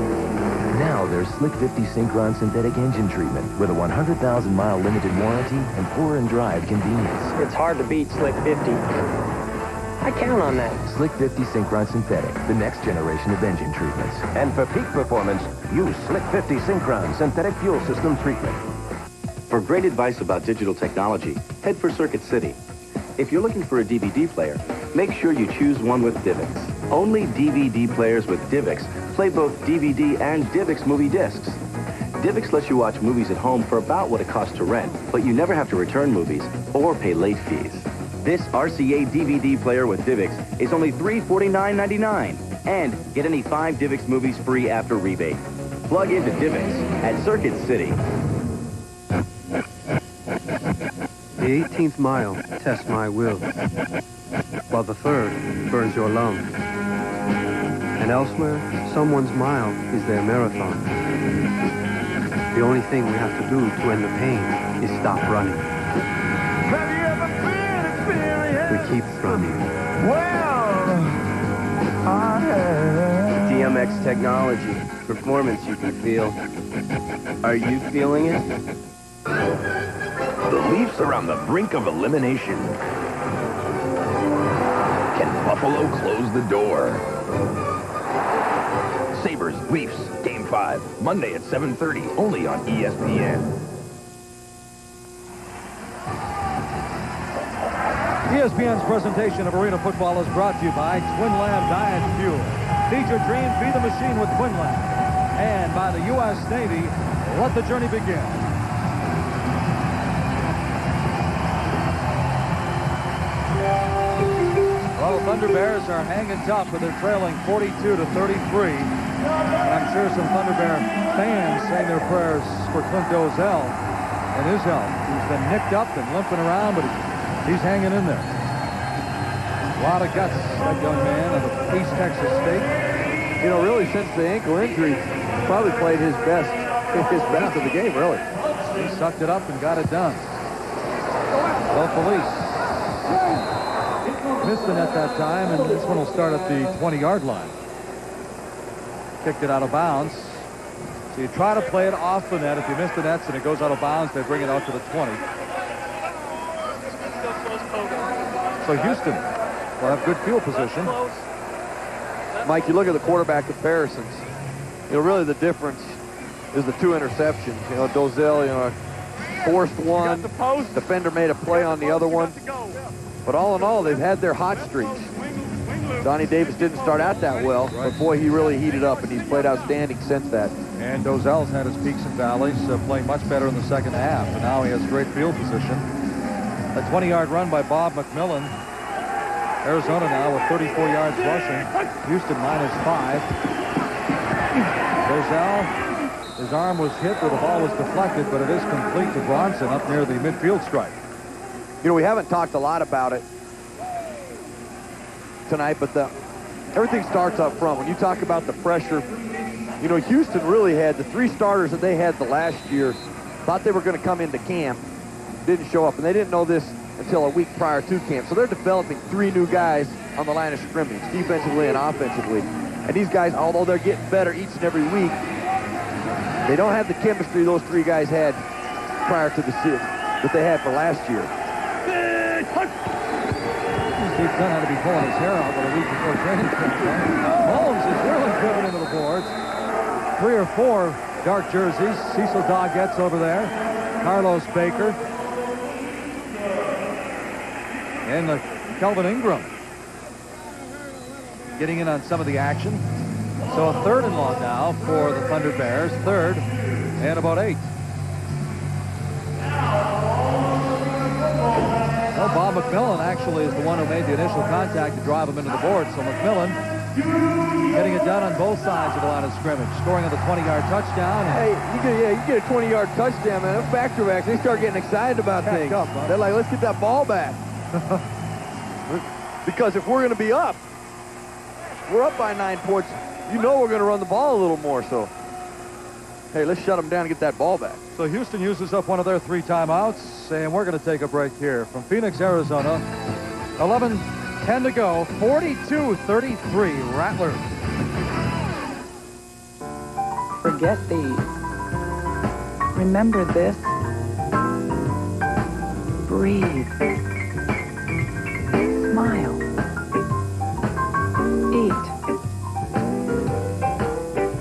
Now there's Slick 50 Synchron Synthetic Engine Treatment with a 100,000-mile limited warranty and pour-and-drive convenience. It's hard to beat Slick 50. I count on that. Slick 50 Synchron Synthetic, the next generation of engine treatments. And for peak performance, use Slick 50 Synchron Synthetic Fuel System Treatment. For great advice about digital technology, head for Circuit City. If you're looking for a DVD player, make sure you choose one with DivX. Only DVD players with DivX play both DVD and DivX movie discs. DivX lets you watch movies at home for about what it costs to rent, but you never have to return movies or pay late fees. This RCA DVD player with DivX is only $349.99, and get any 5 DivX movies free after rebate. Plug into DivX at Circuit City. The 18th mile tests my will, while the 3rd burns your lungs. And elsewhere, someone's mile is their marathon. The only thing we have to do to end the pain is stop running. Have you ever been experienced? We keep running. Well, I have. DMX technology, performance you can feel. Are you feeling it? The Leafs are on the brink of elimination. Can Buffalo close the door? Rattlers, Leafs, Game 5, Monday at 7:30, only on ESPN. ESPN's presentation of arena football is brought to you by Twin Lab Diet Fuel. Feed your dream, feed the machine with Twin Lab. And by the U.S. Navy, let the journey begin. Well, the ThunderBears are hanging tough, but they're trailing 42-33. And I'm sure some ThunderBear fans saying their prayers for Clint Dozell and his health. He's been nicked up and limping around, but he's hanging in there. A lot of guts, that young man out of East Texas State. You know, really, since the ankle injury, probably played his best of the game, really. He sucked it up and got it done. Well, Felice missed the net that time, and this one will start at the 20-yard line. Kicked it out of bounds. So you try to play it off the net. If you miss the nets and it goes out of bounds, they bring it out to the 20. So Houston will have good field position. Mike, you look at the quarterback comparisons. You know, really the difference is the 2 interceptions. You know, Dozell, you know, forced one. Defender made a play on the other one. But all in all, they've had their hot streaks. Donnie Davis didn't start out that well, but boy, he really heated up, and he's played outstanding since that. And Dozell's had his peaks and valleys, playing much better in the second half, and now he has great field position. A 20-yard run by Bob McMillan. Arizona now with 34 yards rushing. Houston -5. Dozell, his arm was hit where the ball was deflected, but it is complete to Bronson up near the midfield stripe. You know, we haven't talked a lot about it tonight, but everything starts up front. When you talk about the pressure, you know, Houston really had the 3 starters that they had the last year, thought they were going to come into camp, didn't show up, and they didn't know this until a week prior to camp. So they're developing 3 new guys on the line of scrimmage, defensively and offensively. And these guys, although they're getting better each and every week, they don't have the chemistry those 3 guys had prior to the season that they had for last year. Steve Dunn had to be pulling his hair out about a week before training camp. Holmes is really driven into the boards. 3 or 4 dark jerseys. Cecil Doggett's over there. Carlos Baker. And Kelvin Ingram getting in on some of the action. So a 3rd and long now for the ThunderBears. 3rd and about 8. Well, Bob McMillan actually is the one who made the initial contact to drive him into the board. So McMillan getting it done on both sides of the line of scrimmage, scoring on the 20-yard touchdown. Hey, you get a 20-yard touchdown, man. Those back-to-backs, they start getting excited about things. They're like, let's get that ball back. Because if we're going to be up, we're up by 9 points. You know we're going to run the ball a little more. So, hey, let's shut them down and get that ball back. So Houston uses up one of their 3 timeouts, and we're going to take a break here from Phoenix, Arizona. 11:10 to go. 42-33 Rattlers. Forget these. Remember this. Breathe. Smile. Eat.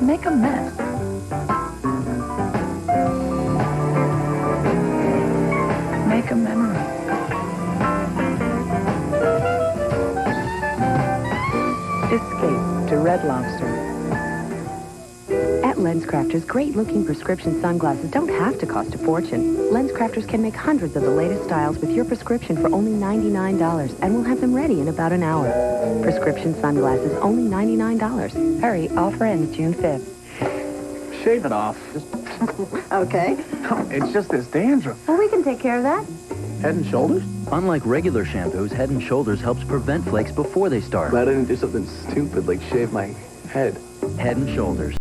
Make a mess. Make a memory. Escape to Red Lobster. At LensCrafters, great-looking prescription sunglasses don't have to cost a fortune. LensCrafters can make hundreds of the latest styles with your prescription for only $99, and we'll have them ready in about an hour. Prescription sunglasses, only $99. Hurry, offer ends June 5th. Shave it off. Okay. It's just this dandruff. Well, we can take care of that. Head and Shoulders? Unlike regular shampoos, Head and Shoulders helps prevent flakes before they start. But I didn't do something stupid like shave my head. Head and Shoulders.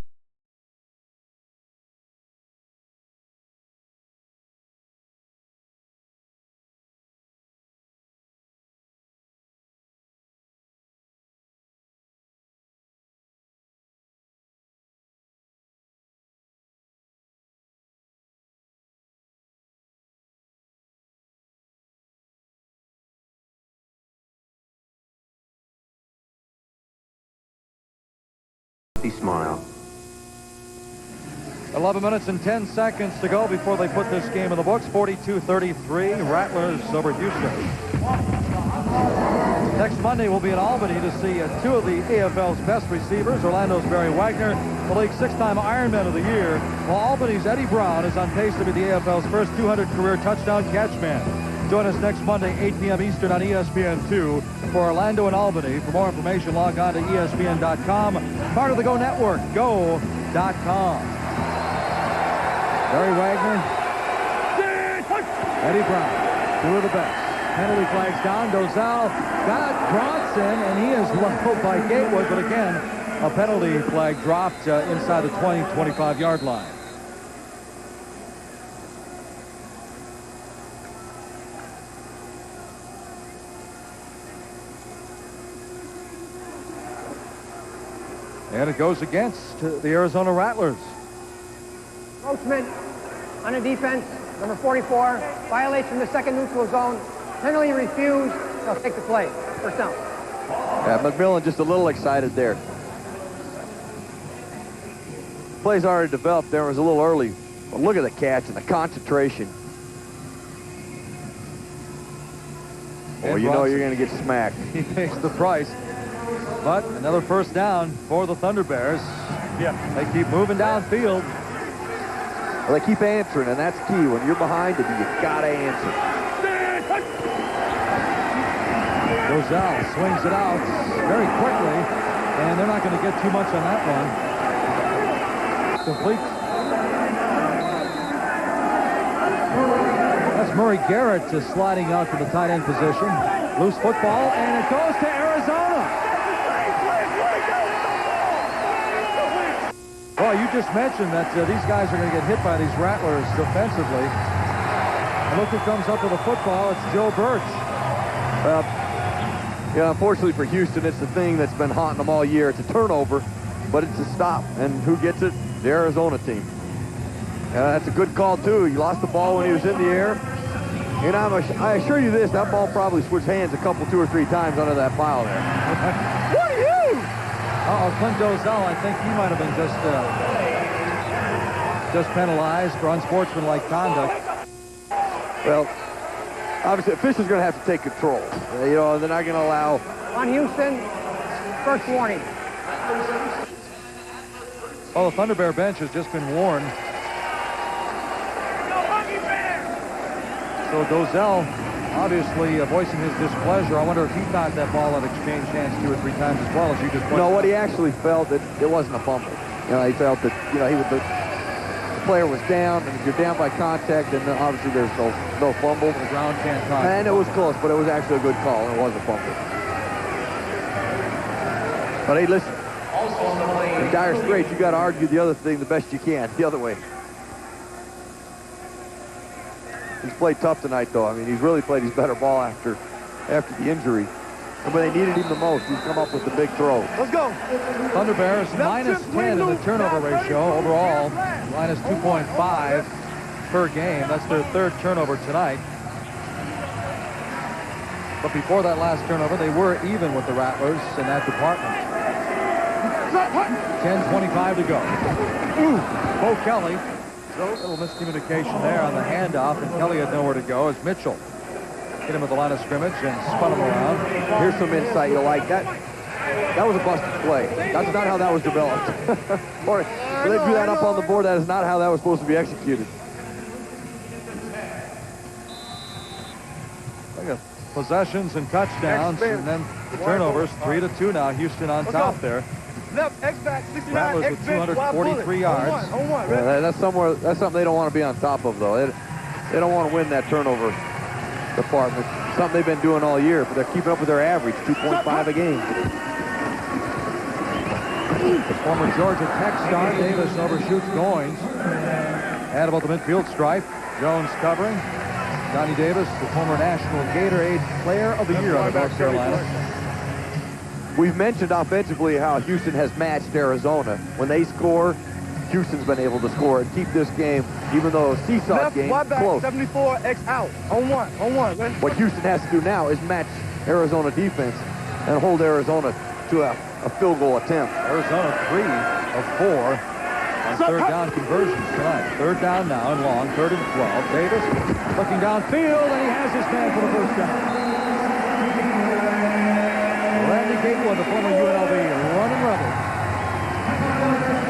Smile. 11 minutes and 10 seconds to go before they put this game in the books. 42-33, Rattlers over Houston. Next Monday, we'll be in Albany to see two of the AFL's best receivers. Orlando's Barry Wagner, the league's 6-time Ironman of the year, while Albany's Eddie Brown is on pace to be the AFL's first 200 career touchdown catchman. Join us next Monday, 8 p.m. Eastern on ESPN2 for Orlando and Albany. For more information, log on to ESPN.com. Part of the Go Network, go.com. Barry Wagner, Eddie Brown, two of the best. Penalty flags down. Dozell got Bronson, and he is leveled by Gatewood, but again, a penalty flag dropped inside the 20-25-yard line. And it goes against the Arizona Rattlers. Coachman on a defense, number 44, violates from the second neutral zone. Penalty refused. They'll take the play. First down. Yeah, McMillan just a little excited there. Play's already developed there. It was a little early. But look at the catch and the concentration. Oh, you know you're going to get smacked. He pays the price. But another first down for the ThunderBears. Yeah. They keep moving downfield. Well, they keep answering, and that's key. When you're behind them, you got to answer. Dozell swings it out very quickly, and they're not going to get too much on that one. Complete. That's Murray Garrett just sliding out to the tight end position. Loose football, and it goes to Arizona. Well, you just mentioned that these guys are going to get hit by these Rattlers defensively. And look who comes up with the football. It's Joe Birch. Yeah, unfortunately for Houston, it's the thing that's been haunting them all year. It's a turnover, but it's a stop. And who gets it? The Arizona team. That's a good call, too. He lost the ball when he was in the air. And I assure you this, that ball probably switched hands a couple, 2 or 3 times under that pile there. What are you? Uh-oh, Clint Dozell, I think he might have been just penalized for unsportsmanlike conduct. Well, obviously, officials are going to have to take control. You know, they're not going to allow... On Houston, first warning. Oh, the ThunderBear bench has just been warned. So Dozell obviously voicing his displeasure. I wonder if he thought that ball had exchanged hands 2 or 3 times as well as you just pointed out. No, what he actually felt that it wasn't a fumble. You know, he felt that, you know, the player was down, and if you're down by contact, then obviously there's no fumble. The ground can't touch. And it was close, but it was actually a good call, and it was a fumble. But hey, listen, in dire straits, you got to argue the other thing the best you can, the other way. He's played tough tonight, though. I mean, he's really played his better ball after the injury. And when they needed him the most, he's come up with the big throw. Let's go. ThunderBears minus 10 in the turnover ratio. Overall, minus 2.5 per game. That's their 3rd turnover tonight. But before that last turnover, they were even with the Rattlers in that department. 10:25 to go. Bo Kelly. A little miscommunication there on the handoff, and Kelly had nowhere to go as Mitchell hit him at the line of scrimmage and spun him around. Here's some insight you'll like. That was a busted play. That's not how that was developed. Or they drew that up on the board. That is not how that was supposed to be executed. Look at possessions and touchdowns, and then the turnovers. 3-2 now. Houston on top there. Left, X-back, 69, Rattlers with 243 yards. Yeah, that's something they don't want to be on top of, though. They don't want to win that turnover department. Something they've been doing all year, but they're keeping up with their average, 2.5 a game. The former Georgia Tech star Davis overshoots Goins. At about the midfield stripe. Jones covering. Donnie Davis, the former National Gatorade Player of the Year out of North Carolina. We've mentioned offensively how Houston has matched Arizona. When they score, Houston's been able to score and keep this game, even though a seesaw game, close. 74, X out. On one. What Houston has to do now is match Arizona defense and hold Arizona to a field goal attempt. Arizona 3 of 4 on third down conversions tonight. Third down now and long, 3rd and 12. Davis looking downfield, and he has his man for the first down. Randy Gatewood, the former UNLV running rebel.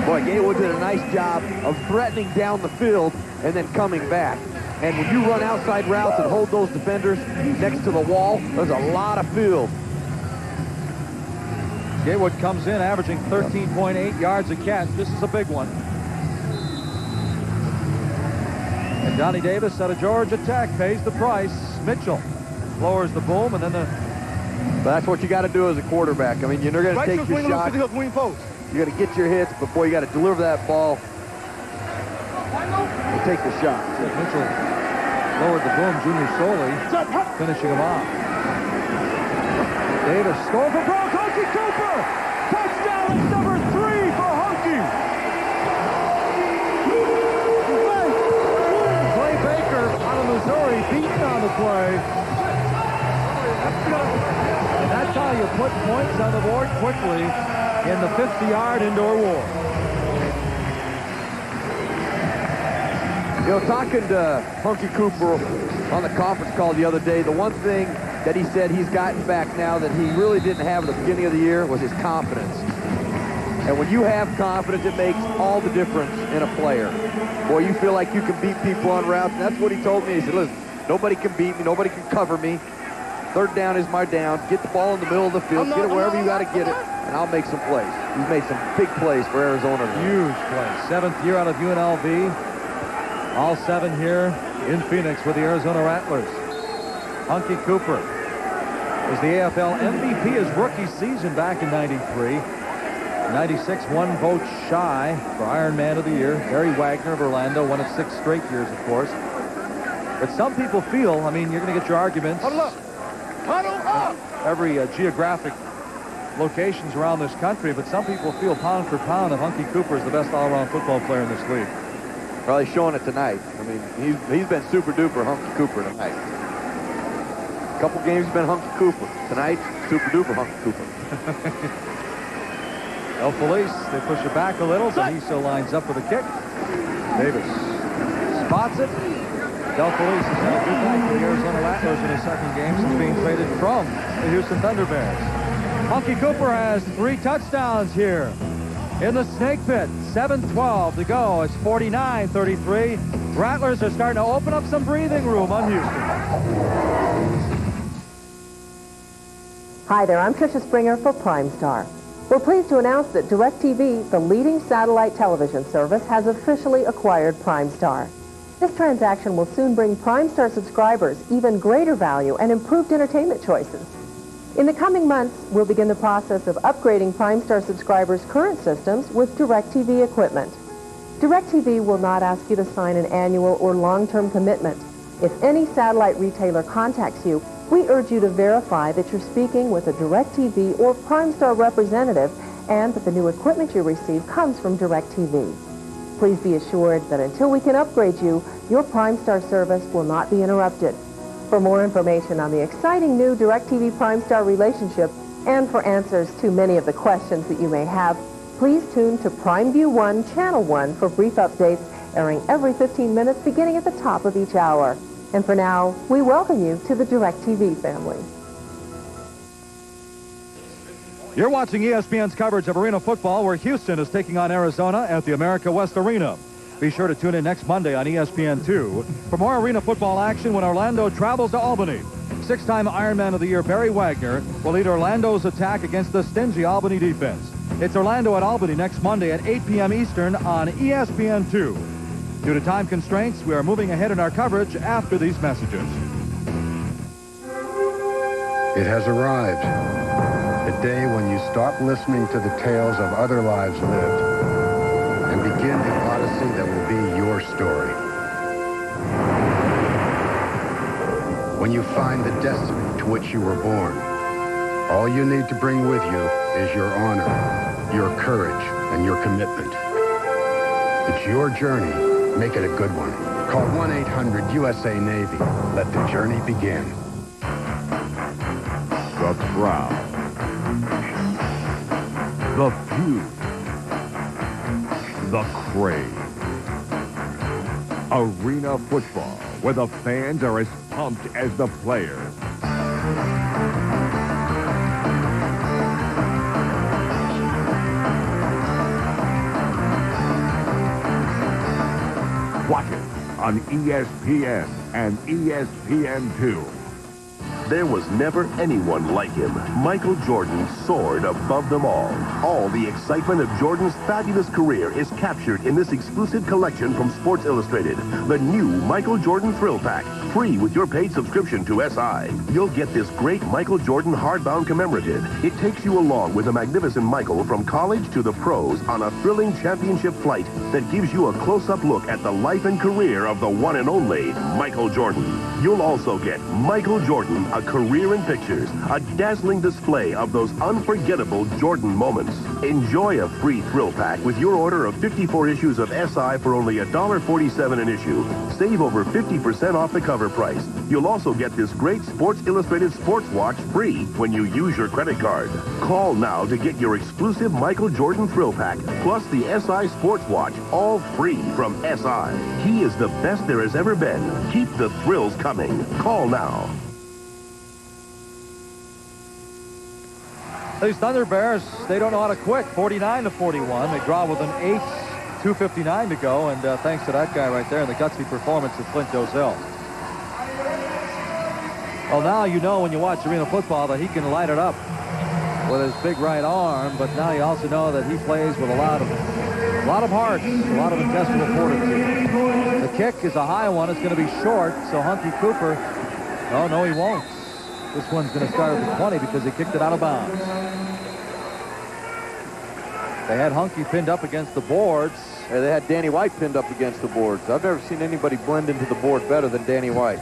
Boy, Gatewood did a nice job of threatening down the field and then coming back. And when you run outside routes and hold those defenders next to the wall, there's a lot of field. Gatewood comes in averaging 13.8 yards a catch. This is a big one. And Donnie Davis out of Georgia Tech pays the price. Mitchell lowers the boom, and then the... But that's what you got to do as a quarterback. I mean, you're going to take your shot. You got to get your hits, but boy, you got to deliver that ball and take the shot. Mitchell lowered the boom. Junior Soley finishing him off. Davis scoring for broke. Hunky Cooper! Touchdown! It's number 3 for Hunky! Clay Baker out of Missouri beaten on the play. And that's how you put points on the board quickly in the 50-yard indoor war. You know, talking to Hunky Cooper on the conference call the other day, the one thing that he said he's gotten back now that he really didn't have at the beginning of the year was his confidence. And when you have confidence, it makes all the difference in a player. Boy, you feel like you can beat people on routes, and that's what he told me. He said, listen, nobody can beat me, nobody can cover me. Third down is my down. Get the ball in the middle of the field, get it wherever you got to get it, and I'll make some plays. He's made some big plays for Arizona. Huge plays. 7th year out of UNLV. All 7 here in Phoenix with the Arizona Rattlers. Hunky Cooper was the AFL MVP his rookie season back in '93. 96, 1 vote shy for Iron Man of the Year. Barry Wagner of Orlando, one of 6 straight years, of course. But some people feel, I mean, you're going to get your arguments. Huddle up! Huddle up! Every geographic locations around this country, but some people feel pound for pound that Hunky Cooper is the best all-around football player in this league. Well, he's showing it tonight. I mean, he's been super duper Hunky Cooper tonight. A couple games he's been Hunky Cooper. Tonight, super duper Hunky Cooper. El Feliz, they push it back a little, so he still lines up with a kick. Davis spots it. Del Feliz has had a good night for the Arizona Rattlers in his 2nd game since being traded from the Houston ThunderBears. Hunky Cooper has 3 touchdowns here in the snake pit. 7:12 to go. It's 49-33. Rattlers are starting to open up some breathing room on Houston. Hi there, I'm Tricia Springer for Primestar. We're pleased to announce that DirecTV, the leading satellite television service, has officially acquired Primestar. This transaction will soon bring Primestar subscribers even greater value and improved entertainment choices. In the coming months, we'll begin the process of upgrading Primestar subscribers' current systems with DirecTV equipment. DirecTV will not ask you to sign an annual or long-term commitment. If any satellite retailer contacts you, we urge you to verify that you're speaking with a DirecTV or Primestar representative and that the new equipment you receive comes from DirecTV. Please be assured that until we can upgrade you, your Primestar service will not be interrupted. For more information on the exciting new DirecTV Primestar relationship and for answers to many of the questions that you may have, please tune to PrimeView 1, Channel 1 for brief updates airing every 15 minutes beginning at the top of each hour. And for now, we welcome you to the DirecTV family. You're watching ESPN's coverage of arena football, where Houston is taking on Arizona at the America West Arena. Be sure to tune in next Monday on ESPN2 for more arena football action when Orlando travels to Albany. 6-time Ironman of the Year Barry Wagner will lead Orlando's attack against the stingy Albany defense. It's Orlando at Albany next Monday at 8 p.m. Eastern on ESPN2. Due to time constraints, we are moving ahead in our coverage after these messages. It has arrived. The day when you stop listening to the tales of other lives lived and begin the odyssey that will be your story. When you find the destiny to which you were born, all you need to bring with you is your honor, your courage, and your commitment. It's your journey. Make it a good one. Call 1-800-USA-NAVY. Let the journey begin. The crowd. The feud. the Crave. Arena football, where the fans are as pumped as the players. Watch it on ESPN and ESPN2. There was never anyone like him. Michael Jordan soared above them all. All the excitement of Jordan's fabulous career is captured in this exclusive collection from Sports Illustrated. The new Michael Jordan Thrill Pack, free with your paid subscription to SI. You'll get this great Michael Jordan hardbound commemorative. It takes you along with the magnificent Michael from college to the pros on a thrilling championship flight that gives you a close-up look at the life and career of the one and only Michael Jordan. You'll also get Michael Jordan, A Career in Pictures, a dazzling display of those unforgettable Jordan moments. Enjoy a free thrill pack with your order of 54 issues of SI for only $1.47 an issue. Save over 50% off the cover price. You'll also get this great Sports Illustrated sports watch free when you use your credit card. Call now to get your exclusive Michael Jordan Thrill Pack, plus the SI sports watch, all free from SI. He is the best there has ever been. Keep the thrills coming. Call now. These ThunderBears, they don't know how to quit. 49-41. They draw with an 8, 2:59 to go, and thanks to that guy right there and the gutsy performance of Flint Dozel. Well, now you know when you watch arena football that he can light it up with his big right arm, but now you also know that he plays with a lot of heart, a lot of intestinal fortitude. The kick is a high one. It's going to be short, so Hunky Cooper, oh, no, he won't. This one's going to start at the 20 because he kicked it out of bounds. They had Hunky pinned up against the boards. Yeah, they had Danny White pinned up against the boards. I've never seen anybody blend into the board better than Danny White.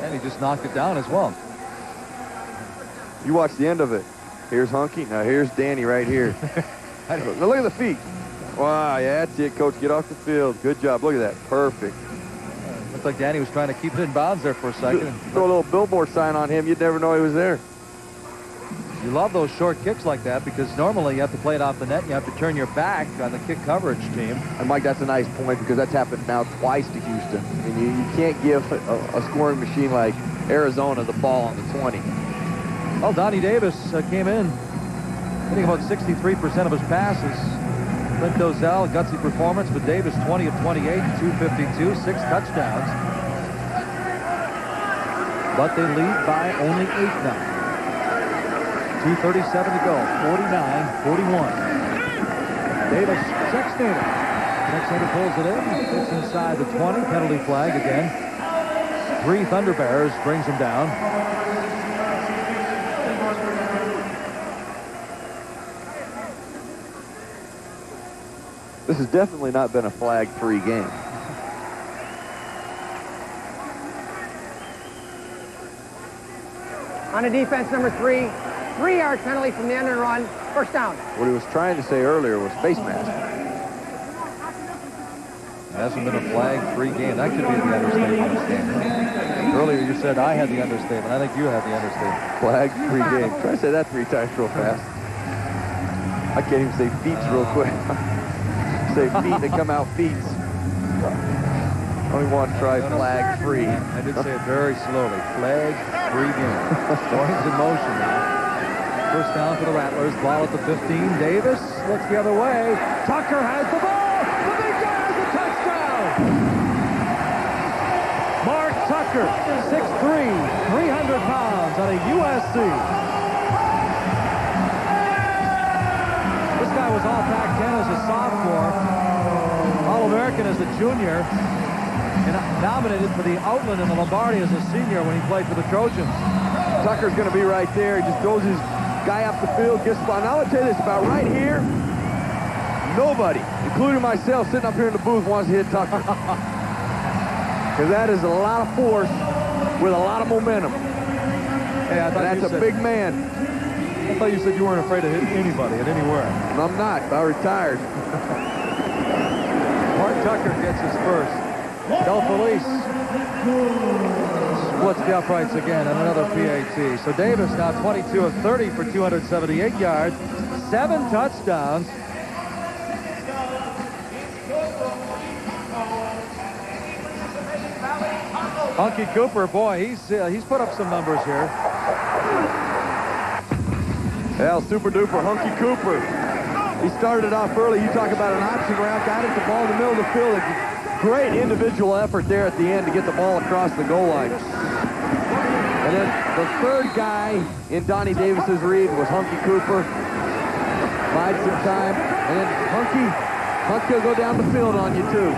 And he just knocked it down as well. You watch the end of it. Here's Hunky. Now here's Danny right here. Now look at the feet. Wow, yeah, that's it, Coach. Get off the field. Good job. Look at that. Perfect. Looked like Danny was trying to keep it in bounds there for a second. Throw a little billboard sign on him. You'd never know he was there. You love those short kicks like that because normally you have to play it off the net and you have to turn your back on the kick coverage team. And Mike, that's a nice point because that's happened now twice to Houston. I mean, you can't give a scoring machine like Arizona the ball on the 20. Well, Donnie Davis came in hitting about 63% of his passes. Clint Dozel, gutsy performance, but Davis 20 of 28, 252, 6 touchdowns. But they lead by only 8 now. 2:37 to go, 49-41. Davis checks Nader. Next Nader pulls it in, gets inside the 20, penalty flag again. 3 ThunderBears brings him down. This has definitely not been a flag-free game. On a defense, number 3. 3-yard penalty from the end and run. First down. What he was trying to say earlier was face mask. It hasn't been a flag-free game. That could be the understatement of this game. Earlier you said I had the understatement. I think you had the understatement. Flag-free game. Try to say that 3 times real fast. I can't even say feets real quick. Say feet, they come out feets. Only want to try flag-free. I did say it very slowly. Flag-free game. Points in motion now. First down for the Rattlers. Ball at the 15. Davis looks the other way. Tucker has the ball. The big guy has a touchdown. Mark Tucker, 6'3", 300 pounds on a USC. This guy was all Pac-10 as a sophomore. All-American as a junior. And nominated for the Outland and the Lombardi as a senior when he played for the Trojans. Tucker's going to be right there. He just throws his guy up the field, gets spot. Now, I'll tell you this about right here. Nobody, including myself, sitting up here in the booth, wants to hit Tucker. Because that is a lot of force with a lot of momentum. Hey, I thought that's a big man. I thought you said you weren't afraid to hit anybody at anywhere. No, I'm not. I retired. Mark Tucker gets his first. Del Felice splits the uprights again and another PAT. So Davis now 22 of 30 for 278 yards, 7 touchdowns. Hunky Cooper, boy, he's put up some numbers here. Well, super duper Hunky Cooper. He started it off early. You talk about an option route, got it the ball in the middle of the field. Great individual effort there at the end to get the ball across the goal line. And then the third guy in Donnie Davis's read was Hunky Cooper. Bide some time, and then Hunky will go down the field on you too.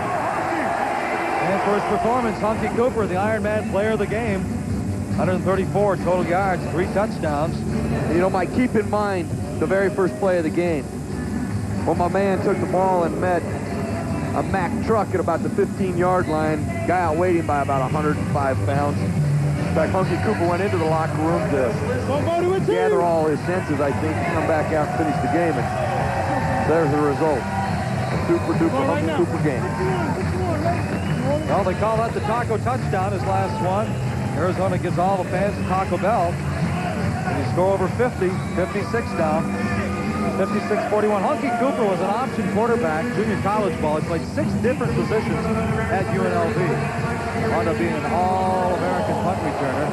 And for his performance, Hunky Cooper, the Ironman player of the game, 134 total yards, 3 touchdowns. You know, Mike, keep in mind the very first play of the game. When my man took the ball and met a Mack truck at about the 15-yard line, guy outweighed him by about 105 pounds. In fact, Hunky Cooper went into the locker room to gather all his senses, I think, to come back out and finish the game. And there's the result. A super-duper Hunky Cooper game. Well, they call that the Taco touchdown, his last one. Arizona gives all the fans to Taco Bell. And he score over 50, 56 now. 56-41. Hunky Cooper was an option quarterback, junior college ball. He played 6 different positions at UNLV. Wound up being an all-American punt returner.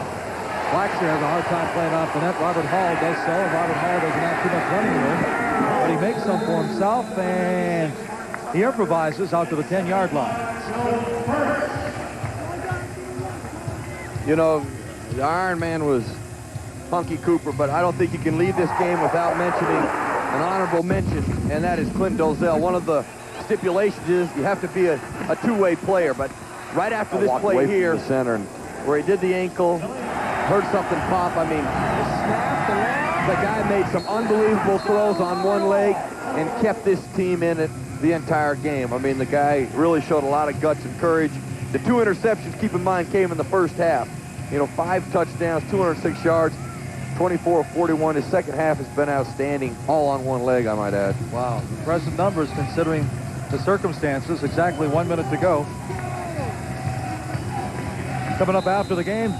Blackshear has a hard time playing off the net. Robert Hall does so, and Robert Hall doesn't have too much running room. But he makes some for himself, and he improvises out to the 10-yard line. You know, the Iron Man was Hunky Cooper, but I don't think you can leave this game without mentioning an honorable mention, and that is Clint Dozell. One of the stipulations is you have to be a two-way player, but right after this play here, the center, where he did the ankle, heard something pop, I mean, the guy made some unbelievable throws on one leg and kept this team in it the entire game. I mean, the guy really showed a lot of guts and courage. The 2 interceptions, keep in mind, came in the first half. You know, 5 touchdowns, 206 yards, 24 of 41. His second half has been outstanding, all on one leg, I might add. Wow, impressive numbers considering the circumstances. Exactly 1 minute to go. Coming up after the game,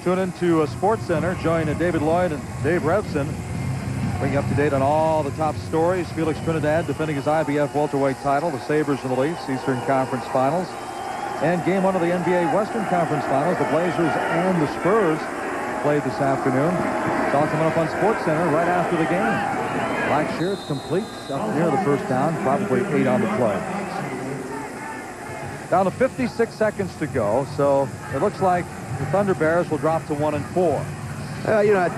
tune into Sports Center. Join David Lloyd and Dave Revson. Bring you up to date on all the top stories. Felix Trinidad defending his IBF welterweight title. The Sabres and the Leafs, Eastern Conference Finals. And game 1 of the NBA Western Conference Finals. The Blazers and the Spurs played this afternoon. It's all coming up on Sports Center right after the game. Blackshear, it's complete up near the first down. Probably 8 on the play. Down to 56 seconds to go. So it looks like the ThunderBears will drop to 1-4. You know,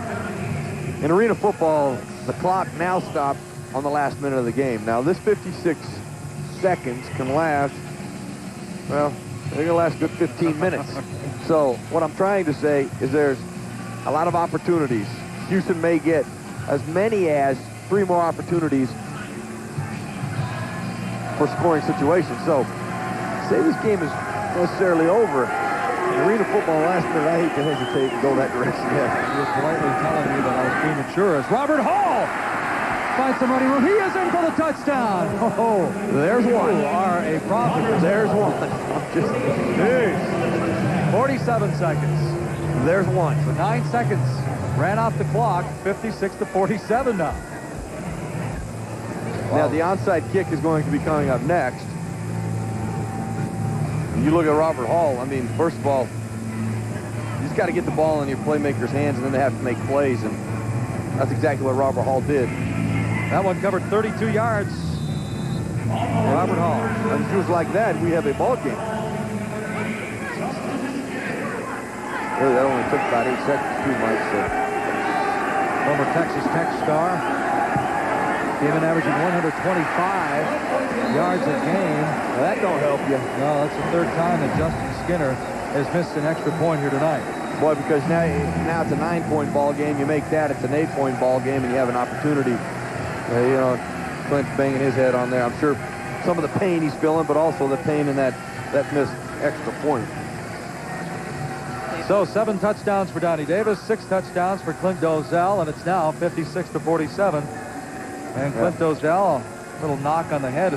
in arena football, the clock now stops on the last minute of the game. Now, this 56 seconds can last, well, they're going to last a good 15 minutes. So what I'm trying to say is there's a lot of opportunities. Houston may get as many as 3 more opportunities for scoring situations. So, say this game is necessarily over. In arena football last minute, I hate to hesitate and go that direction yet. You're politely telling me that I was premature as Robert Hall finds some running room. He is in for the touchdown. Oh, there's one. You are a prophet. There's one. Just 47 seconds. There's one. So 9 seconds ran off the clock. 56-47 now. Now the onside kick is going to be coming up next. You look at Robert Hall, I mean, first of all, you just got to get the ball in your playmakers' hands, and then they have to make plays, and that's exactly what Robert Hall did. That one covered 32 yards. Robert Hall. And just like that, we have a ball game. Really, that only took about 8 seconds, too, Mike. So. Former Texas Tech star. Came in averaging 125 yards a game. Well, that don't help you. No, that's the 3rd time that Justin Skinner has missed an extra point here tonight. Boy, because now it's a 9-point ball game. You make that, it's an 8-point ball game, and you have an opportunity. You know, Clint's banging his head on there. I'm sure some of the pain he's feeling, but also the pain in that missed extra point. So 7 touchdowns for Donnie Davis, 6 touchdowns for Clint Dozell, and it's now 56-47. And Clint Dozell, a little knock on the head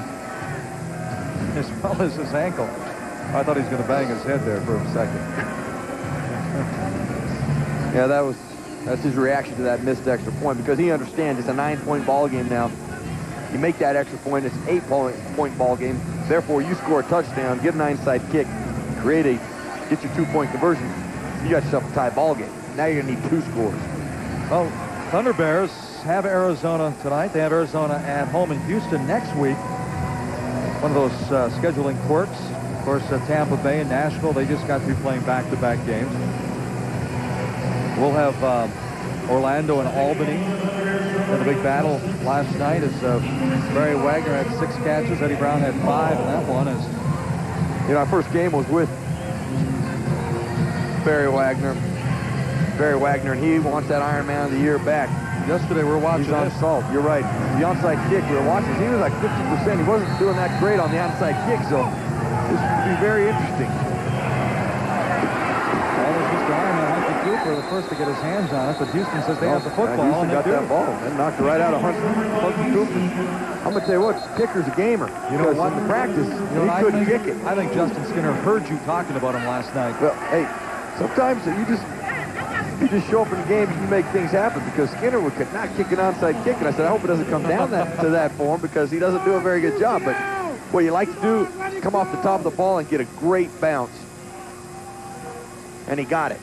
as well as his ankle. I thought he was going to bang his head there for a second. Yeah, that's his reaction to that missed extra point, because he understands it's a 9-point ball game now. You make that extra point, it's an 8-point ball game. Therefore, you score a touchdown, get an onside kick, create a get your 2-point conversion, you got yourself a tie ball game. Now you're going to need 2 scores. Well, ThunderBears have Arizona tonight. They have Arizona at home in Houston next week. One of those scheduling quirks. Of course, Tampa Bay and Nashville, they just got through playing back-to-back games. We'll have Orlando and Albany. And the big battle last night is Barry Wagner had 6 catches. Eddie Brown had 5, and that one is... You know, our first game was with Barry Wagner. And he wants that Ironman of the Year back. Yesterday we were watching on salt. You're right. The onside kick we were watching, he was like 50%. He wasn't doing that great on the onside kick, so this would be very interesting. Well, there's Mr. Ironman, Hunter Cooper, the first to get his hands on it, but Houston says they have the football. Houston got that ball and knocked it right out of Hunter Cooper. I'm going to tell you what, kicker's a gamer. You know what? In the practice, he couldn't kick it. I think Justin Skinner heard you talking about him last night. Well, hey, sometimes you just show up in the game and you make things happen, because Skinner could not kick an onside kick, and I said, I hope it doesn't come down to that for him, because he doesn't do a very good job. But what you like to do, come off the top of the ball and get a great bounce. And he got it.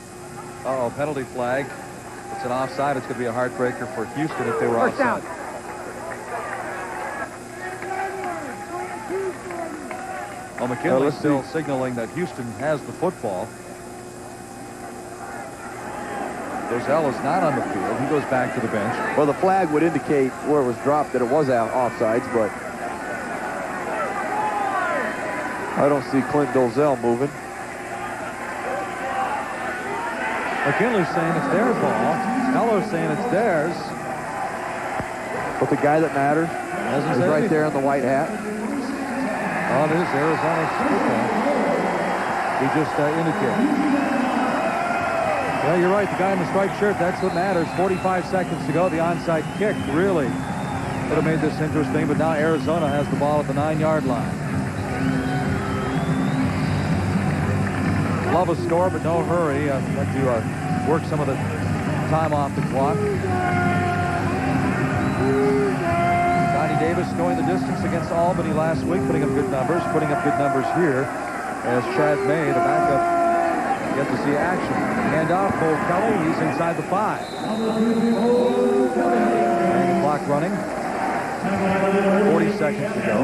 Uh-oh, penalty flag. It's an offside. It's going to be a heartbreaker for Houston if they were offside. Well, McKinley's still signaling that Houston has the football. Roselle is not on the field. He goes back to the bench. Well, the flag would indicate where it was dropped that it was out offsides, but I don't see Clint Dolzell moving. McKinley's saying it's their ball. Eller's saying it's theirs. But the guy that matters is right there in the white hat. Oh, it is Arizona's football. He just indicated. Well, you're right. The guy in the striped shirt, that's what matters. 45 seconds to go. The onside kick really would have made this interesting, but now Arizona has the ball at the 9-yard line. Love a score, but no hurry. I'd like to work some of the time off the clock. Donnie Davis going the distance against Albany last week, putting up good numbers here as Chad May, the backup, get to see action. Handoff, Bo Kelly, he's inside the 5. And the clock running. 40 seconds to go.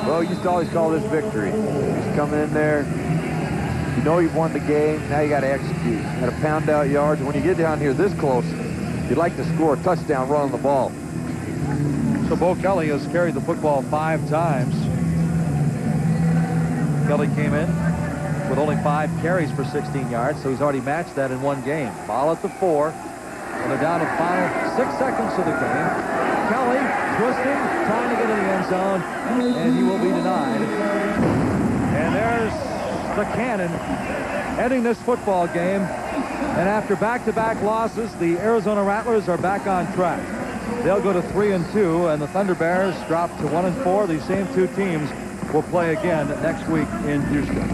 Well, you used to always call this victory. Just coming in there, you know you've won the game, now you got to execute. You got to pound out yards. When you get down here this close, you'd like to score a touchdown running the ball. So Bo Kelly has carried the football 5 times. Kelly came in with only 5 carries for 16 yards, so he's already matched that in 1 game. Ball at the 4, and they're down to the final 6 seconds of the game. Kelly twisting, trying to get in the end zone, and he will be denied. And there's the cannon ending this football game. And after back-to-back losses, the Arizona Rattlers are back on track. They'll go to 3-2, and the ThunderBears drop to 1-4. These same 2 teams will play again next week in Houston.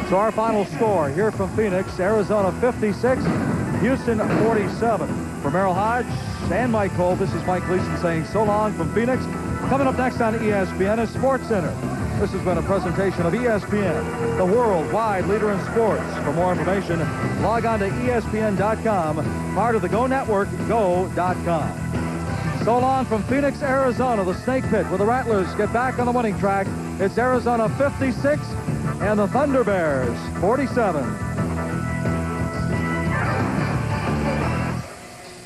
So our final score here from Phoenix, Arizona 56, Houston 47. For Merrill Hodge and Mike Cole, this is Mike Gleason saying so long from Phoenix. Coming up next on ESPN is Sports Center. This has been a presentation of ESPN, the worldwide leader in sports. For more information, log on to ESPN.com, part of the Go Network, go.com. So long from Phoenix, Arizona, the Snake Pit, where the Rattlers get back on the winning track. It's Arizona 56 and the ThunderBears 47.